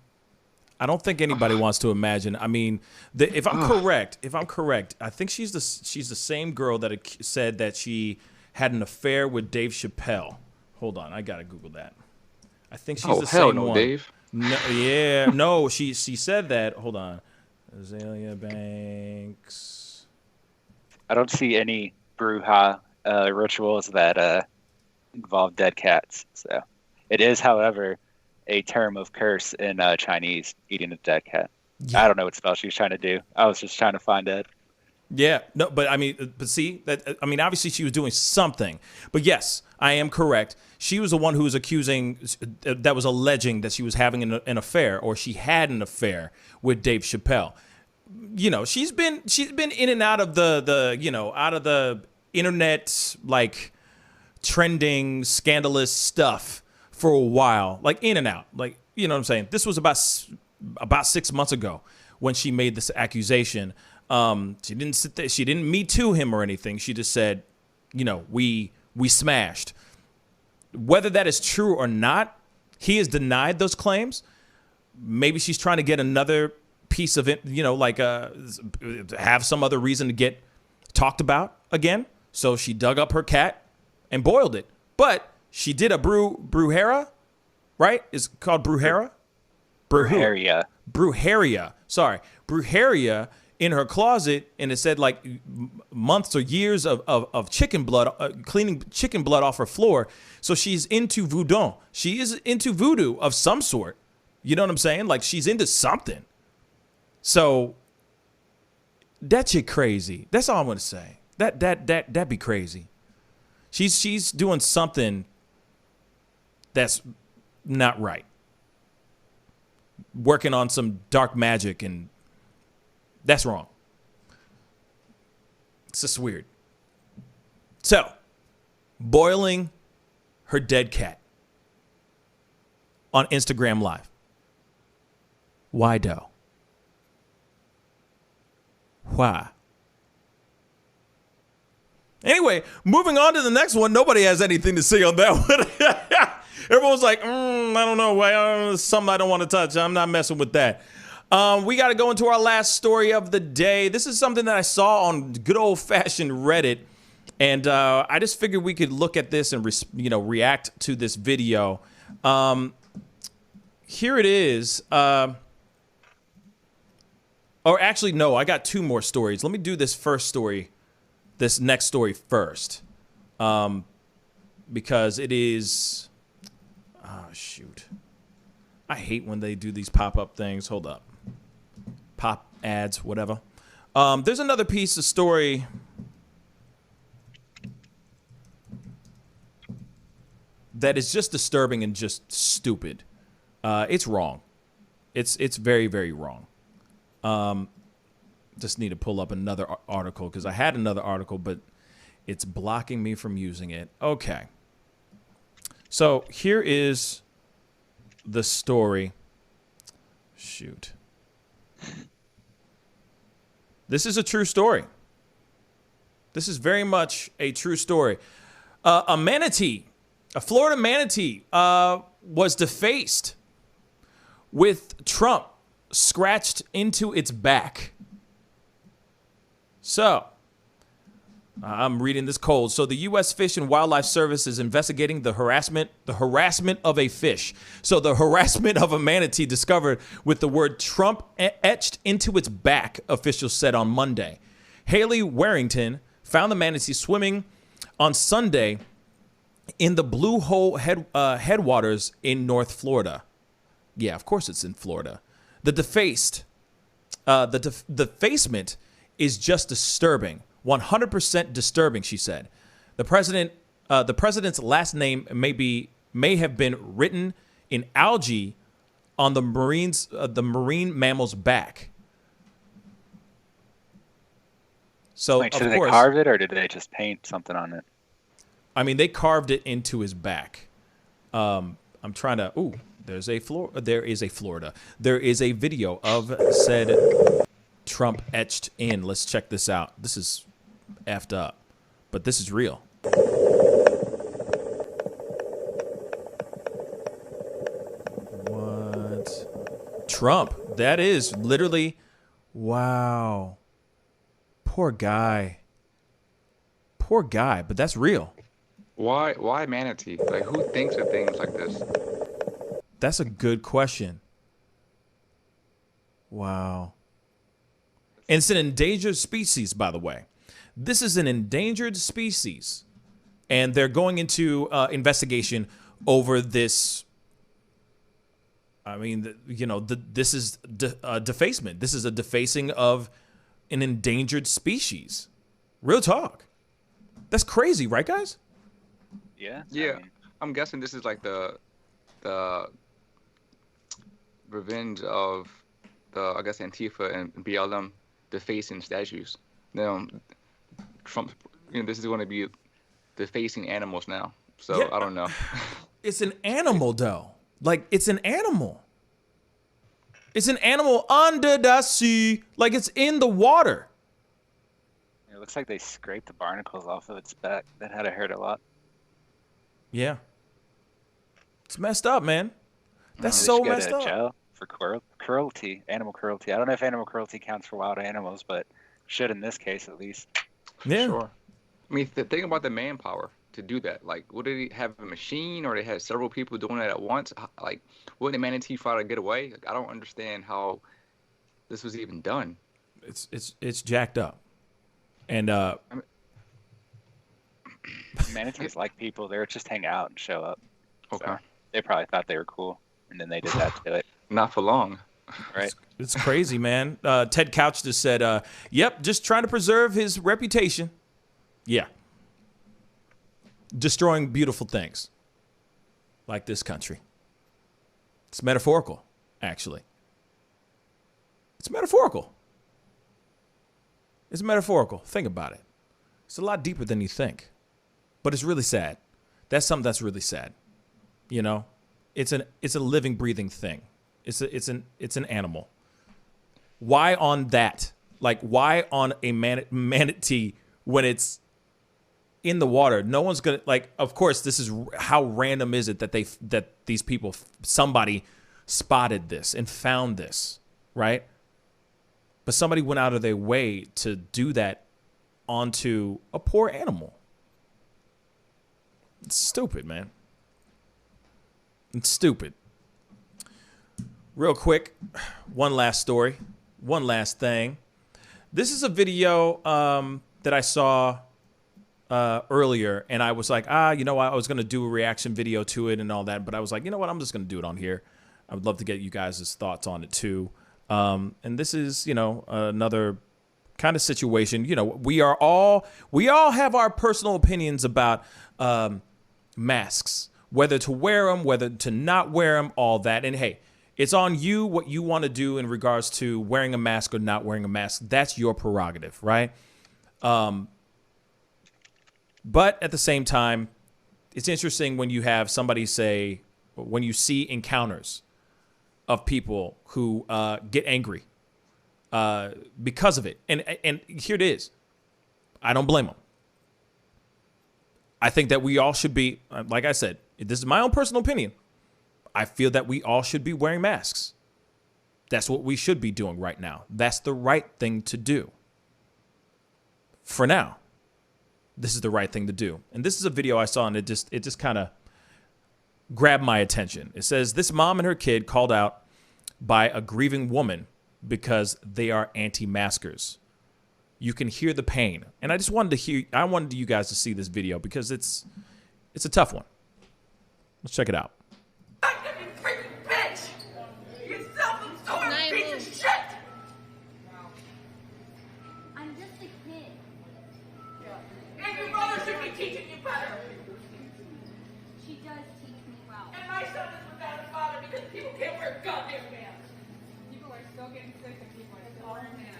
I don't think anybody wants to imagine. I mean, if I'm correct, I think she's the same girl that said that she had an affair with Dave Chappelle. Hold on, I gotta Google that. I think she's the same one. Dave. No, she said that. Hold on, Azalea Banks. I don't see any bruja rituals that involve dead cats. So it is, however, a term of curse in Chinese, eating a dead cat. Yeah. I don't know what spell she was trying to do. I was just trying to find it. Yeah, no, but I mean, but see, that I mean, obviously she was doing something. But yes, I am correct. She was the one who was accusing, that was alleging that she was having an affair, or she had an affair with Dave Chappelle. You know, she's been in and out of the internet, like, trending, scandalous stuff for a while, like in and out, like, you know what I'm saying? This was about 6 months ago when she made this accusation. She didn't sit there, she didn't Me Too him or anything. She just said, you know, we smashed. Whether that is true or not, he has denied those claims. Maybe she's trying to get another piece of it, you know, like have some other reason to get talked about again. So she dug up her cat and boiled it. But she did a brujeria, right? It's called brujeria? Brujeria. Brujeria. Sorry. Brujeria in her closet, and it said like months or years of chicken blood, cleaning chicken blood off her floor. So she's into voodoo. She is into voodoo of some sort. You know what I'm saying? Like, she's into something. So that shit crazy. That's all I'm gonna say. That'd be crazy. She's doing something that's not right. Working on some dark magic, and that's wrong. It's just weird. So, boiling her dead cat on Instagram Live. Why though? Why? Anyway, moving on to the next one. Nobody has anything to say on that one. Everyone's like, I don't know. Something I don't want to touch. I'm not messing with that. We got to go into our last story of the day. This is something that I saw on good old-fashioned Reddit, and I just figured we could look at this and react to this video. Here it is. Or actually, no, I got two more stories. Let me do this next story first, because it is. Oh shoot! I hate when they do these pop-up things. Hold up. Pop ads, whatever. There's another piece of story that is just disturbing and just stupid. It's wrong. It's very, very wrong. Just need to pull up another article because I had another article, but it's blocking me from using it. Okay. So here is the story. Shoot. This is a true story. This is very much a true story. A manatee, a Florida manatee, was defaced with Trump scratched into its back. So, I'm reading this cold. So the U.S. Fish and Wildlife Service is investigating the harassment of a fish. So the harassment of a manatee discovered with the word Trump etched into its back, officials said on Monday. Haley Warrington found the manatee swimming on Sunday in the Blue Hole headwaters in North Florida. Yeah, of course it's in Florida. The defacement is just disturbing. 100% disturbing, she said. The president's last name may have been written in algae on the marine mammal's back. So, did they carve it, or did they just paint something on it? I mean, they carved it into his back. I'm trying to. Ooh, there is a Florida. There is a video of said Trump etched in. Let's check this out. This is effed up, but this is real. What? Trump. That is literally. Wow. Poor guy. Poor guy, but that's real. Why manatee? Like, who thinks of things like this? That's a good question. Wow. And it's an endangered species, by the way. This is an endangered species. and they're going into investigation over this. I mean, this is defacement. This is a defacing of an endangered species. Real talk. That's crazy, right, guys? Yeah. I'm guessing this is like the revenge of I guess Antifa and BLM defacing statues. Now, Trump, this is going to be defacing animals now. So yeah. I don't know. It's an animal, though. Like, it's an animal. It's an animal under the sea. Like, it's in the water. It looks like they scraped the barnacles off of its back. That had to hurt a lot. Yeah. It's messed up, man. That's so messed up. Jail for cruelty, animal cruelty. I don't know if animal cruelty counts for wild animals, but should in this case at least. Yeah. Sure. I mean, think about the manpower to do that. Like, would he have a machine, or they had several people doing it at once? Like, wouldn't the manatee try to get away? Like, I don't understand how this was even done. It's jacked up, and manatees like people. They would just hang out and show up. Okay. So they probably thought they were cool, and then they did that to it. Not for long. Right. It's crazy, man. Ted Couch just said, "Yep, just trying to preserve his reputation." Yeah. Destroying beautiful things like this country. It's metaphorical, actually. It's metaphorical. It's metaphorical. Think about it. It's a lot deeper than you think, but it's really sad. That's something that's really sad. You know, it's a living, breathing thing. It's an animal. Why on that? Like, why on a manatee when it's in the water? No one's gonna, like, of course, this is how random is it that these people, somebody spotted this and found this, right? But somebody went out of their way to do that onto a poor animal. It's stupid, man. It's stupid. Real quick, one last story, one last thing. This is a video that I saw earlier, and I was like, you know what? I was going to do a reaction video to it and all that, but I was like, you know what? I'm just going to do it on here. I would love to get you guys' thoughts on it too. And this is, another kind of situation. We all have our personal opinions about masks, whether to wear them, whether to not wear them, all that. And hey, it's on you what you want to do in regards to wearing a mask or not wearing a mask. That's your prerogative, right? But at the same time, it's interesting when you have somebody say, when you see encounters of people who get angry because of it. And here it is. I don't blame them. I think that we all should be, like I said, this is my own personal opinion. I feel that we all should be wearing masks. That's what we should be doing right now. That's the right thing to do. For now, this is the right thing to do. And this is a video I saw, and it just kind of grabbed my attention. It says, this mom and her kid called out by a grieving woman because they are anti-maskers. You can hear the pain. And I wanted you guys to see this video because it's a tough one. Let's check it out. I'm just a kid. And your mother should be teaching you better. She does teach me well. And my son is without a father because people can't wear goddamn masks. People are still getting sick and people are still wearing masks.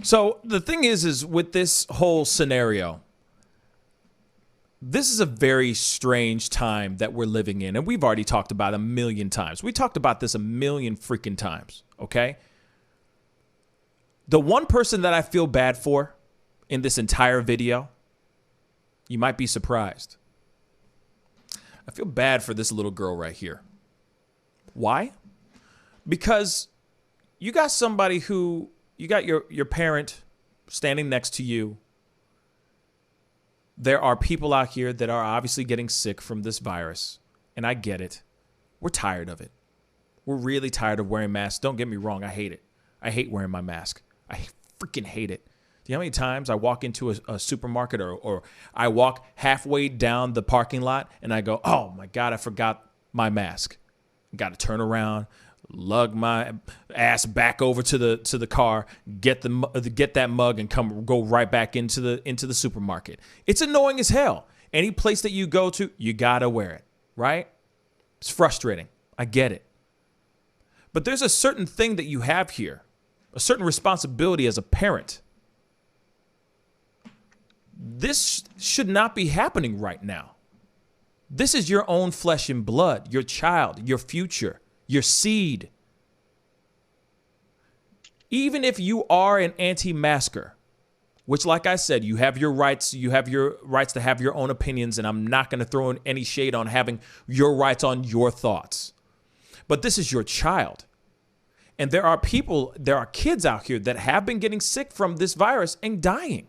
So the thing is with this whole scenario, this is a very strange time that we're living in. And we've already talked about it a million times. We talked about this a million freaking times, okay? The one person that I feel bad for in this entire video, you might be surprised. I feel bad for this little girl right here. Why? Because you got somebody who, you got your parent standing next to you. There are people out here that are obviously getting sick from this virus, and I get it. We're tired of it. We're really tired of wearing masks. Don't get me wrong. I hate it. I hate wearing my mask. I freaking hate it. Do you know how many times I walk into a supermarket or I walk halfway down the parking lot and I go, oh my God, I forgot my mask. Got to turn around, lug my ass back over to the car, get that mug and go right back into the supermarket. It's annoying as hell. Any place that you go to, you got to wear it, right? It's frustrating. I get it. But there's a certain thing that you have here, a certain responsibility as a parent. This should not be happening right now. This is your own flesh and blood, your child, your future, your seed. Even if you are an anti-masker, which, like I said, you have your rights to have your own opinions, and I'm not going to throw in any shade on having your rights on your thoughts. But this is your child. And there are kids out here that have been getting sick from this virus and dying.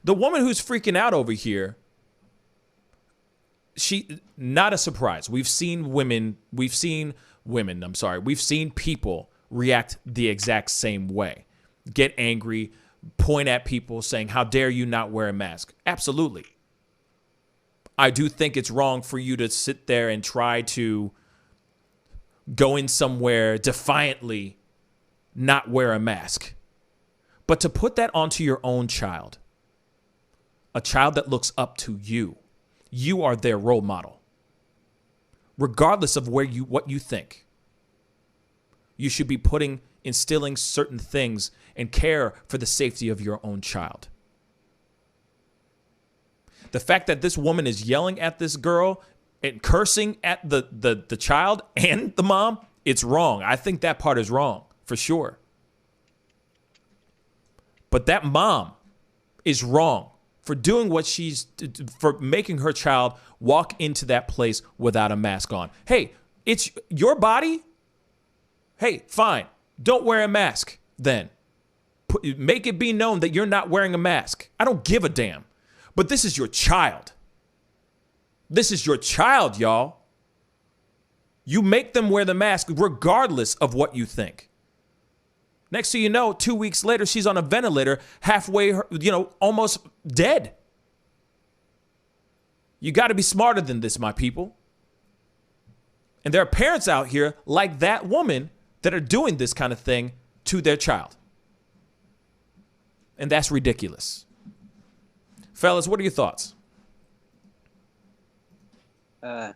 The woman who's freaking out over here, not a surprise. We've seen people react the exact same way. Get angry, point at people saying, how dare you not wear a mask? Absolutely. I do think it's wrong for you to sit there and try to go in somewhere defiantly, not wear a mask. But to put that onto your own child, a child that looks up to you, you are their role model. Regardless of what you think, you should be instilling certain things and care for the safety of your own child. The fact that this woman is yelling at this girl and cursing at the child and the mom, it's wrong. I think that part is wrong for sure. But that mom is wrong for doing for making her child walk into that place without a mask on. Hey, it's your body. Hey, fine. Don't wear a mask then. Make it be known that you're not wearing a mask. I don't give a damn. But this is your child. This is your child, y'all. You make them wear the mask regardless of what you think. Next thing you know, 2 weeks later, she's on a ventilator, halfway, almost dead. You got to be smarter than this, my people. And there are parents out here like that woman that are doing this kind of thing to their child. And that's ridiculous. Fellas, what are your thoughts? Yeah,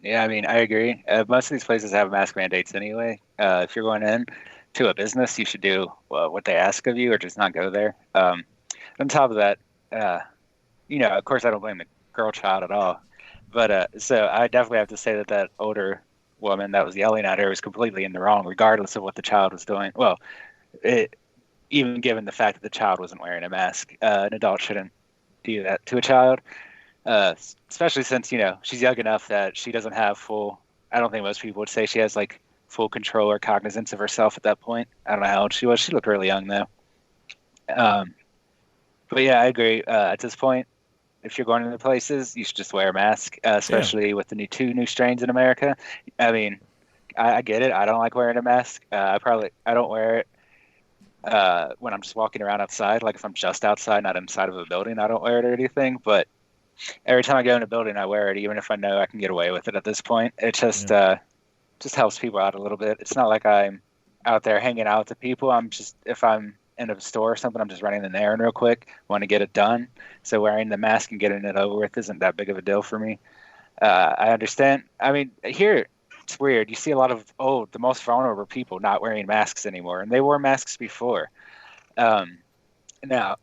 I mean, I agree. Most of these places have mask mandates anyway. If you're going in to a business, you should do what they ask of you or just not go there. On top of that, of course, I don't blame the girl child at all. But so I definitely have to say that older woman that was yelling at her was completely in the wrong, regardless of what the child was doing. Well, even given the fact that the child wasn't wearing a mask, an adult shouldn't do that to a child, especially since, she's young enough that she doesn't have I don't think most people would say she has full control or cognizance of herself at that point. I don't know how old she was. She looked really young though. But yeah, I agree. At this point, if you're going into places, you should just wear a mask, especially with the two new strains in America. I mean, I get it. I don't like wearing a mask. I don't wear it when I'm just walking around outside. Like if I'm just outside, not inside of a building, I don't wear it or anything. But every time I go in a building, I wear it, even if I know I can get away with it at this point. It just helps people out a little bit. It's not like I'm out there hanging out with the people. If I'm in a store or something, I'm just running an errand real quick, want to get it done. So wearing the mask and getting it over with isn't that big of a deal for me. I understand. I mean, here, it's weird. You see a lot of, the most vulnerable people not wearing masks anymore, and they wore masks before. Now,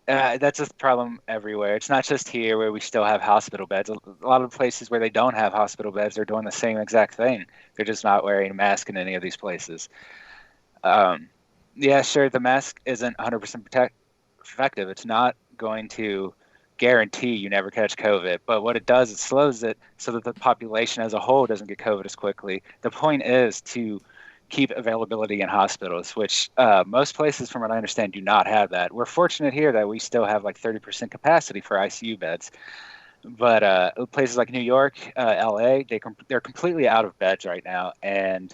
that's a problem everywhere. It's not just here where we still have hospital beds. A lot of places where they don't have hospital beds, they're doing the same exact thing. They're just not wearing a mask in any of these places. Yeah, sure, the mask isn't 100% effective. It's not going to guarantee you never catch COVID, but what it does, it slows it so that the population as a whole doesn't get COVID as quickly. The point is to keep availability in hospitals, which most places, from what I understand, do not have that. We're fortunate here that we still have 30% capacity for ICU beds. But places like New York, LA, they're completely out of beds right now. And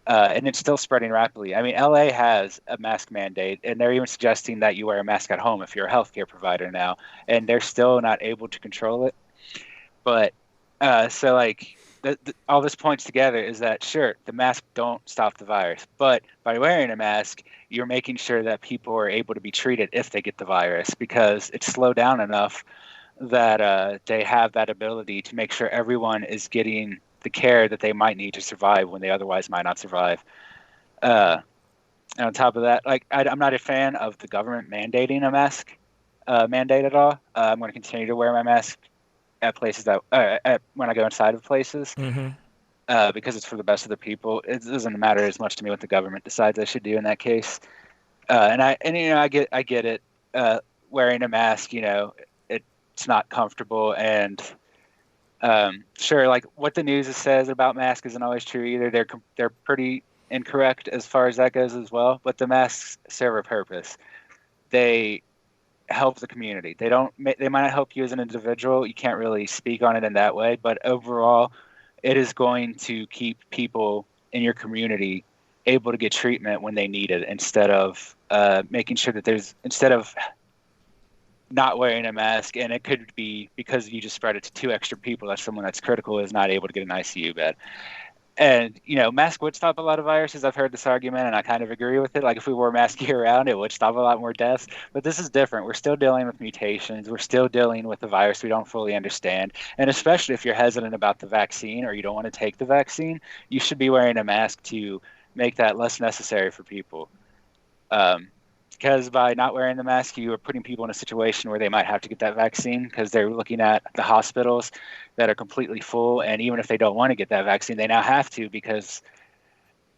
and it's still spreading rapidly. I mean, LA has a mask mandate, and they're even suggesting that you wear a mask at home if you're a healthcare provider now, and they're still not able to control it. But so like all this points together is that sure, the mask don't stop the virus, but by wearing a mask, you're making sure that people are able to be treated if they get the virus, because it's slowed down enough that they have that ability to make sure everyone is getting the care that they might need to survive when they otherwise might not survive. And on top of that, like I'm not a fan of the government mandating a mask mandate at all. I'm going to continue to wear my mask at places that when I go inside of places, because it's for the best of the people. It doesn't matter as much to me what the government decides I should do in that case. I get it. Wearing a mask, it's not comfortable, and sure, like what the news says about masks isn't always true either. They're pretty incorrect as far as that goes as well. But the masks serve a purpose. They help the community. They might not help you as an individual. You can't really speak on it in that way. But overall, it is going to keep people in your community able to get treatment when they need it, instead of making sure that instead of not wearing a mask, and it could be because you just spread it to 2 extra people, that someone that's critical is not able to get an ICU bed. And, mask would stop a lot of viruses. I've heard this argument, and I kind of agree with it. Like, if we wore masks year-round, it would stop a lot more deaths. But this is different. We're still dealing with mutations. We're still dealing with the virus we don't fully understand. And especially if you're hesitant about the vaccine or you don't want to take the vaccine, you should be wearing a mask to make that less necessary for people. Because by not wearing the mask, you are putting people in a situation where they might have to get that vaccine, because they're looking at the hospitals that are completely full. And even if they don't want to get that vaccine, they now have to, because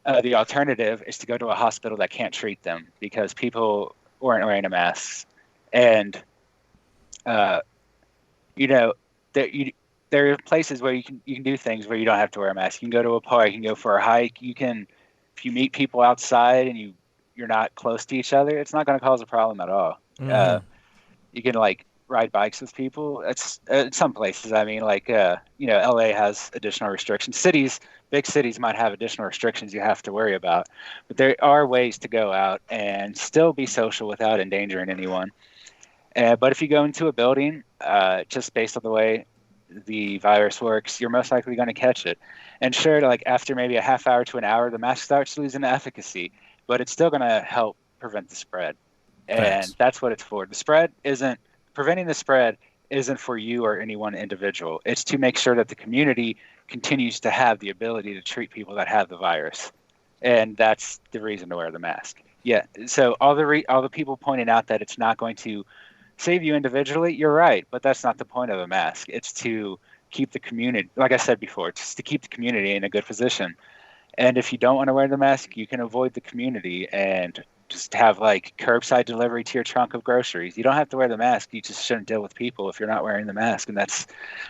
the alternative is to go to a hospital that can't treat them because people weren't wearing a mask. And, there are places where you can do things where you don't have to wear a mask. You can go to a park, you can go for a hike. If you meet people outside and you're not close to each other, it's not going to cause a problem at all. You can ride bikes with people. It's some places. I mean, LA has additional restrictions. Big cities might have additional restrictions you have to worry about, but there are ways to go out and still be social without endangering anyone. But if you go into a building, just based on the way the virus works, you're most likely going to catch it. And sure, after maybe a half hour to an hour, the mask starts losing efficacy, but it's still going to help prevent the spread. And that's what it's for. Preventing the spread isn't for you or any one individual. It's to make sure that the community continues to have the ability to treat people that have the virus. And that's the reason to wear the mask. Yeah. So all the people pointing out that it's not going to save you individually, you're right, but that's not the point of a mask. It's to keep the community, like I said before, just to keep the community in a good position. And if you don't want to wear the mask, you can avoid the community and just have curbside delivery to your trunk of groceries. You don't have to wear the mask. You just shouldn't deal with people if you're not wearing the mask. And that's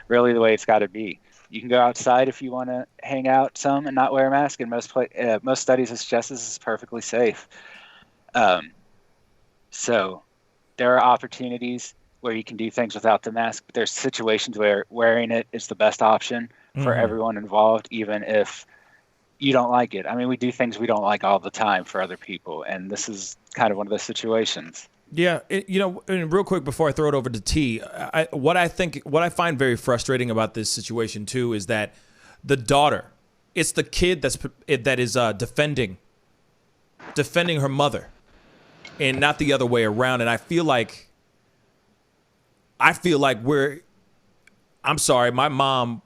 really the way it's got to be. You can go outside if you want to hang out some and not wear a mask. And most studies suggest this is perfectly safe. So there are opportunities where you can do things without the mask, but there's situations where wearing it is the best option for everyone involved, even if you don't like it. I mean, we do things we don't like all the time for other people, and this is kind of one of those situations. Yeah, and real quick before I throw it over to T, what I find very frustrating about this situation too is that the daughter, it's the kid that is defending her mother, and not the other way around. And I feel like I'm sorry, my mom,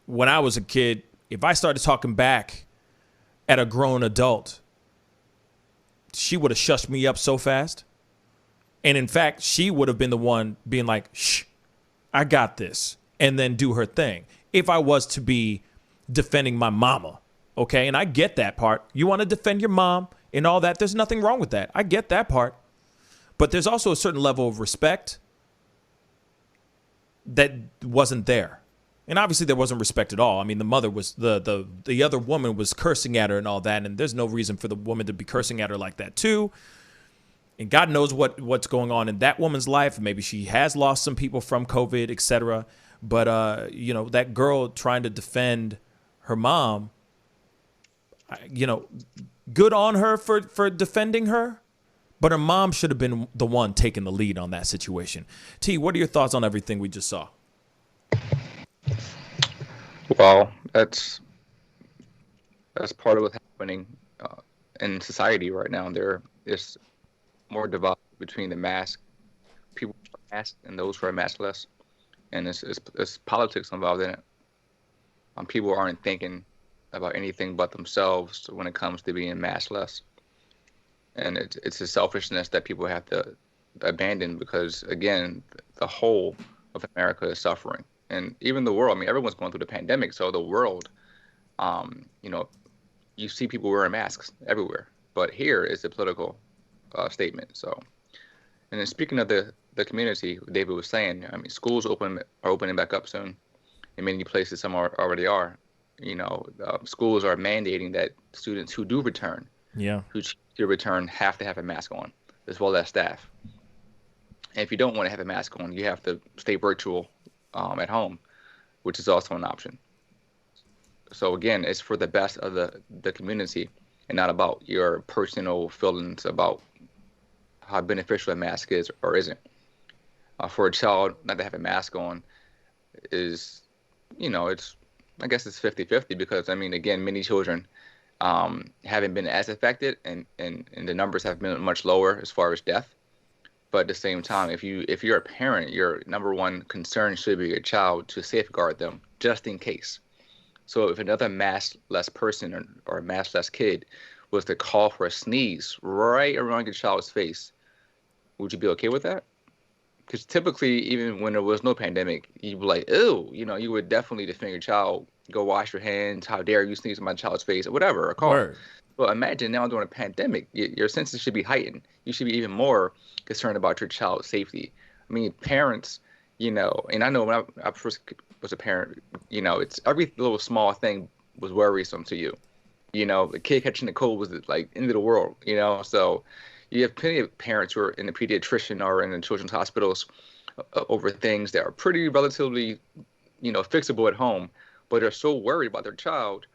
when I was a kid, if I started talking back at a grown adult, she would have shushed me up so fast. And in fact, she would have been the one being like, shh, I got this, and then do her thing. If I was to be defending my mama, okay? And I get that part. You want to defend your mom and all that. There's nothing wrong with that. I get that part. But there's also a certain level of respect that wasn't there. And obviously there wasn't respect at all. I mean, the mother was, the other woman was cursing at her and all that, and there's no reason for the woman to be cursing at her like that too. And God knows what's going on in that woman's life. Maybe she has lost some people from COVID, etc. But that girl trying to defend her mom, Good on her for defending her, but her mom should have been the one taking the lead on that situation. T, what are your thoughts on everything we just saw? Well, that's part of what's happening in society right now. There is more divide between the people who are masked and those who are maskless, and it's politics involved in it. People aren't thinking about anything but themselves when it comes to being maskless, and it's a selfishness that people have to abandon because, again, the whole of America is suffering, and even the world. I mean, everyone's going through the pandemic, so the world, you see people wearing masks everywhere, but here is a political statement. So, and then speaking of the community, David was saying, I mean, schools are opening back up soon. In many places, some already are. Schools are mandating that students who do return, who choose to return, have to have a mask on, as well as staff. And if you don't want to have a mask on, you have to stay virtual at home, which is also an option. So again, it's for the best of the community and not about your personal feelings about how beneficial a mask is or isn't. For a child not to have a mask on is, I guess it's 50-50 because, I mean, again, many children haven't been as affected and the numbers have been much lower as far as death. But at the same time, if you're a parent, your number one concern should be your child to safeguard them just in case. So if another maskless person or a maskless kid was to call for a sneeze right around your child's face, would you be okay with that? Because typically, even when there was no pandemic, you'd be like, ew, you would definitely defend your child, go wash your hands, how dare you sneeze in my child's face, or whatever, or call. Word. Well, imagine now during a pandemic, your senses should be heightened. You should be even more concerned about your child's safety. I mean, parents, and I know when I first was a parent, it's every little small thing was worrisome to you. The kid catching the cold was like end of the world, so you have plenty of parents who are in the pediatrician or in the children's hospitals over things that are pretty relatively, fixable at home, but they're so worried about their child,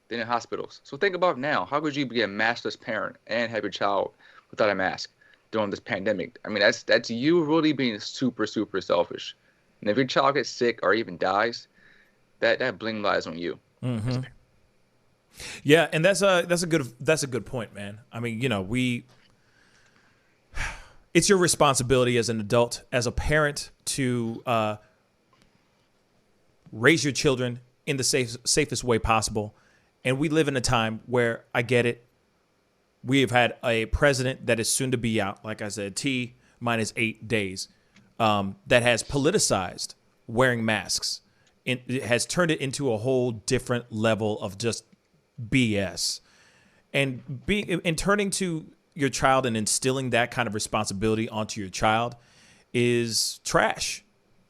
they're in hospitals. So think about now, how could you be a maskless parent and have your child without a mask during this pandemic? I mean, that's you really being super, super selfish. And if your child gets sick or even dies, that blame lies on you. Mm-hmm. Yeah, and that's a good point, man. I mean, it's your responsibility as an adult, as a parent, to raise your children in the safest way possible. And we live in a time where, I get it, we have had a president that is soon to be out, like I said, T minus 8 days, that has politicized wearing masks. It has turned it into a whole different level of just BS. And turning to your child and instilling that kind of responsibility onto your child is trash,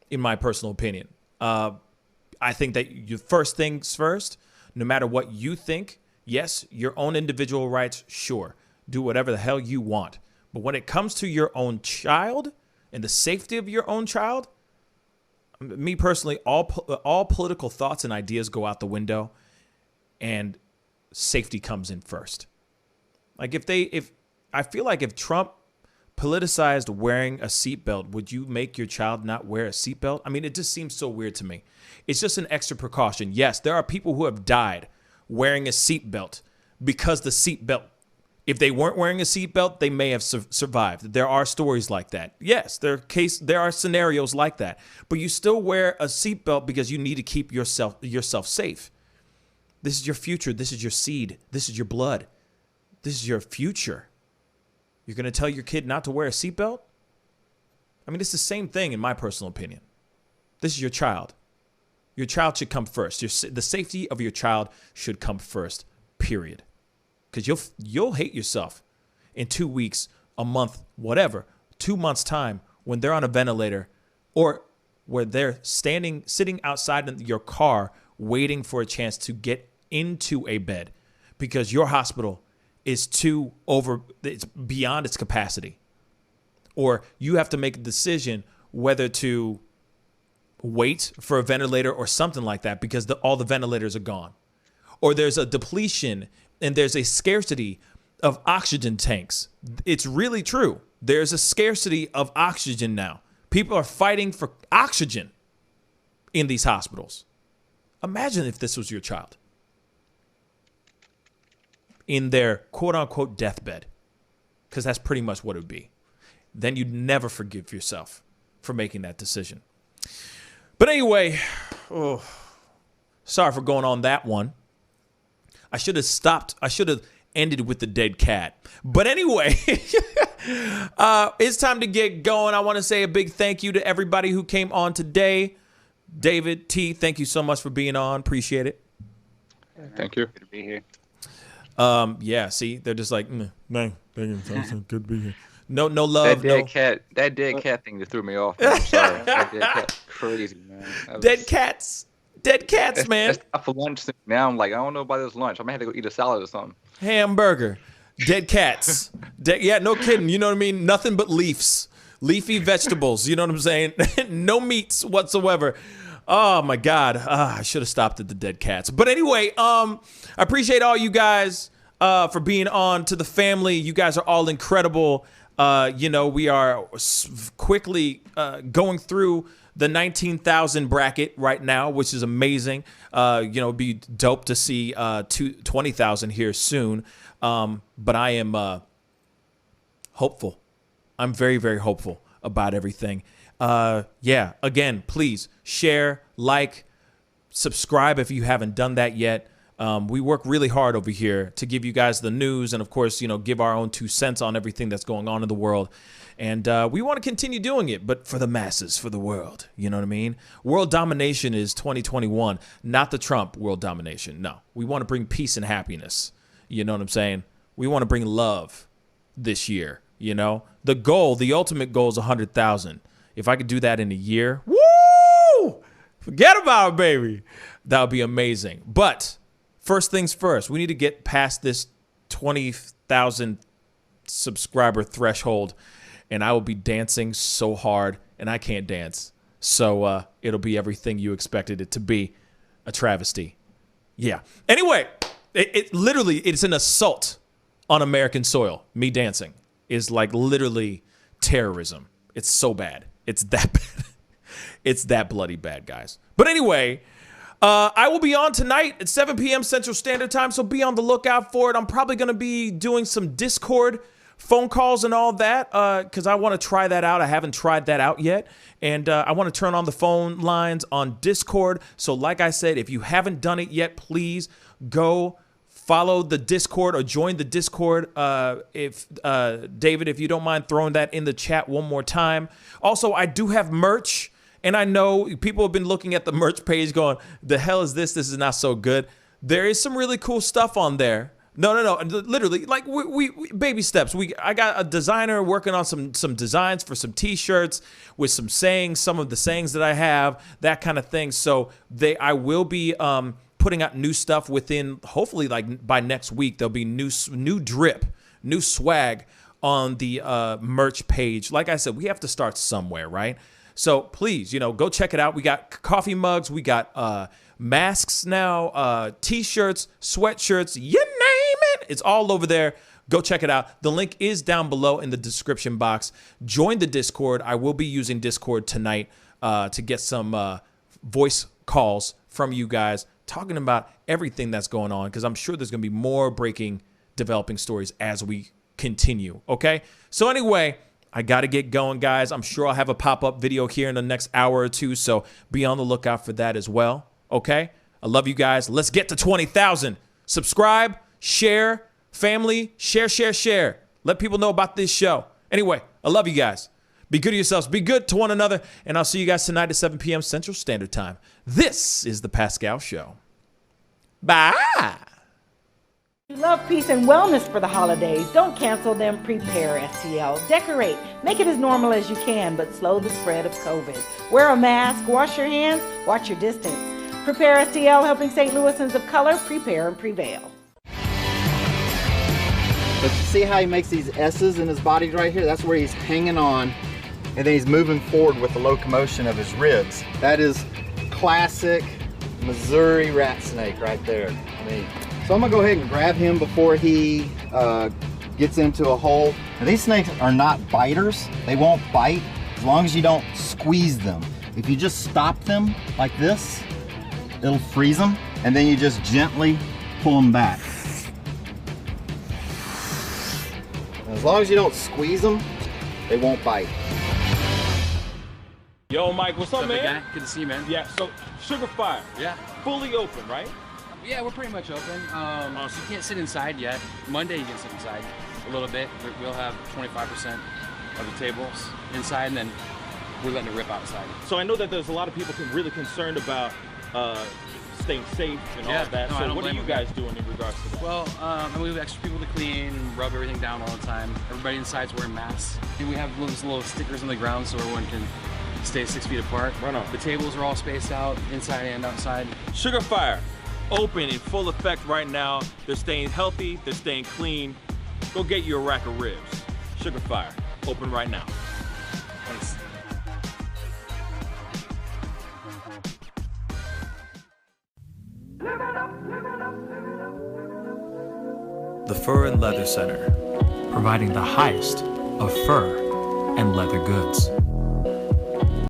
in my personal opinion. I think that your first things first, no matter what you think, yes, your own individual rights, sure, do whatever the hell you want. But when it comes to your own child and the safety of your own child, me personally, all political thoughts and ideas go out the window, and safety comes in first. Like I feel like if Trump politicized wearing a seatbelt, would you make your child not wear a seatbelt? I mean, it just seems so weird to me. It's just an extra precaution. Yes, there are people who have died wearing a seatbelt because the seatbelt, if they weren't wearing a seatbelt, they may have survived. There are stories like that. Yes, there are scenarios like that. But you still wear a seatbelt because you need to keep yourself safe. This is your future. This is your seed. This is your blood. This is your future. You're going to tell your kid not to wear a seatbelt? I mean, it's the same thing in my personal opinion. This is your child. Your child should come first. The safety of your child should come first, period. Because you'll hate yourself in 2 weeks, a month, whatever, 2 months' time when they're on a ventilator or where they're sitting outside your car waiting for a chance to get into a bed because your hospital is it's beyond its capacity. Or you have to make a decision whether to wait for a ventilator or something like that because all the ventilators are gone. Or there's a depletion and there's a scarcity of oxygen tanks. It's really true. There's a scarcity of oxygen now. People are fighting for oxygen in these hospitals. Imagine if this was your child in their quote unquote deathbed, because that's pretty much what it would be. Then you'd never forgive yourself for making that decision. But anyway, sorry for going on that one. I should have stopped. I should have ended with the dead cat. But anyway, it's time to get going. I want to say a big thank you to everybody who came on today. David, T, thank you so much for being on. Appreciate it. Thank you. Good to be here. Yeah, see, they're just like, man, good to be here. No love. That dead cat thing just threw me off. Man. I'm sorry. That dead cat, crazy, man. Dead cats, man. That's not for lunch. Now I'm like, I don't know about this lunch. I might have to go eat a salad or something. Hamburger, dead cats. Yeah, no kidding. You know what I mean? Nothing but leafy vegetables. You know what I'm saying? No meats whatsoever. Oh my God. I should have stopped at the dead cats. But anyway, I appreciate all you guys for being on. To the family, you guys are all incredible. We are quickly going through the 19,000 bracket right now, which is amazing. It'd be dope to see 20,000 here soon. But I am hopeful. I'm very, very hopeful about everything. Again, please share, like, subscribe if you haven't done that yet. We work really hard over here to give you guys the news and, of course, give our own 2 cents on everything that's going on in the world. And we want to continue doing it, but for the masses, for the world. You know what I mean? World domination is 2021, not the Trump world domination. No, we want to bring peace and happiness. You know what I'm saying? We want to bring love this year. The goal, the ultimate goal is 100,000. If I could do that in a year, woo! Forget about it, baby. That would be amazing. But first things first, we need to get past this 20,000 subscriber threshold, and I will be dancing so hard, and I can't dance. So it'll be everything you expected it to be, a travesty. Yeah. Anyway, it's an assault on American soil. Me dancing is like literally terrorism. It's so bad. It's that bad. It's that bloody bad, guys. But anyway, I will be on tonight at 7 p.m. Central Standard Time, so be on the lookout for it. I'm probably going to be doing some Discord phone calls and all that because I want to try that out. I haven't tried that out yet. And I want to turn on the phone lines on Discord. So like I said, if you haven't done it yet, please go follow the Discord or join the Discord. David, if you don't mind throwing that in the chat one more time. Also, I do have merch, and I know people have been looking at the merch page going, the hell is this? This is not so good. There is some really cool stuff on there. No. Literally, like we baby steps. I got a designer working on some designs for some T-shirts with some sayings, some of the sayings that I have, that kind of thing. So I will be putting out new stuff within, hopefully, like by next week. There'll be new drip, new swag on the merch page. Like I said, we have to start somewhere, right? So please, go check it out. We got coffee mugs, we got masks now, T-shirts, sweatshirts, you name it. It's all over there. Go check it out. The link is down below in the description box. Join the Discord. I will be using Discord tonight to get some voice calls from you guys talking about everything that's going on, because I'm sure there's going to be more breaking, developing stories as we continue, okay? So anyway, I got to get going, guys. I'm sure I'll have a pop-up video here in the next hour or two, so be on the lookout for that as well, okay? I love you guys. Let's get to 20,000. Subscribe, share, family, share. Let people know about this show. Anyway, I love you guys. Be good to yourselves. Be good to one another. And I'll see you guys tonight at 7 p.m. Central Standard Time. This is The Pascal Show. Bye. You love peace and wellness for the holidays. Don't cancel them. Prepare, STL. Decorate. Make it as normal as you can, but slow the spread of COVID. Wear a mask. Wash your hands. Watch your distance. Prepare, STL, helping St. Louisans of color prepare and prevail. But you see how he makes these S's in his body right here? That's where he's hanging on, and then he's moving forward with the locomotion of his ribs. That is classic Missouri rat snake right there. me. So I'm gonna go ahead and grab him before he gets into a hole. Now, these snakes are not biters. They won't bite as long as you don't squeeze them. If you just stop them like this, it'll freeze them, and then you just gently pull them back. As long as you don't squeeze them, they won't bite. Yo, Mike, what's up, man? Guy? Good to see you, man. Yeah, so Sugar Fire. Yeah. Fully open, right? Yeah, we're pretty much open. So you can't sit inside yet. Monday you can sit inside a little bit. We'll have 25% of the tables inside, and then we're letting it rip outside. So I know that there's a lot of people really concerned about staying safe and all of that. No, so what are you guys doing in regards to that? Well, we have extra people to clean and rub everything down all the time. Everybody inside's wearing masks. And we have little stickers on the ground so everyone can stay 6 feet apart. Right on. The tables are all spaced out, inside and outside. Sugar Fire, open in full effect right now. They're staying healthy, they're staying clean. Go get you a rack of ribs. Sugar Fire, open right now. Thanks. The Fur and Leather Center, providing the highest of fur and leather goods.